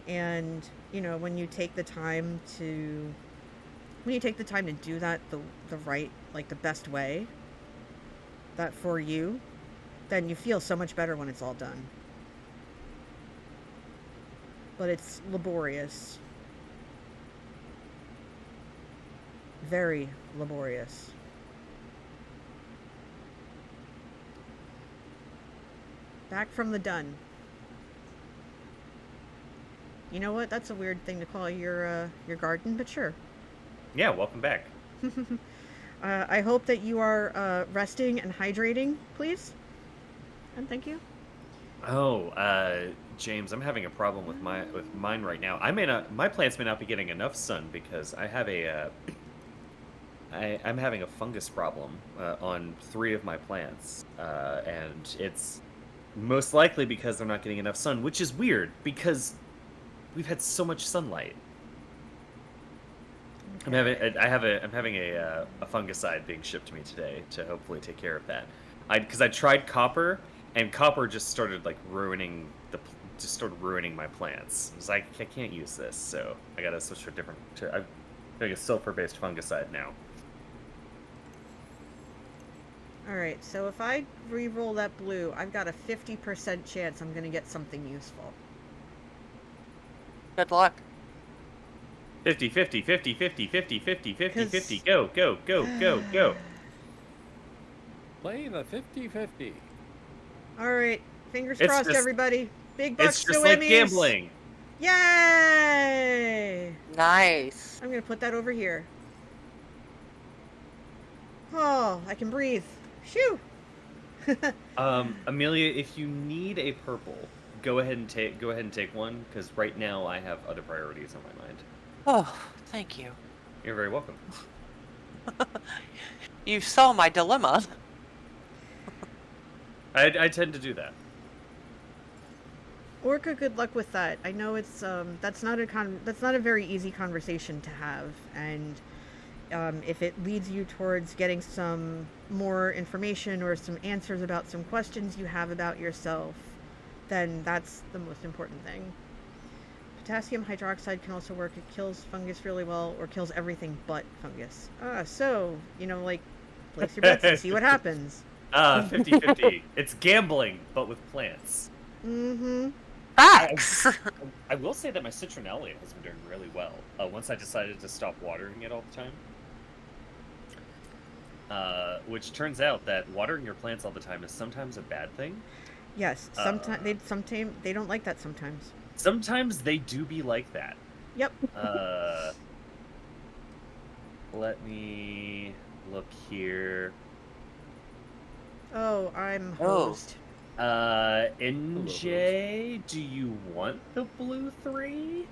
And, when you take the time to do that the right, like the best way, that for you, then you feel so much better when it's all done. But it's laborious. Very laborious. Back from the dun. You know what? That's a weird thing to call your garden, but sure. Yeah, welcome back. I hope that you are resting and hydrating, please. And thank you. Oh, James, I'm having a problem with mine right now. My plants may not be getting enough sun because I have I'm having a fungus problem on 3 of my plants, and it's most likely because they're not getting enough sun, which is weird because we've had so much sunlight. Okay. I'm having a fungicide being shipped to me today to hopefully take care of that. Because I tried copper, and copper just started like ruining my plants. I was like, I can't use this, so I gotta switch to I'm doing a sulfur-based fungicide now. Alright, so if I re-roll that blue, I've got a 50% chance I'm going to get something useful. Good luck. 50, 50, 50, 50, 50, 50, 50, 50, go, go, go, go, go. Play the 50-50. Alright, fingers It's crossed, just- everybody. Big bucks It's to just like whammies. gambling. Yay! Nice. I'm going to put that over here. Oh, I can breathe. Phew! Amelia, if you need a purple, go ahead and take one, because right now I have other priorities on my mind. Oh, thank you. You're very welcome. You saw my dilemma. I tend to do that. Orca, good luck with that. I know it's that's not a very easy conversation to have, and if it leads you towards getting some more information or some answers about some questions you have about yourself, then that's the most important thing. Potassium hydroxide can also work. It kills fungus really well, or kills everything but fungus. So, like, place your bets and see what happens. 50-50. It's gambling, but with plants. Mm-hmm. Facts. I will say that my citronella has been doing really well. Once I decided to stop watering it all the time. Which turns out that watering your plants all the time is sometimes a bad thing. Yes, sometimes they don't like that sometimes. Sometimes they do be like that. Yep. Let me look here. Oh, I'm host. NJ, do you want the blue 3?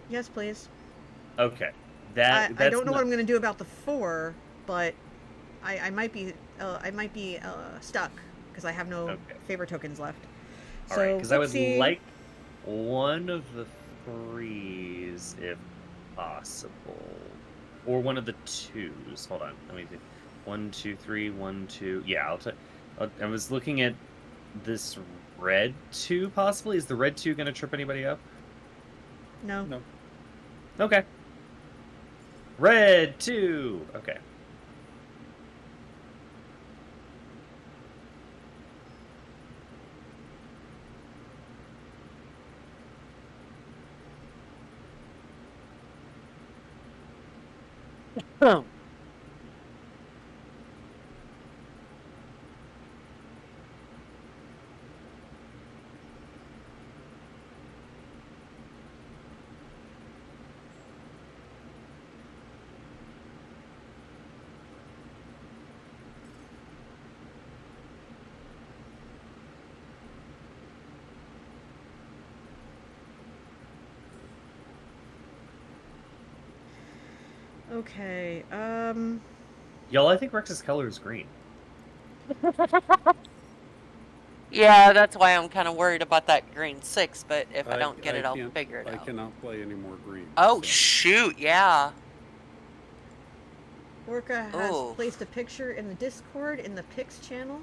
Yes, please. Okay. I don't know what I'm going to do about the 4, but I might be stuck because I have no favor tokens left. All right, because I would like one of the 3s if possible, or one of the 2s. Hold on, let me see. 1, 2, 3, 1, 2. Yeah, I was looking at this red 2 possibly. Is the red 2 going to trip anybody up? No. Okay. Red 2. Okay. Oh. Okay. Y'all, I think Rex's color is green. Yeah, that's why I'm kind of worried about that green 6, but if I don't get it, I'll figure it out. I cannot play any more green. Oh, so. shoot, yeah. Orca has placed a picture in the Discord in the Pix channel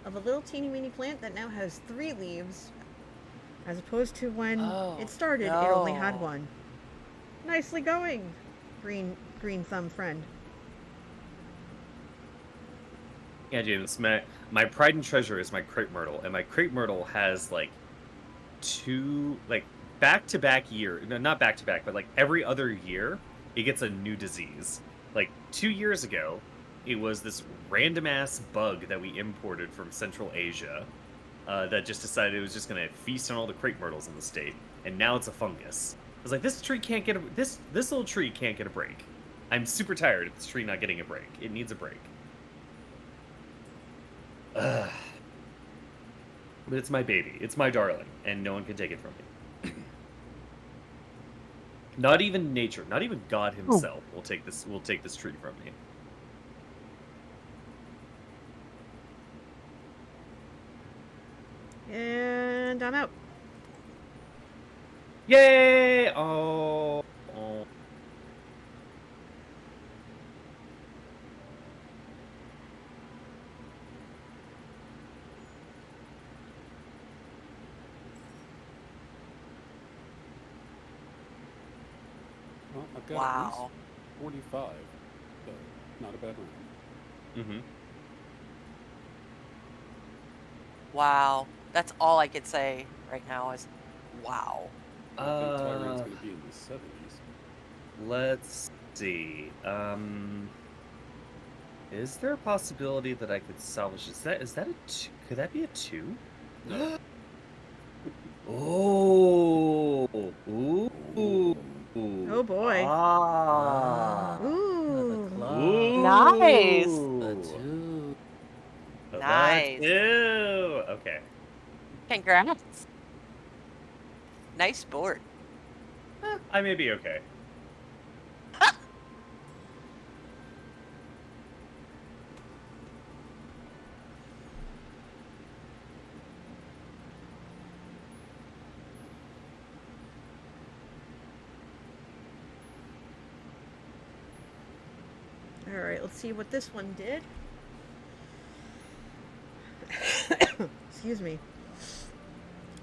of a little teeny weeny plant that now has 3 leaves, as opposed to when it started, it only had 1. Nicely going, green thumb friend. Yeah, James, my pride and treasure is my crepe myrtle, and my crepe myrtle has like 2 back-to-back year, no, not back-to-back, but like every other year it gets a new disease. Like 2 years ago, it was this random ass bug that we imported from Central Asia that just decided it was just gonna feast on all the crepe myrtles in the state, and now it's a fungus. I was like, this little tree can't get a break. I'm super tired of this tree not getting a break. It needs a break. But it's my baby. It's my darling, and no one can take it from me. Not even nature, not even God himself will take this tree from me. And I'm out. Yay! Oh. Well, I've got at least 45, so not a bad round. Mm-hmm. Wow. That's all I could say right now is wow. I think Tyrone's going to be in the 70s. Let's see. Is there a possibility that I could salvage? Is that a 2? Could that be a 2? No. Oh. Ooh. Oh boy. Ah. Ooh. Nice. A 2. But Nice. let's do. Okay. Congrats. Nice board. I may be okay. All right, let's see what this one did. Excuse me.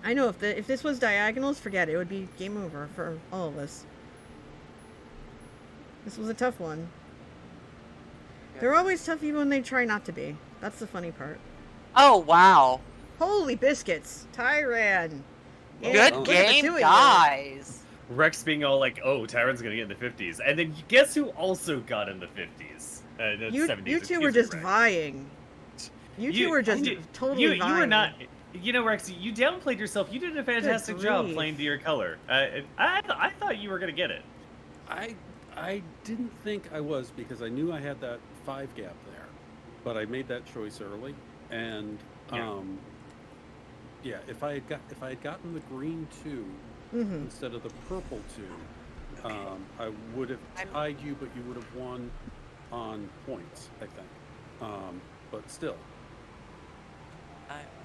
I know if this was diagonals, forget it. It would be game over for all of us. This was a tough one. They're always tough even when they try not to be. That's the funny part. Oh, wow. Holy biscuits. Tyran. Good look at the game, two of you. guys. Rex being all like, "Oh, Tyron's gonna get in the 50s," and then guess who also got in the 50s? You 70s, two were excuse me, just Rex. vying. You two were just totally vying. You were not. You know, Rex, you downplayed yourself. You did a fantastic job grief. playing to your color. I thought you were gonna get it. I didn't think I was because I knew I had that 5 gap there, but I made that choice early, and Yeah. yeah, if I had gotten the green 2 Mm-hmm. instead of the purple 2, I would have tied you, but you would have won on points, I think. But still,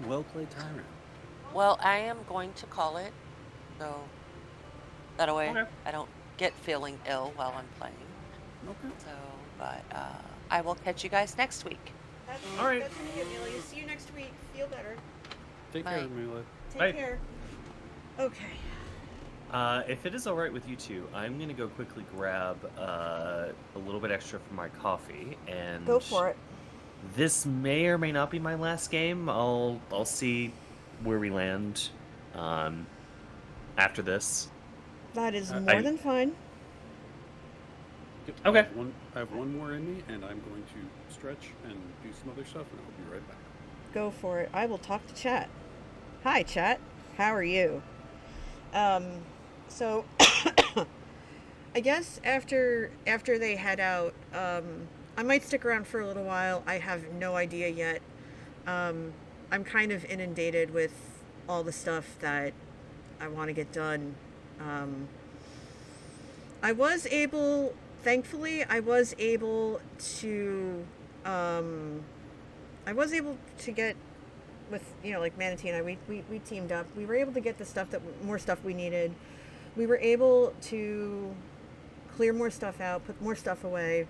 well played, Tyrant. Well, I am going to call it, so that way Okay. I don't get feeling ill while I'm playing. Okay. So, but I will catch you guys next week. All right. That's me, Amelia. See you next week. Feel better. Take Bye. care, Amelia. Take Bye. care. Okay. If it is all right with you two, I'm gonna go quickly grab a little bit extra for my coffee, and Go for it. This may or may not be my last game. I'll see where we land after this. That is I- more than fine. Yep, Okay. I have one more in me, and I'm going to stretch and do some other stuff, and I'll be right back. Go for it. I will talk to chat. Hi, chat. How are you? So I guess after they head out, I might stick around for a little while. I have no idea yet. I'm kind of inundated with all the stuff that I want to get done. Thankfully, I was able to get with, like Manatee and I, we teamed up. We were able to get the more stuff we needed. We were able to clear more stuff out, put more stuff away.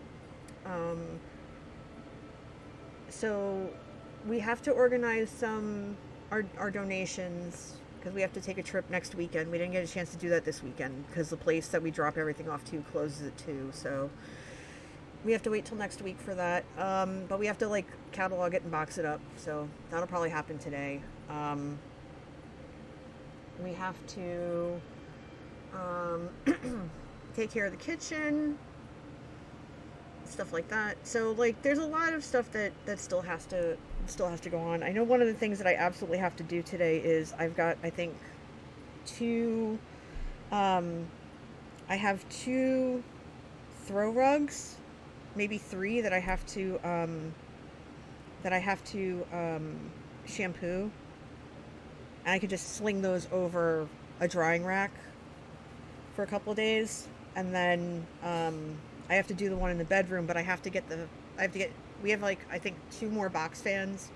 So we have to organize our donations because we have to take a trip next weekend. We didn't get a chance to do that this weekend because the place that we drop everything off to closes at 2. So we have to wait till next week for that. But we have to catalog it and box it up. So that'll probably happen today. We have to take care of the kitchen, stuff like that. So there's a lot of stuff that still has to go on. I know one of the things that I absolutely have to do today is I've got, I think, 2 I have 2 throw rugs, maybe 3 that I have to shampoo, and I could just sling those over a drying rack for a couple of days, and then I have to do the one in the bedroom, but we have I think 2 more box fans,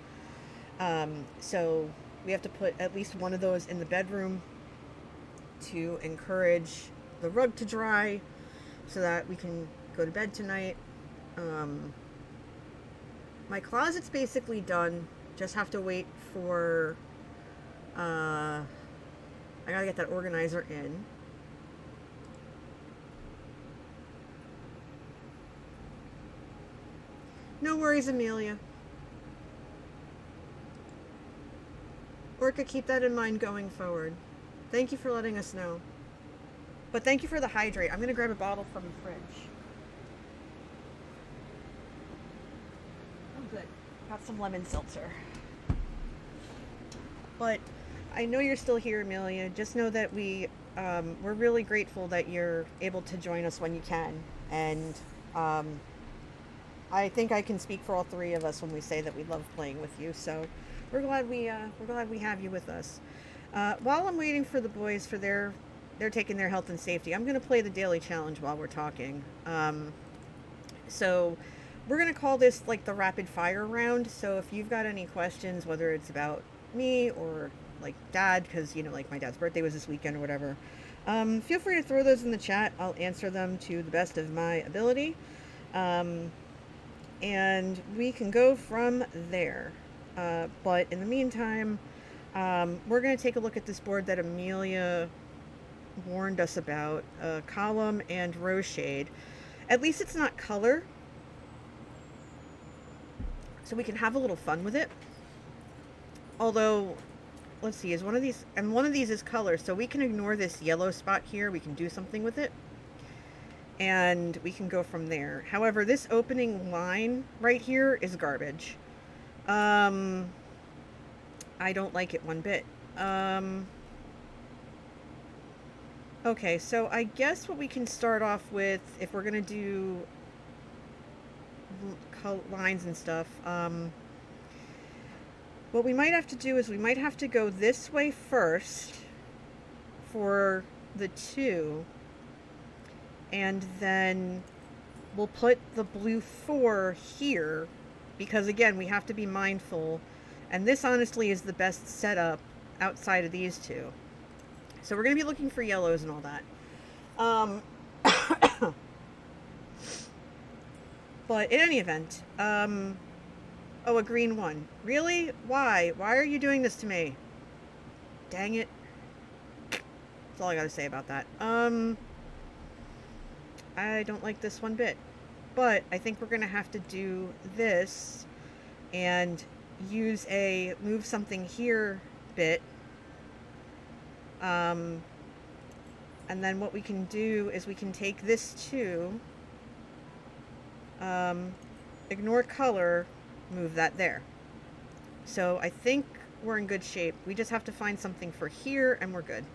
so we have to put at least one of those in the bedroom to encourage the rug to dry so that we can go to bed tonight. My closet's basically done, just have to wait for I gotta get that organizer in. No worries, Amelia. Orca, keep that in mind going forward. Thank you for letting us know. But thank you for the hydrate. I'm going to grab a bottle from the fridge. Oh, good. Got some lemon seltzer. But I know you're still here, Amelia. Just know that we're really grateful that you're able to join us when you can. And I think I can speak for all three of us when we say that we love playing with you. So we're glad we have you with us. While I'm waiting for the boys for they're taking their health and safety, I'm going to play the daily challenge while we're talking. So we're going to call this like the rapid fire round. So if you've got any questions, whether it's about me or like dad, because like my dad's birthday was this weekend or whatever, feel free to throw those in the chat. I'll answer them to the best of my ability. And we can go from there. But in the meantime, we're going to take a look at this board that Amelia warned us about, Column and Rose Shade. At least it's not color, so we can have a little fun with it. Although, let's see, one of these is color, so we can ignore this yellow spot here. We can do something with it, and we can go from there. However, this opening line right here is garbage. I don't like it one bit. Okay, so I guess what we can start off with, if we're gonna do lines and stuff, what we might have to do is we might have to go this way first for the 2, and then we'll put the blue 4 here, because again, we have to be mindful, and this honestly is the best setup outside of these 2. So we're going to be looking for yellows and all that. But in any event, oh, a green 1. Really? Why? Why are you doing this to me? Dang it. That's all I got to say about that. I don't like this one bit. But I think we're going to have to do this and use a move something here bit. And then what we can do is we can take this 2, ignore color, move that there. So I think we're in good shape. We just have to find something for here and we're good.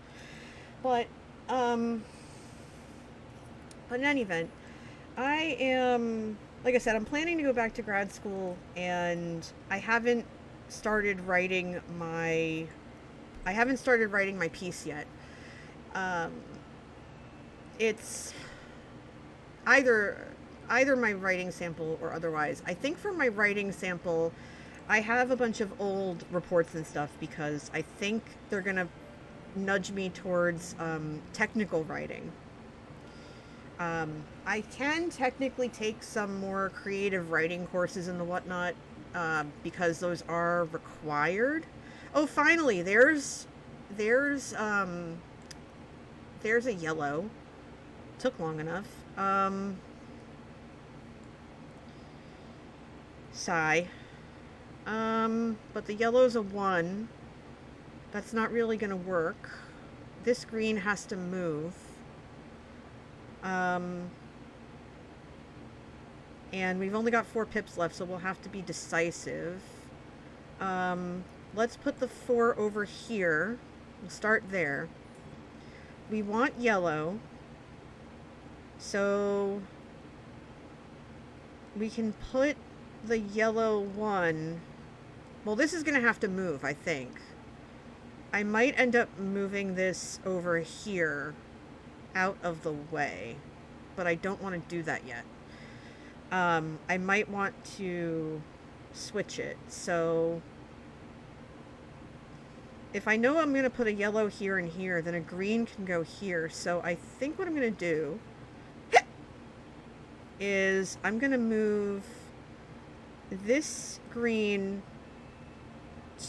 But in any event, I am, like I said, I'm planning to go back to grad school, and I haven't started writing my piece yet. It's either my writing sample or otherwise. I think for my writing sample, I have a bunch of old reports and stuff because I think they're gonna nudge me towards technical writing. I can technically take some more creative writing courses and the whatnot, because those are required. Oh, finally, there's a yellow. Took long enough. Sigh. But the yellow's a 1. That's not really gonna work. This green has to move. And we've only got 4 pips left, so we'll have to be decisive. Let's put the 4 over here. We'll start there. We want yellow. So we can put the yellow 1. Well, this is going to have to move, I think. I might end up moving this over here out of the way, but I don't want to do that yet. I might want to switch it. So if I know I'm going to put a yellow here and here, then a green can go here. So I think what I'm going to do is I'm going to move this green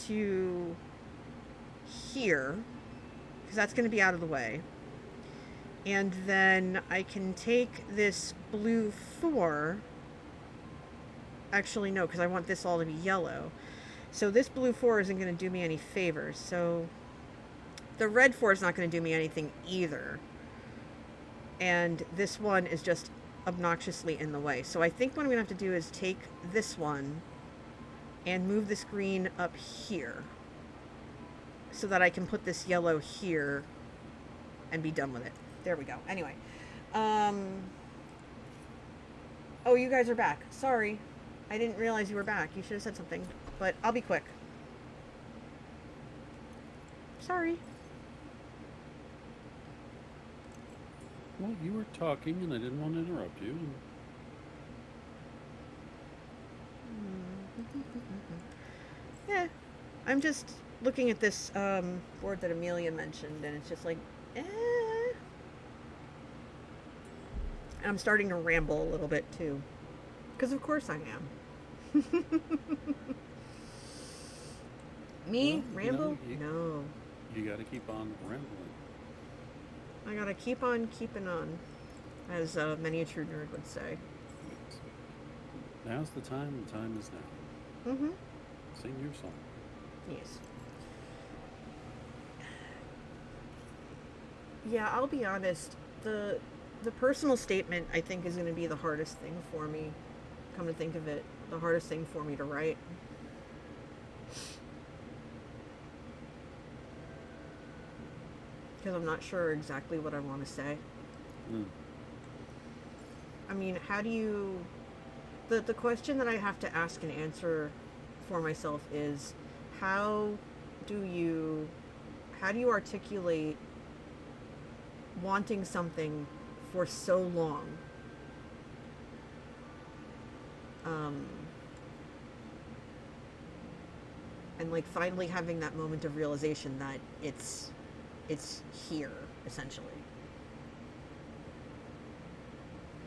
to here, because that's going to be out of the way. And then I can take this blue 4. Actually, no, because I want this all to be yellow. So this blue 4 isn't going to do me any favors. So the red 4 is not going to do me anything either. And this one is just obnoxiously in the way. So I think what I'm going to have to do is take this one and move this green up here so that I can put this yellow here and be done with it. There we go. Anyway, Oh, you guys are back. Sorry. I didn't realize you were back. You should have said something. But I'll be quick. Sorry. Well, you were talking, and I didn't want to interrupt you. Yeah. I'm just looking at this board that Amelia mentioned, and it's just like, eh. I'm starting to ramble a little bit, too. Because of course I am. Me? Well, Ramble? you No. You got to keep on rambling. I gotta keep on keeping on, as many a true nerd would say. Now's the time is now. Mm-hmm. Sing your song. Yes. Yeah, I'll be honest. The personal statement, I think, is going to be the hardest thing for me. Come to think of it, the hardest thing for me to write. Because I'm not sure exactly what I want to say. Mm. I mean, how do you... The question that I have to ask and answer for myself is, how do you articulate wanting something for so long? And like finally having that moment of realization that it's here, essentially.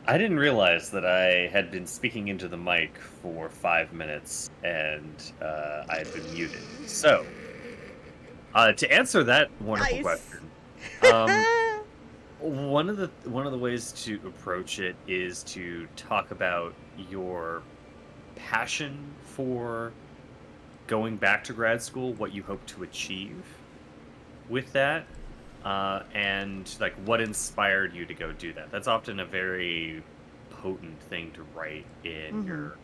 I didn't realize that I had been speaking into the mic for 5 minutes and I had been muted. So, to answer that wonderful Nice. question, one of the ways to approach it is to talk about your passion for going back to grad school, what you hope to achieve with that, and like what inspired you to go do that. That's often a very potent thing to write in your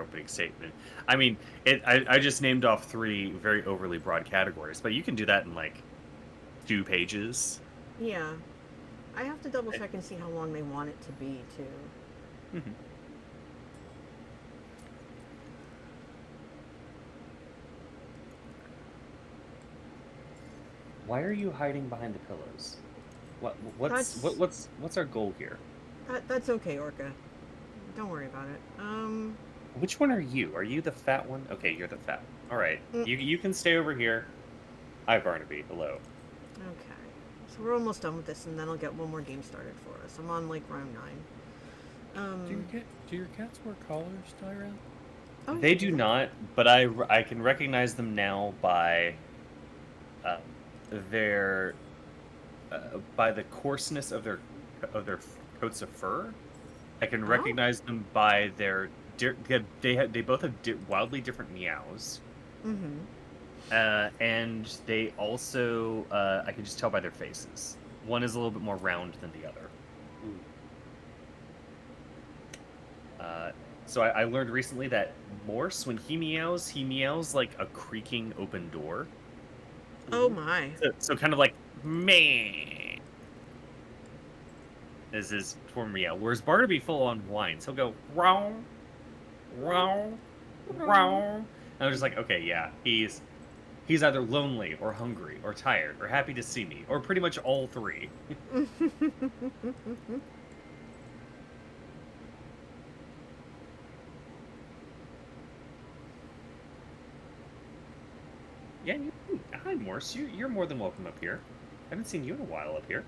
opening statement. I mean, I just named off 3 very overly broad categories, but you can do that in like 2 pages. Yeah. I have to double check and see how long they want it to be, too. Mm-hmm. Why are you hiding behind the pillows? What's our goal here? That's okay, Orca. Don't worry about it. Which one are you? Are you the fat one? Okay, you're the fat one. All right. You can stay over here. Hi, Barnaby. Hello. Okay. So we're almost done with this, and then I'll get one more game started for us. I'm on, like, round 9. Do your cats wear collars, Tyra? Oh, They do not, but I can recognize them now by their by the coarseness of their coats of fur. I can recognize them by their they both have wildly different meows. Mm-hmm. And they also I can just tell by their faces. One is a little bit more round than the other. So I learned recently that Morse, when he meows like a creaking open door. Oh my. So kind of like meh is his form meow. Whereas Barnaby full on whines. He'll go wow, wow, wow. And I'm just like, okay, yeah, he's either lonely or hungry or tired or happy to see me or pretty much all 3. Yeah, hi Morse. You're more than welcome up here. I haven't seen you in a while up here.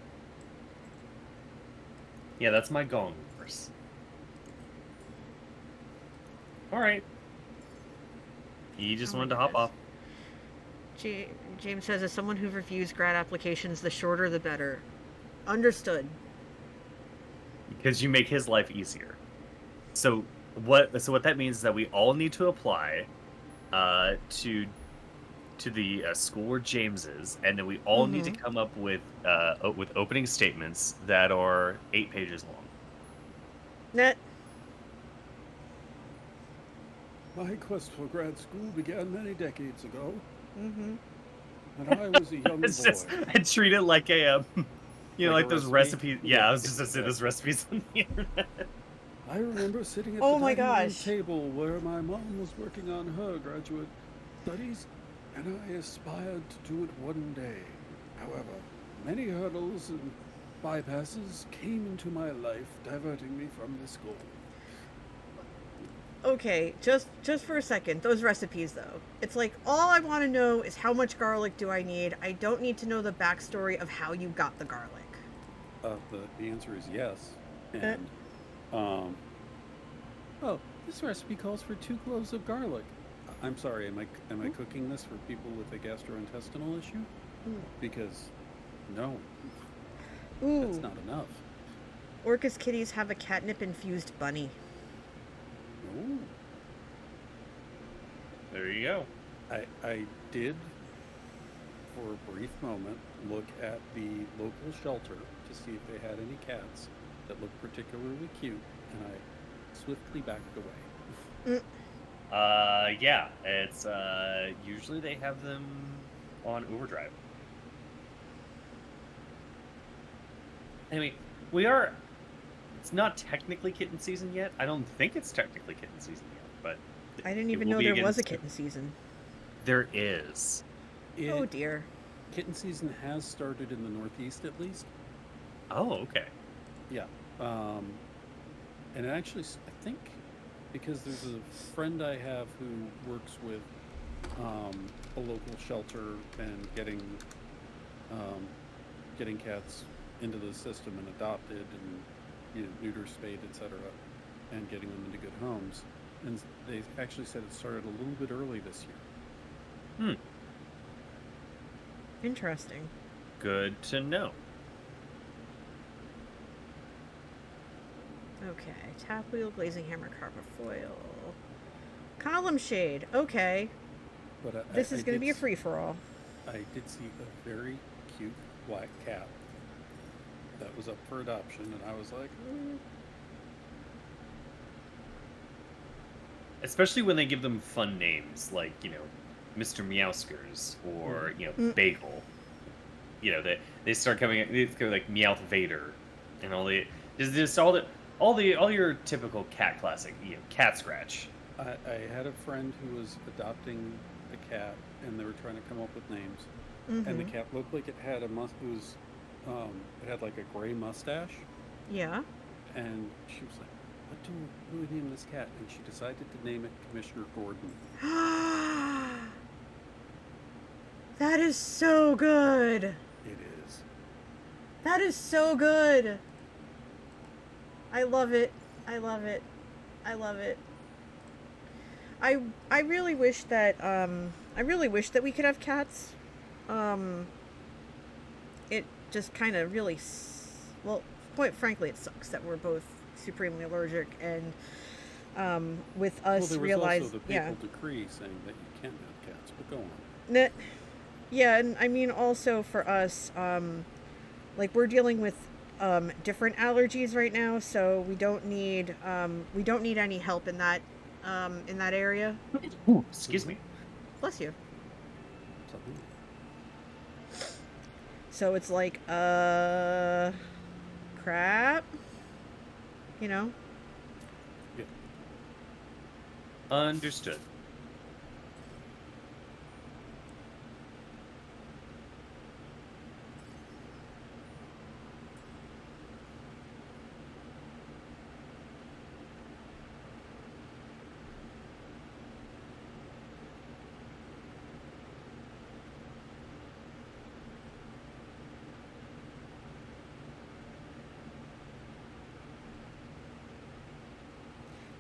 Yeah, that's my gong, Morse. All right. He just wanted to hop off. James says, as someone who reviews grad applications, the shorter the better. Understood. Because you make his life easier. So what that means is that we all need to apply to the school where James is, and then we all need to come up with opening statements that are 8 pages long. Net. My quest for grad school began many decades ago. Mm-hmm. And I was a young boy. I treat it like a, like Like a those recipe? recipes. Yeah, I was just gonna say those recipes on the internet. I remember sitting at Oh the my dining room gosh. table where my mom was working on her graduate studies, and I aspired to do it one day. However, many hurdles and bypasses came into my life, diverting me from this goal. Okay, just for a second, those recipes though. It's like all I want to know is how much garlic do I need? I don't need to know the backstory of how you got the garlic. The answer is yes. Uh, And, um, oh, this recipe calls for 2 cloves of garlic. I'm sorry, am I cooking this for people with a gastrointestinal issue? Because, no, that's Ooh, not enough. Orcus kitties have a catnip infused bunny. Ooh. There you go. I did, for a brief moment, look at the local shelter to see if they had any cats that looked particularly cute, and I swiftly backed away. Yeah, it's usually they have them on overdrive. Anyway, it's not technically kitten season yet. I don't think it's technically kitten season yet, but I didn't it even will know be there again was a soon. kitten season. There is. Oh It, dear. kitten season has started in the Northeast, at least. Oh, okay. Yeah. Um, and actually, I think because there's a friend I have who works with a local shelter and um, getting cats into the system and adopted and neuter, spayed, etc., and getting them into good homes. And they actually said it started a little bit early this year. Hmm. Interesting. Good to know. Okay, tap wheel, glazing hammer, carbon foil, column shade. Okay, But this is I going to did be a free for all. I did see a very cute black cat that was up for adoption, and I was like, Especially when they give them fun names like, Mr. Meowskers or, Bagel. They start they go like Meowth Vader and just all your typical cat classic, cat scratch. I had a friend who was adopting a cat, and they were trying to come up with names, and the Mm-hmm. cat looked like it had it had like a gray mustache, Yeah. and she was like, "What do we name this cat?" And she decided to name it Commissioner Gordon. That is so good. It is. That is so good. I love it. I love it. I love it. I really wish that we could have cats. It just kind of really well, quite frankly, it sucks that we're both supremely allergic, and with Well, us there was realize also the papal decree saying that you can't have cats, but go on. that yeah, and I mean also for us, like we're dealing with different allergies right now, so we don't need any help in that area. Ooh, excuse me. Bless you. Something. So it's like crap, you know. Yeah. Understood.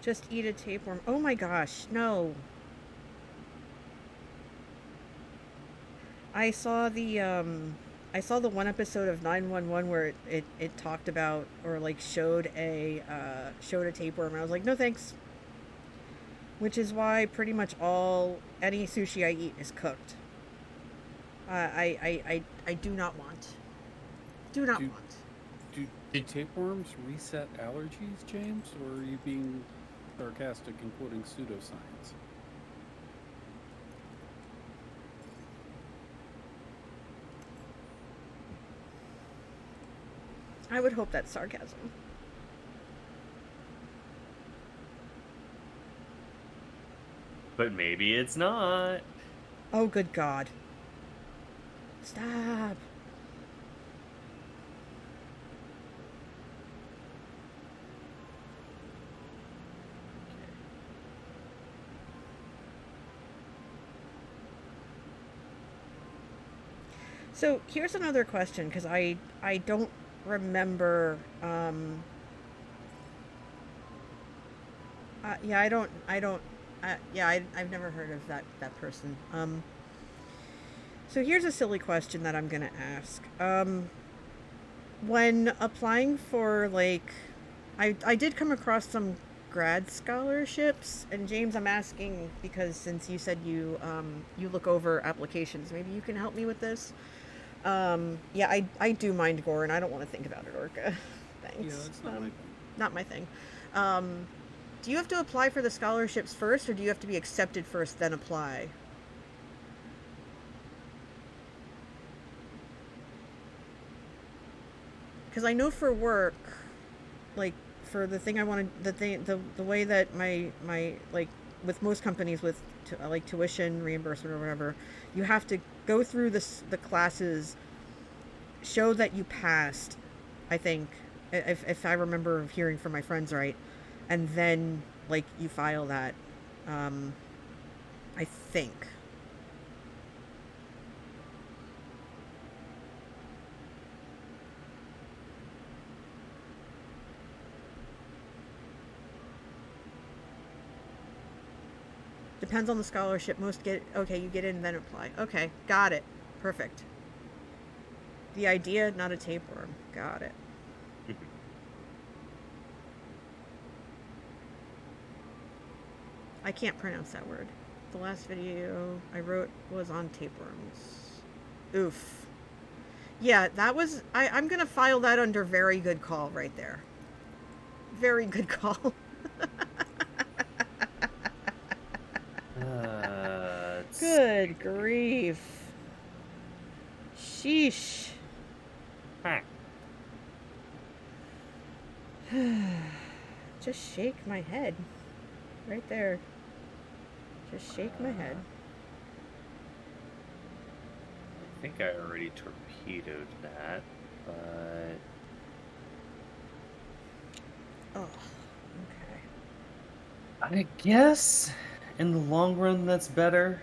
Just eat a tapeworm. Oh my gosh, no. I saw the one episode of 911 where it talked about or like showed a tapeworm, and I was like, no thanks. Which is why pretty much any sushi I eat is cooked. I do not want. Do not Do- want. Do tapeworms reset allergies, James, or are you being sarcastic and quoting pseudoscience? I would hope that's sarcasm. But maybe it's not. Oh, good God. Stop. So here's another question, because I don't remember. Yeah, I don't. Yeah, I've never heard of that person. So here's a silly question that I'm gonna ask. When applying for, like, I did come across some grad scholarships, and James, I'm asking because since you said you look over applications, maybe you can help me with this. Yeah, I do mind gore, and I don't want to think about it, Orca. Thanks. Yeah, that's not my thing. Not my thing. Do you have to apply for the scholarships first, or do you have to be accepted first, then apply? Because I know for work, like, for the thing I wanted, the way that my like, with most companies with like tuition reimbursement or whatever, you have to go through the classes, show that you passed, I think, if I remember hearing from my friends right, and then, like, you file that, I think. Depends on the scholarship. Most get, okay, you get in, then apply. Okay, got it. Perfect. The idea, not a tapeworm. Got it. I can't pronounce that word. The last video I wrote was on tapeworms. Oof. Yeah, that was... I'm going to file that under very good call right there. Very good call. Good grief. Sheesh. Huh. Just shake my head. Right there. Just shake my head. I think I already torpedoed that, but... Oh, okay. I guess in the long run that's better.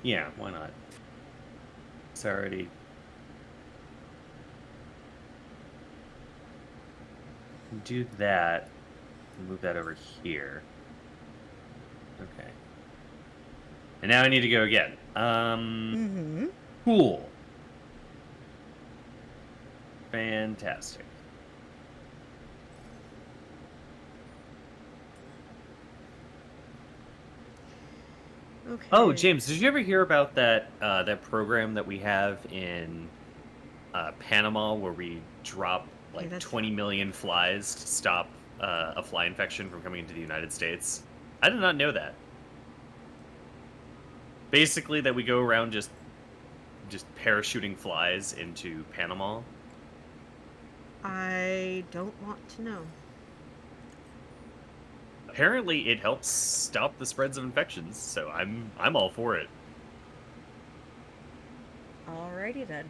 Yeah, why not? It's already... Do that. Move that over here. Okay. And now I need to go again. Cool. Fantastic. Okay. Oh, James, did you ever hear about that that program that we have in Panama where we drop like that's 20 million flies to stop a fly infection from coming into the United States? I did not know that. Basically, that we go around just parachuting flies into Panama. I don't want to know. Apparently, it helps stop the spreads of infections, so I'm all for it. Alrighty then.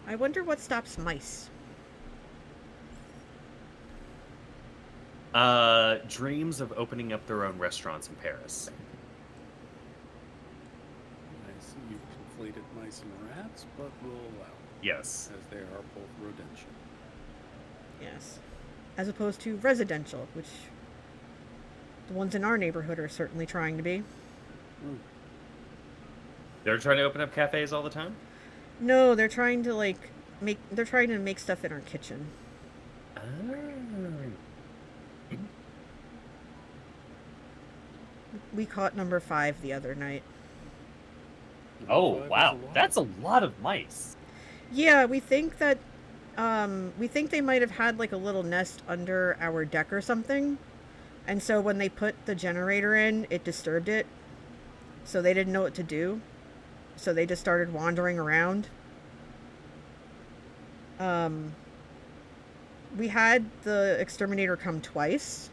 I wonder what stops mice. Dreams of opening up their own restaurants in Paris. I see you've conflated mice and rats, but we'll allow it, Yes. as they are both rodential. Yes. As opposed to residential, which the ones in our neighborhood are certainly trying to be. They're trying to open up cafes all the time? No, they're trying to, like, make stuff in our kitchen. Oh. We caught number 5 the other night. Oh, Five wow. is a lot. That's a lot of mice. Yeah, we think that, we think they might have had, like, a little nest under our deck or something. And so when they put the generator in, it disturbed it. So they didn't know what to do. So they just started wandering around. we had the exterminator come twice.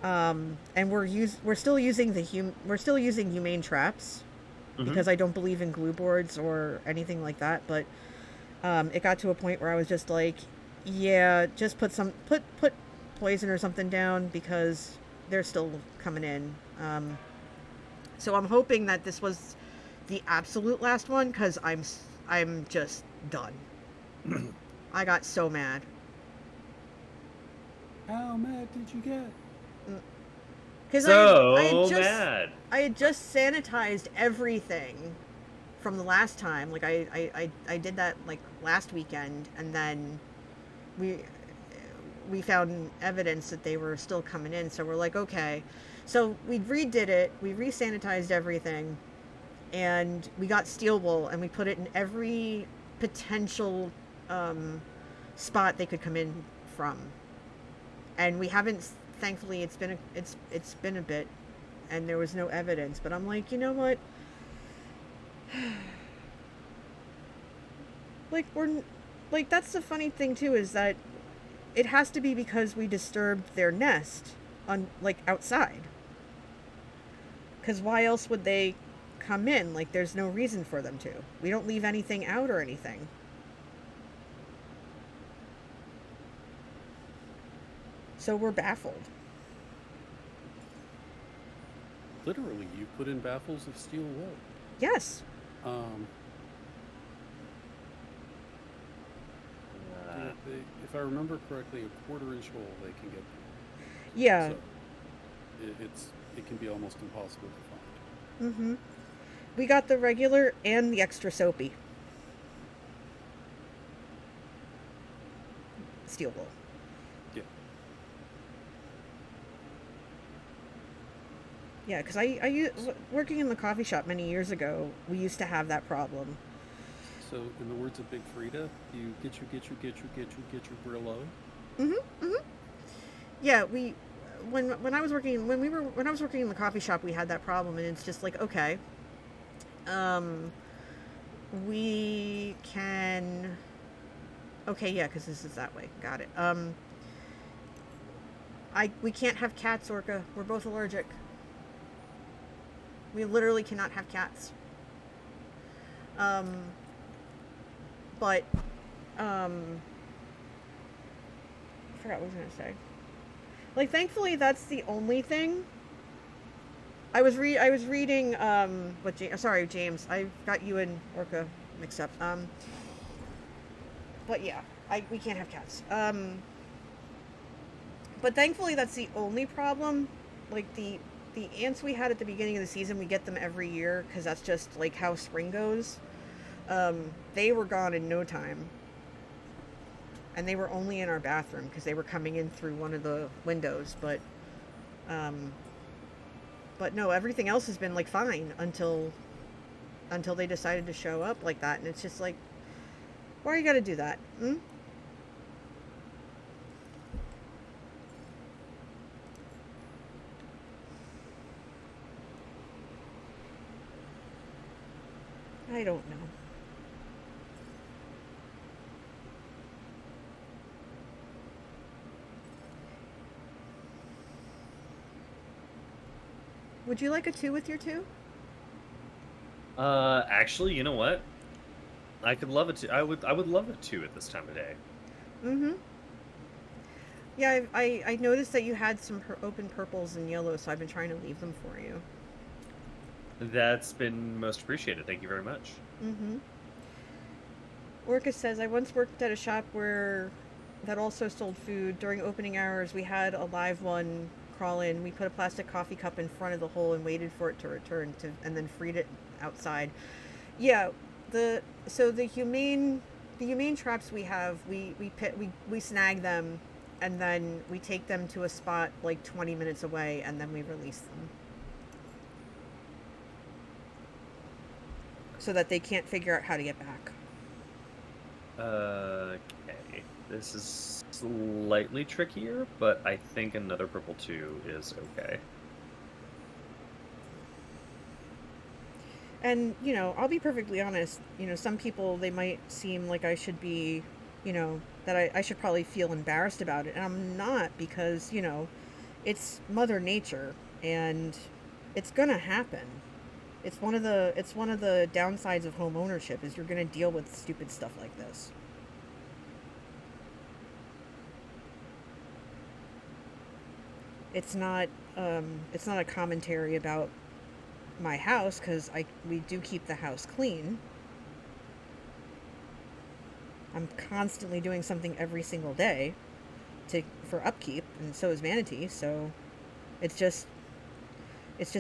And we're still using humane traps Mhm. because I don't believe in glue boards or anything like that. But it got to a point where I was just like, yeah, just put poison or something down because they're still coming in. So I'm hoping that this was the absolute last one because I'm just done. I got so mad. How mad did you get? Because So mad. I had just sanitized everything from the last time. Like I did that like last weekend, and then we found evidence that they were still coming in. So we're like, okay. So we redid it. We resanitized everything, and we got steel wool, and we put it in every potential spot they could come in from. And we haven't. Thankfully, it's been a bit, and there was no evidence. But I'm like, you know what? Like that's the funny thing too, is that it has to be because we disturbed their nest on like outside. Because why else would they come in? Like there's no reason for them to. We don't leave anything out or anything. So we're baffled. Literally, you put in baffles of steel wool. Yes. Um, Uh, if I remember correctly, a 1/4 inch hole they can get. Yeah. So it can be almost impossible to find. Mm-hmm. We got the regular and the extra soapy steel wool. Yeah. Yeah, because working in the coffee shop many years ago, we used to have that problem. So, in the words of Big Frida, you get your Brillo. Mm-hmm. Mm-hmm. Yeah, when I was working in the coffee shop, we had that problem, and it's just like, okay, we can, okay, yeah, because this is that way. Got it. We can't have cats, Orca. We're both allergic. We literally cannot have cats. But I forgot what I was gonna say. Like, thankfully, that's the only thing. I was reading sorry, James. I got you and Orca mixed up. But yeah, we can't have cats. But thankfully, that's the only problem. Like the ants we had at the beginning of the season, we get them every year because that's just like how spring goes. They were gone in no time. And they were only in our bathroom because they were coming in through one of the windows. But no, everything else has been like fine until they decided to show up like that. And it's just like, why you gotta do that? Hmm? I don't know. Would you like a 2 with your 2? Actually, you know what? I could love it too. I would love it too at this time of day. Mm-hmm. Yeah, I noticed that you had some open purples and yellows, so I've been trying to leave them for you. That's been most appreciated. Thank you very much. Mm-hmm. Orca says, I once worked at a shop that also sold food. During opening hours, we had a live one crawl in. We put a plastic coffee cup in front of the hole and waited for it to return and then freed it outside. Yeah, the humane traps we have, we snag them, and then we take them to a spot like 20 minutes away, and then we release them so that they can't figure out how to get back. Okay. This is slightly trickier, but I think another purple 2 is okay. And, I'll be perfectly honest, some people, they might seem like I should be that I should probably feel embarrassed about it. And I'm not, because, it's Mother Nature, and it's going to happen. It's one of the downsides of home ownership is you're going to deal with stupid stuff like this. It's not a commentary about my house, because we do keep the house clean. I'm constantly doing something every single day for upkeep, and so is Manatee. So it's just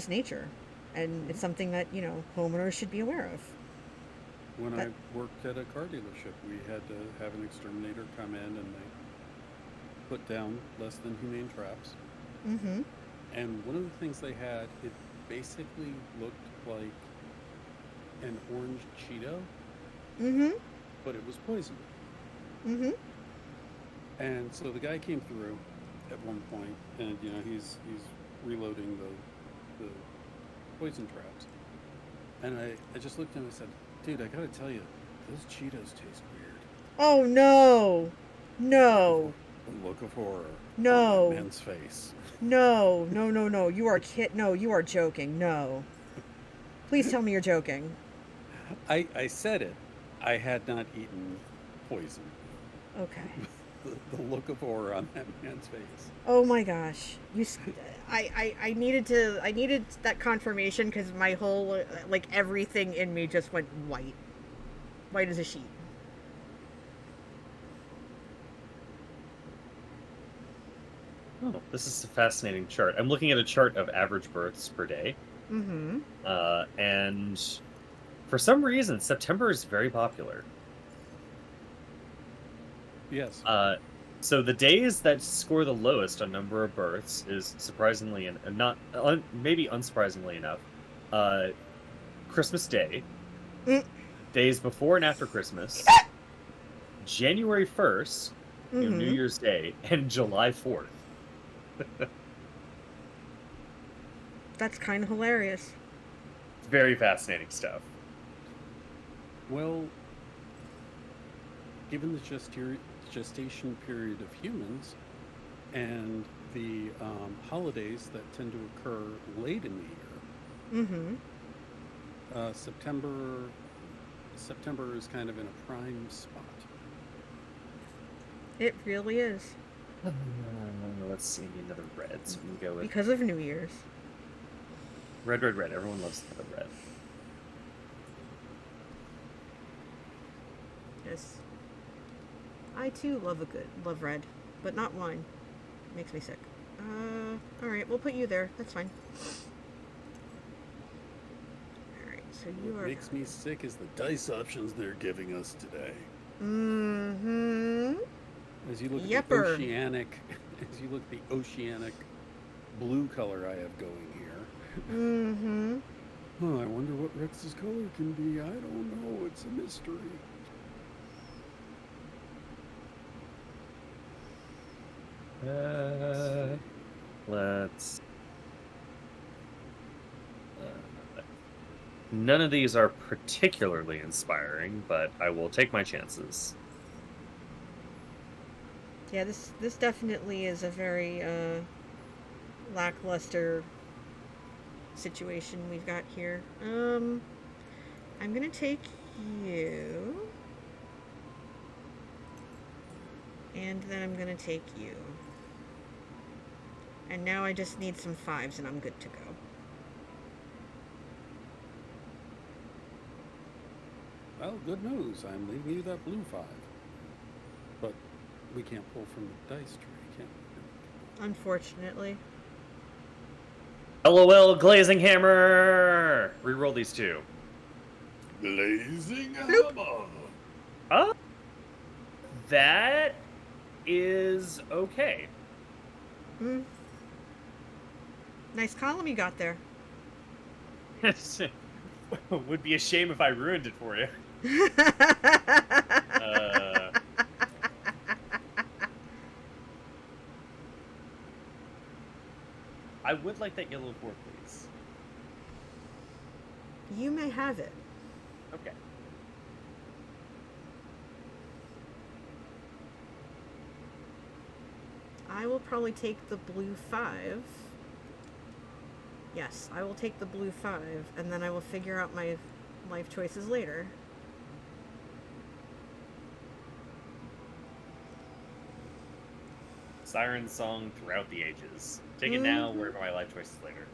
nature, and it's something that homeowners should be aware of. When I worked at a car dealership, we had to have an exterminator come in, and they put down less than humane traps. Mm-hmm. And one of the things they had, it basically looked like an orange Cheeto, Mm-hmm. but it was poisoned. Mm-hmm. And so the guy came through at one point, and he's reloading the poison traps. And I just looked at him and said, "Dude, I gotta tell you, those Cheetos taste weird." Oh no, no, The look of horror No. on that man's face. no, no, no, no! You are No, you are joking. No, please tell me you're joking. I said it. I had not eaten poison. Okay. The look of horror on that man's face. Oh my gosh, I needed that confirmation, because my whole everything in me just went white as a sheet. Oh, this is a fascinating chart. I'm looking at a chart of average births per day. Mm-hmm. And for some reason, September is very popular. Yes. So the days that score the lowest on number of births is surprisingly and maybe unsurprisingly enough, Christmas Day, days before and after Christmas, January 1st, New Year's Day, and July 4th. That's kind of hilarious. Very fascinating stuff. Well, given the gestation period of humans and the holidays that tend to occur late in the year, September is kind of in a prime spot. It really is. Let's see, another red. So we can go with Because of New Year's. red, red, red. Everyone loves the red. Yes. I too love red, but not wine. Makes me sick. Alright, we'll put you there. That's fine. Alright, so you What are... makes me sick is the dice options they're giving us today. Mm-hmm. As you look at Yepper. the oceanic blue color I have going here. Mm-hmm. Oh, I wonder what Rex's color can be. I don't know. It's a mystery. Let's. None of these are particularly inspiring, but I will take my chances. Yeah, this definitely is a very lackluster situation we've got here. I'm gonna take you, and then I'm gonna take you, and now I just need some 5s and I'm good to go. Well, good news. I'm leaving you that blue 5. But we can't pull from the dice tray, can we? Unfortunately. LOL, Glazing Hammer! Reroll these two. Blazing Bloop. hammer. Oh, that is okay. Nice column you got there. Would be a shame if I ruined it for you. I would like that yellow 4, please. You may have it. Okay. I will probably take the blue 5. Yes, I will take the blue 5, and then I will figure out my life choices later. Siren song throughout the ages. Take it now, worry about my life choices later.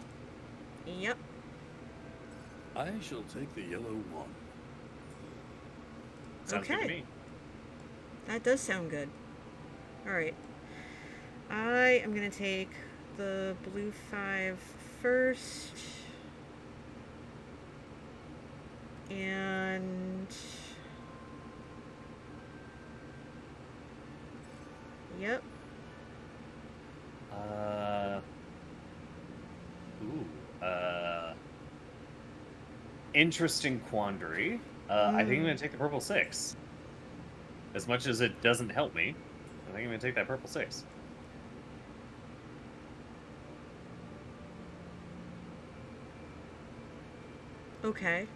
Yep. I shall take the yellow 1. Sounds good to me. That does sound good. Alright. I am going to take the blue 5 first. And... Yep. Interesting quandary. I think I'm going to take the purple 6. As much as it doesn't help me, I think I'm going to take that purple 6. Okay.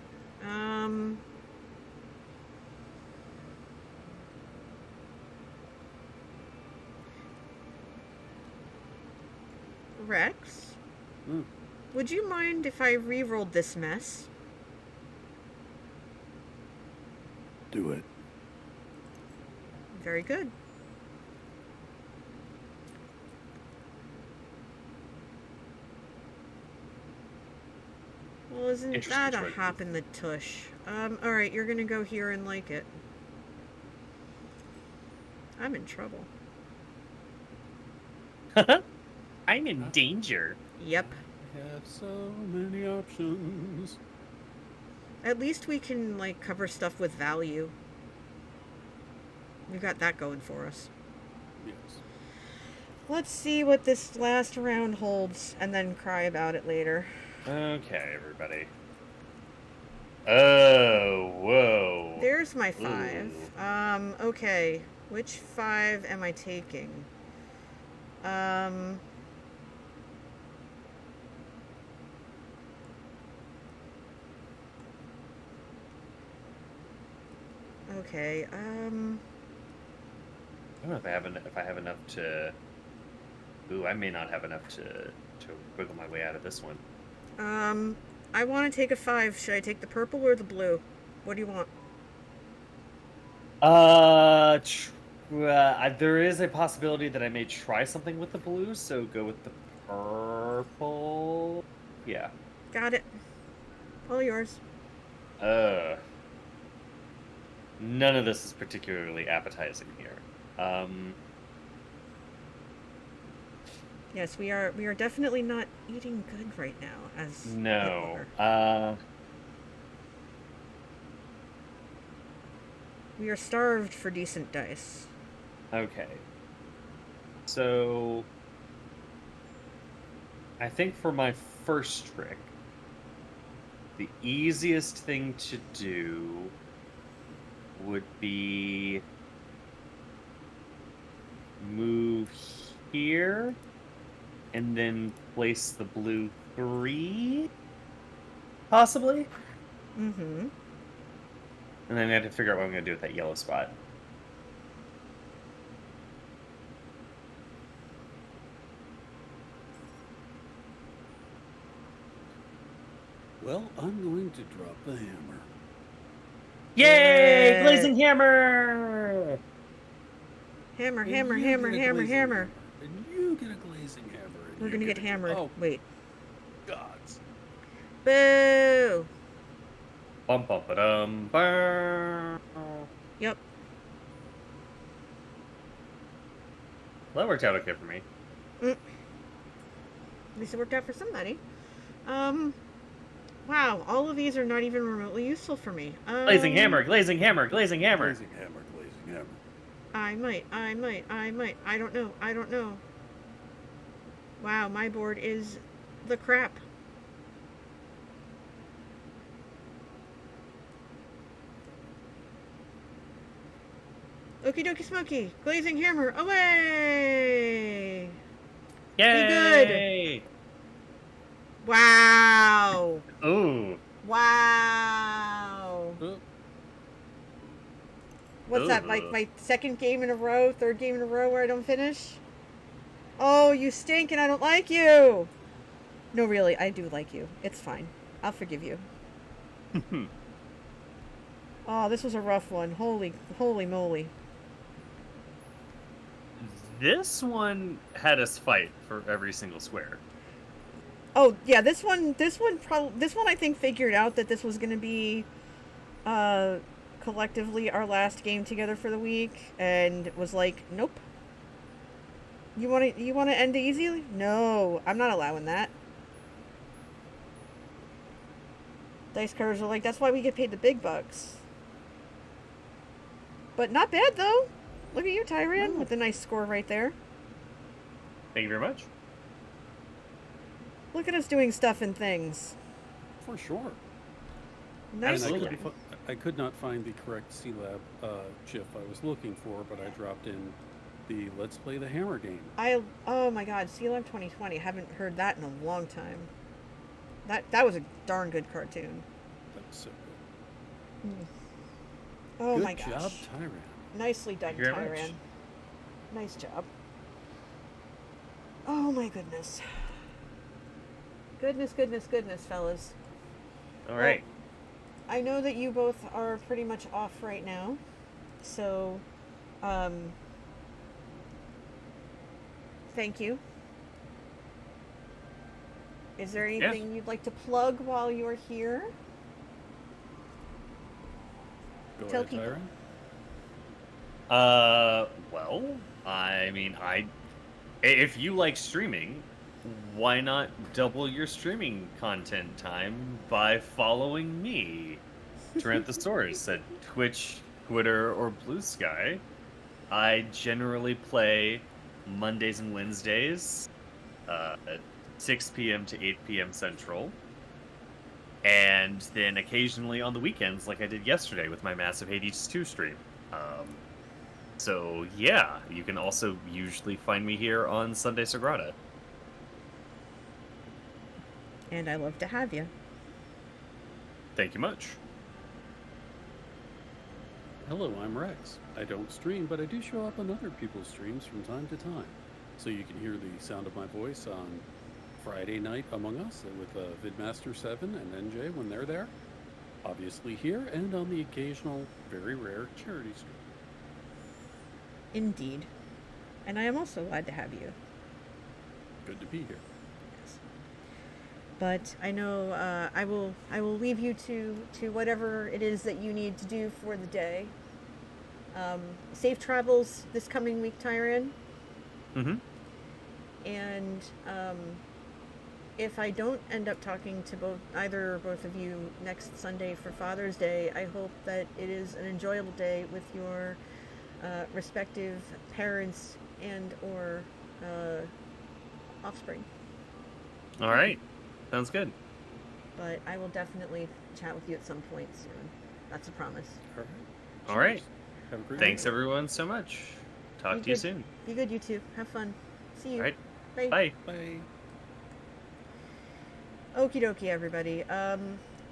Rex? Would you mind if I re-rolled this mess? Do it. Very good. Well, isn't Interesting that a choices. hop in the tush? Alright, you're gonna go here and like it. I'm in trouble. I'm in danger. Yep. I have so many options. At least we can, like, cover stuff with value. We've got that going for us. Yes. Let's see what this last round holds, and then cry about it later. Okay, everybody. Oh, whoa. There's my 5. Ooh. Okay. Which 5 am I taking? Okay, I don't know if I have enough to... Ooh, I may not have enough to wiggle my way out of this one. I want to take a 5. Should I take the purple or the blue? What do you want? There is a possibility that I may try something with the blue, so go with the purple. Yeah. Got it. All yours. None of this is particularly appetizing here. Yes, we are definitely not eating good right now. As No. We are starved for decent dice. Okay. So I think for my first trick, the easiest thing to do would be move here and then place the blue 3, possibly? Mm-hmm. And then I have to figure out what I'm going to do with that yellow spot. Well, I'm going to drop the hammer. Yay! Yay! Glazing hammer! Hammer, And hammer, you hammer, get a hammer, glazing hammer. And you get a glazing hammer. And We're you gonna get hammered. Oh, Wait. gods. Boo! Bum bum ba-dum bum. Yep. Well, that worked out okay for me. At least it worked out for somebody. Wow, all of these are not even remotely useful for me. Glazing hammer, glazing hammer, glazing hammer. Glazing hammer, glazing hammer. I might. I don't know. Wow, my board is the crap. Okie dokie smoky. Glazing hammer, away! Yay! Be good. Wow. Ooh. Wow. What's that, Ooh. my second game in a row, third game in a row where I don't finish? Oh, you stink and I don't like you. No, really, I do like you. It's fine. I'll forgive you. Oh, this was a rough one. Holy moly. This one had us fight for every single square. Oh, yeah, this one I think figured out that this was going to be collectively our last game together for the week and was like, "Nope. You want to end easy? No, I'm not allowing that." Dice cutters are like, "That's why we get paid the big bucks." But not bad though. Look at you, Tyran, with a nice score right there. Thank you very much. Look at us doing stuff and things. For sure. Nice. Absolutely. I could not find the correct C-Lab GIF I was looking for, but I dropped in the Let's Play the Hammer game. Oh my God, C-Lab 2020. Haven't heard that in a long time. That was a darn good cartoon. That was so good. Oh Good my gosh. job, Tyran. Nicely done, Thank you very much. Tyran. Nice job. Oh my goodness. Goodness, fellas. All right. I know that you both are pretty much off right now, so, thank you. Is there anything you'd like to plug while you're here? Go Tell ahead, people. Tyran. Well, I mean, if you like streaming, why not double your streaming content time by following me, Tyrannosaurus, at Twitch, Twitter, or Blue Sky? I generally play Mondays and Wednesdays at 6 p.m. to 8 p.m. Central. And then occasionally on the weekends, like I did yesterday with my Massive Hades 2 stream. So yeah, you can also usually find me here on Sunday Sagrada. And I love to have you. Thank you much. Hello, I'm Rex. I don't stream, but I do show up on other people's streams from time to time. So you can hear the sound of my voice on Friday night Among Us with Vidmaster 7 and NJ when they're there. Obviously here, and on the occasional, very rare charity stream. Indeed. And I am also glad to have you. Good to be here. Yes. But I know I will leave you to whatever it is that you need to do for the day. Safe travels this coming week, Tyran. Mm-hmm. And if I don't end up talking to either or both of you next Sunday for Father's Day, I hope that it is an enjoyable day with your respective parents and or offspring. All right. Sounds good. But I will definitely chat with you at some point soon. That's a promise. All right. All right. Have a great Thanks, day. everyone, so much. Talk to you soon. Be good, you two. Have fun. See you. All right. Bye. Bye. Bye. Okie dokie, everybody.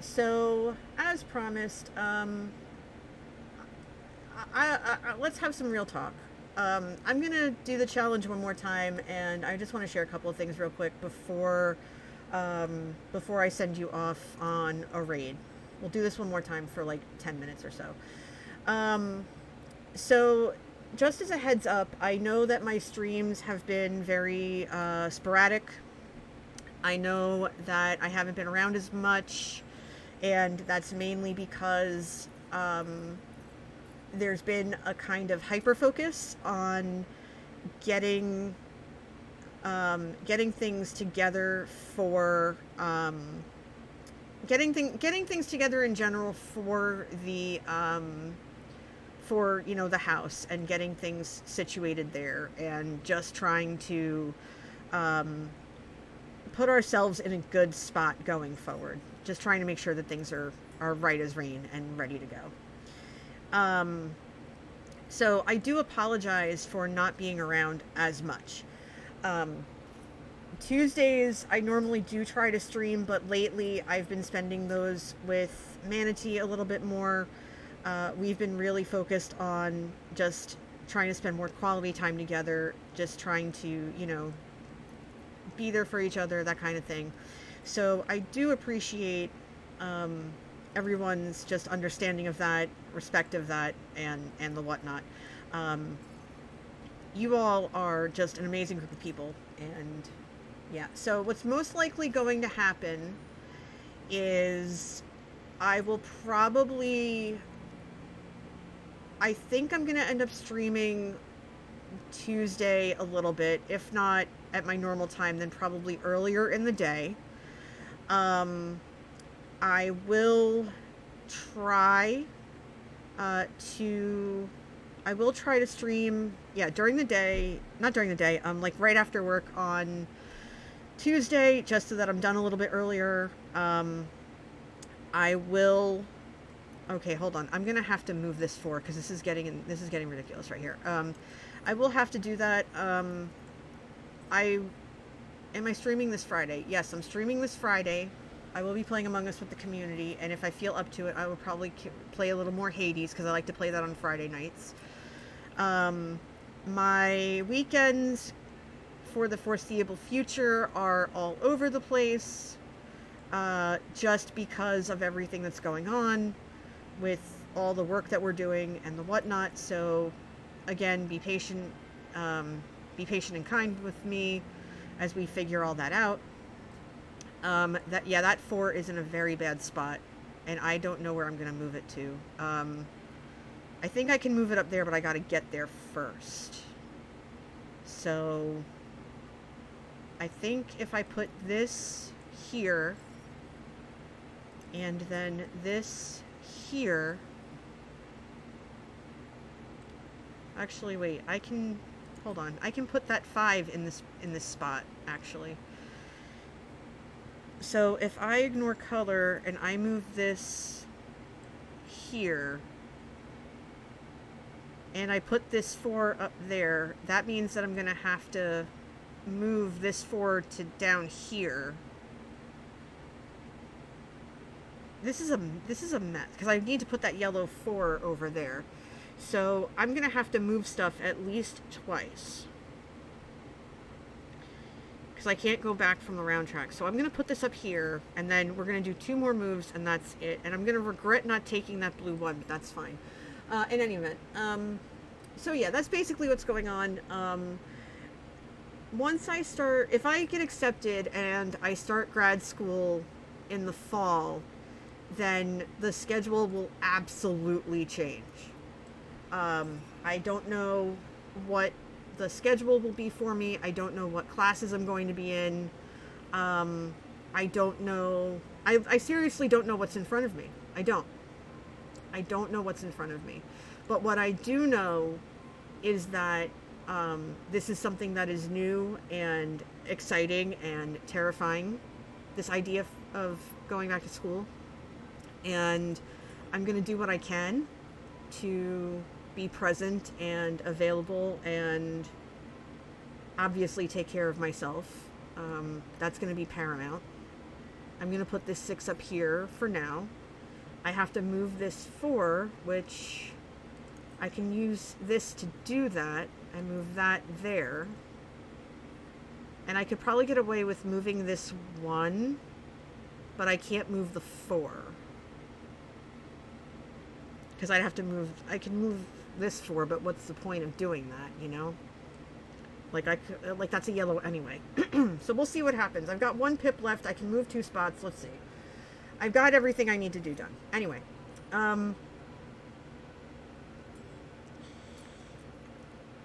So, as promised, let's have some real talk. I'm going to do the challenge one more time, and I just want to share a couple of things real quick before I send you off on a raid. We'll do this one more time for like 10 minutes or so. So, just as a heads up, I know that my streams have been very sporadic. I know that I haven't been around as much, and that's mainly because there's been a kind of hyper focus on getting things together for getting things together in general for the for the house, and getting things situated there, and just trying to put ourselves in a good spot going forward. Just trying to make sure that things are right as rain and ready to go. So I do apologize for not being around as much. Tuesdays, I normally do try to stream, but lately I've been spending those with Manatee a little bit more. We've been really focused on just trying to spend more quality time together, just trying to, be there for each other, that kind of thing. So I do appreciate everyone's just understanding of that, respect of that, and the whatnot. You all are just an amazing group of people, and yeah. So what's most likely going to happen is I will probably, I think I'm going to end up streaming Tuesday a little bit, if not at my normal time, then probably earlier in the day. I will try to stream, during the day, not during the day, like right after work on Tuesday, just so that I'm done a little bit earlier. I will, okay, hold on. I'm going to have to move this forward because this is getting ridiculous right here. I will have to do that. Am I streaming this Friday? Yes, I'm streaming this Friday. I will be playing Among Us with the community, and if I feel up to it, I will probably play a little more Hades, because I like to play that on Friday nights. My weekends for the foreseeable future are all over the place, just because of everything that's going on with all the work that we're doing and the whatnot. So again, be patient and kind with me as we figure all that out. That 4 is in a very bad spot, and I don't know where I'm going to move it to. I think I can move it up there, but I got to get there first. So I think if I put this here and then this here, actually wait, hold on, I can put that 5 in this spot actually. So if I ignore color and I move this here and I put this 4 up there, that means that I'm going to have to move this 4 to down here. This is a mess because I need to put that yellow 4 over there. So I'm going to have to move stuff at least twice, because I can't go back from the round track. So I'm going to put this up here, and then we're going to do 2 more moves, and that's it. And I'm going to regret not taking that blue one, but that's fine. In any event, so yeah, that's basically what's going on. If I get accepted and I start grad school in the fall, then the schedule will absolutely change. I don't know what the schedule will be for me. I don't know what classes I'm going to be in. I don't know. I seriously don't know what's in front of me. I don't know what's in front of me. But what I do know is that this is something that is new and exciting and terrifying, this idea of going back to school. And I'm going to do what I can to be present and available and obviously take care of myself. That's going to be paramount. I'm going to put this 6 up here for now. I have to move this 4, which I can use this to do that. I move that there. And I could probably get away with moving this 1, but I can't move the 4. Because I can move this 4, but what's the point of doing that, Like that's a yellow anyway. So we'll see what happens. I've got 1 pip left. I can move 2 spots. Let's see. I've got everything I need to do done. Anyway,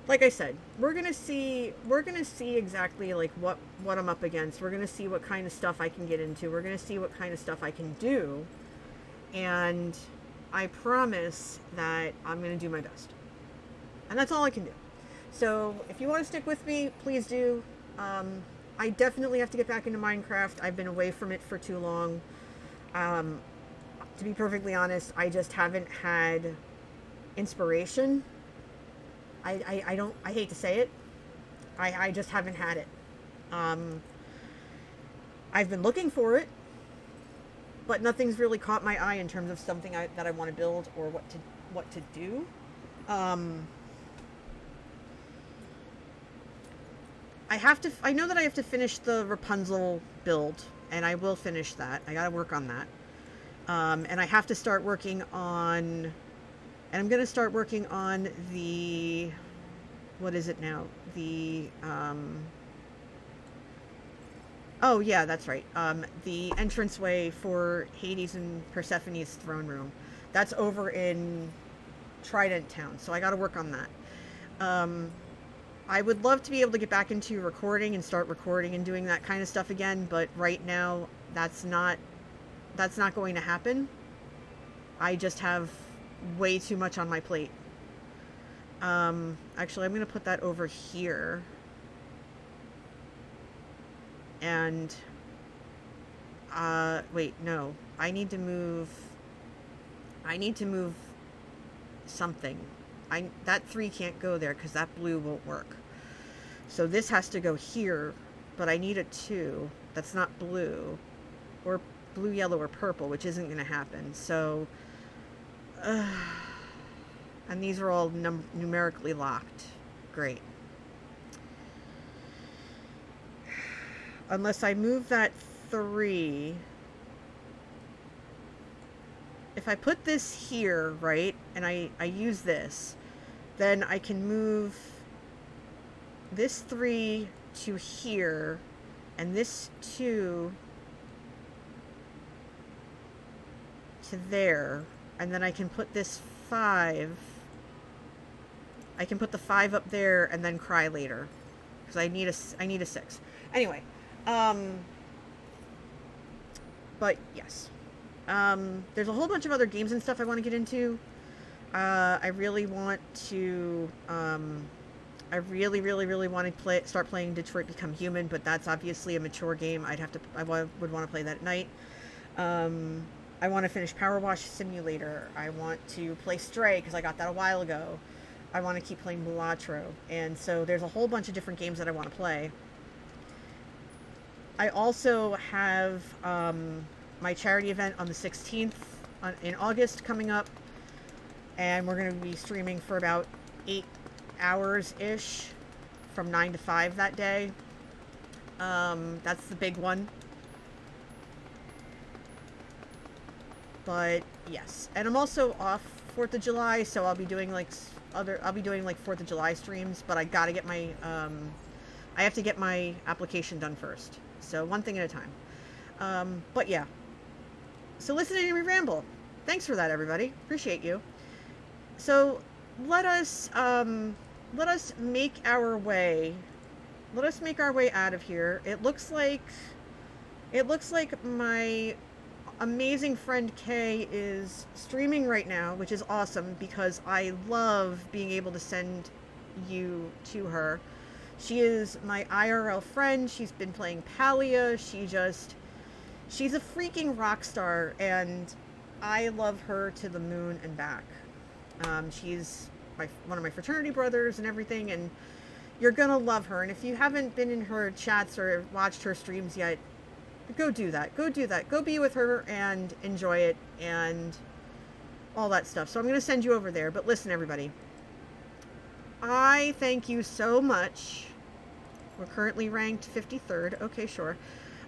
like I said, we're gonna see exactly like what I'm up against. We're gonna see what kind of stuff I can get into. We're gonna see what kind of stuff I can do, and I promise that I'm gonna do my best. And that's all I can do. So if you want to stick with me, please do. I definitely have to get back into Minecraft. I've been away from it for too long. To be perfectly honest, I just haven't had inspiration. I hate to say it. I just haven't had it. I've been looking for it, but nothing's really caught my eye in terms of something that I want to build or what to do. I know that I have to finish the Rapunzel build, and I will finish that. I gotta work on that. And I have to start working on, and I'm gonna start working on the, what is it now? Oh yeah, that's right. The entranceway for Hades and Persephone's throne room. That's over in Trident Town, so I got to work on that. I would love to be able to get back into recording and start recording and doing that kind of stuff again, but right now that's not going to happen. I just have way too much on my plate. Actually, I'm going to put that over here. And wait, no. I need to move something. That 3 can't go there because that blue won't work. So this has to go here, but I need a 2 that's not blue, or blue, yellow, or purple, which isn't going to happen. So, and these are all numerically locked. Great. Unless I move that 3. If I put this here, right, and I use this, then I can move this 3 to here, and this 2 to there, and then I can put this 5. I can put the 5 up there and then cry later, because I need a 6. Anyway, but yes. There's a whole bunch of other games and stuff I want to get into. I really want to, I really want to start playing Detroit Become Human, but that's obviously a mature game. I would want to play that at night. I want to finish Power Wash Simulator. I want to play Stray, because I got that a while ago. I want to keep playing Mulatro. And so there's a whole bunch of different games that I want to play. I also have my charity event on the 16th in August coming up, and we're going to be streaming for about 8 hours-ish from 9 to 5 that day. That's the big one. But yes, and I'm also off 4th of July, so I'll be doing like 4th of July streams, but I got to get my I have to get my application done first. So one thing at a time. But yeah. So listening to me ramble. Thanks for that, everybody. Appreciate you. So let us make our way. Let us make our way out of here. It looks like my amazing friend Kay is streaming right now, which is awesome because I love being able to send you to her. She is my IRL friend. She's been playing Palia. She's a freaking rock star, and I love her to the moon and back. She's one of my fraternity brothers and everything, and you're gonna love her. And if you haven't been in her chats or watched her streams yet, go do that. Go do that. Go be with her and enjoy it and all that stuff. So I'm gonna send you over there. But listen, everybody. I thank you so much. We're currently ranked 53rd. Okay, sure.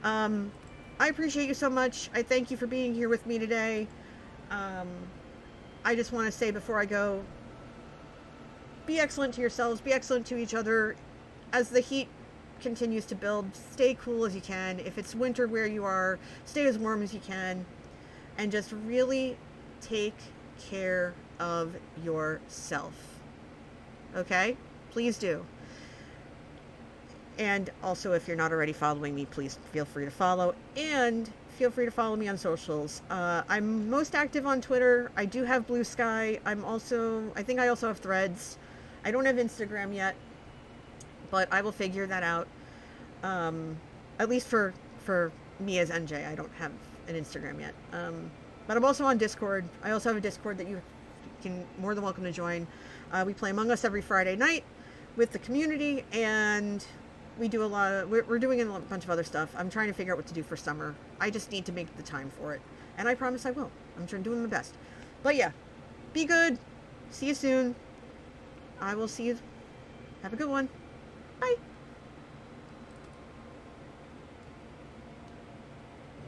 I appreciate you so much. I thank you for being here with me today. I just want to say before I go, be excellent to yourselves. Be excellent to each other. As the heat continues to build, stay cool as you can. If it's winter where you are, stay as warm as you can. And just really take care of yourself. Okay? Please do. And also, if you're not already following me, please feel free to follow. And feel free to follow me on socials. I'm most active on Twitter. I do have Blue Sky. I think I also have Threads. I don't have Instagram yet, but I will figure that out. At least for me as NJ, I don't have an Instagram yet. But I'm also on Discord. I also have a Discord that you can more than welcome to join. We play Among Us every Friday night with the community, and we do we're doing a bunch of other stuff. I'm trying to figure out what to do for summer. I just need to make the time for it. And I promise I will. I'm doing my best. But yeah, be good. See you soon. I will see you. Have a good one. Bye.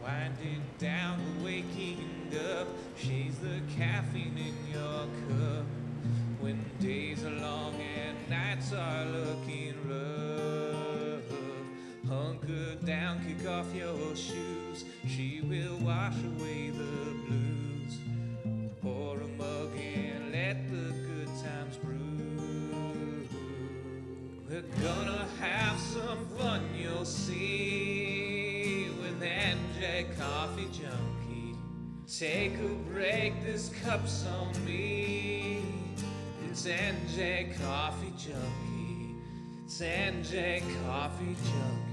winding down the waking up. She's the caffeine in your cup. When days are long and nights are looking rough, hunker down, kick off your shoes. She will wash away the blues. Pour a mug and let the good times brew. We're gonna have some fun, you'll see, with NJ Coffee Junkie. Take a break, this cup's on me. It's NJ Coffee Junkie. It's NJ Coffee Junkie.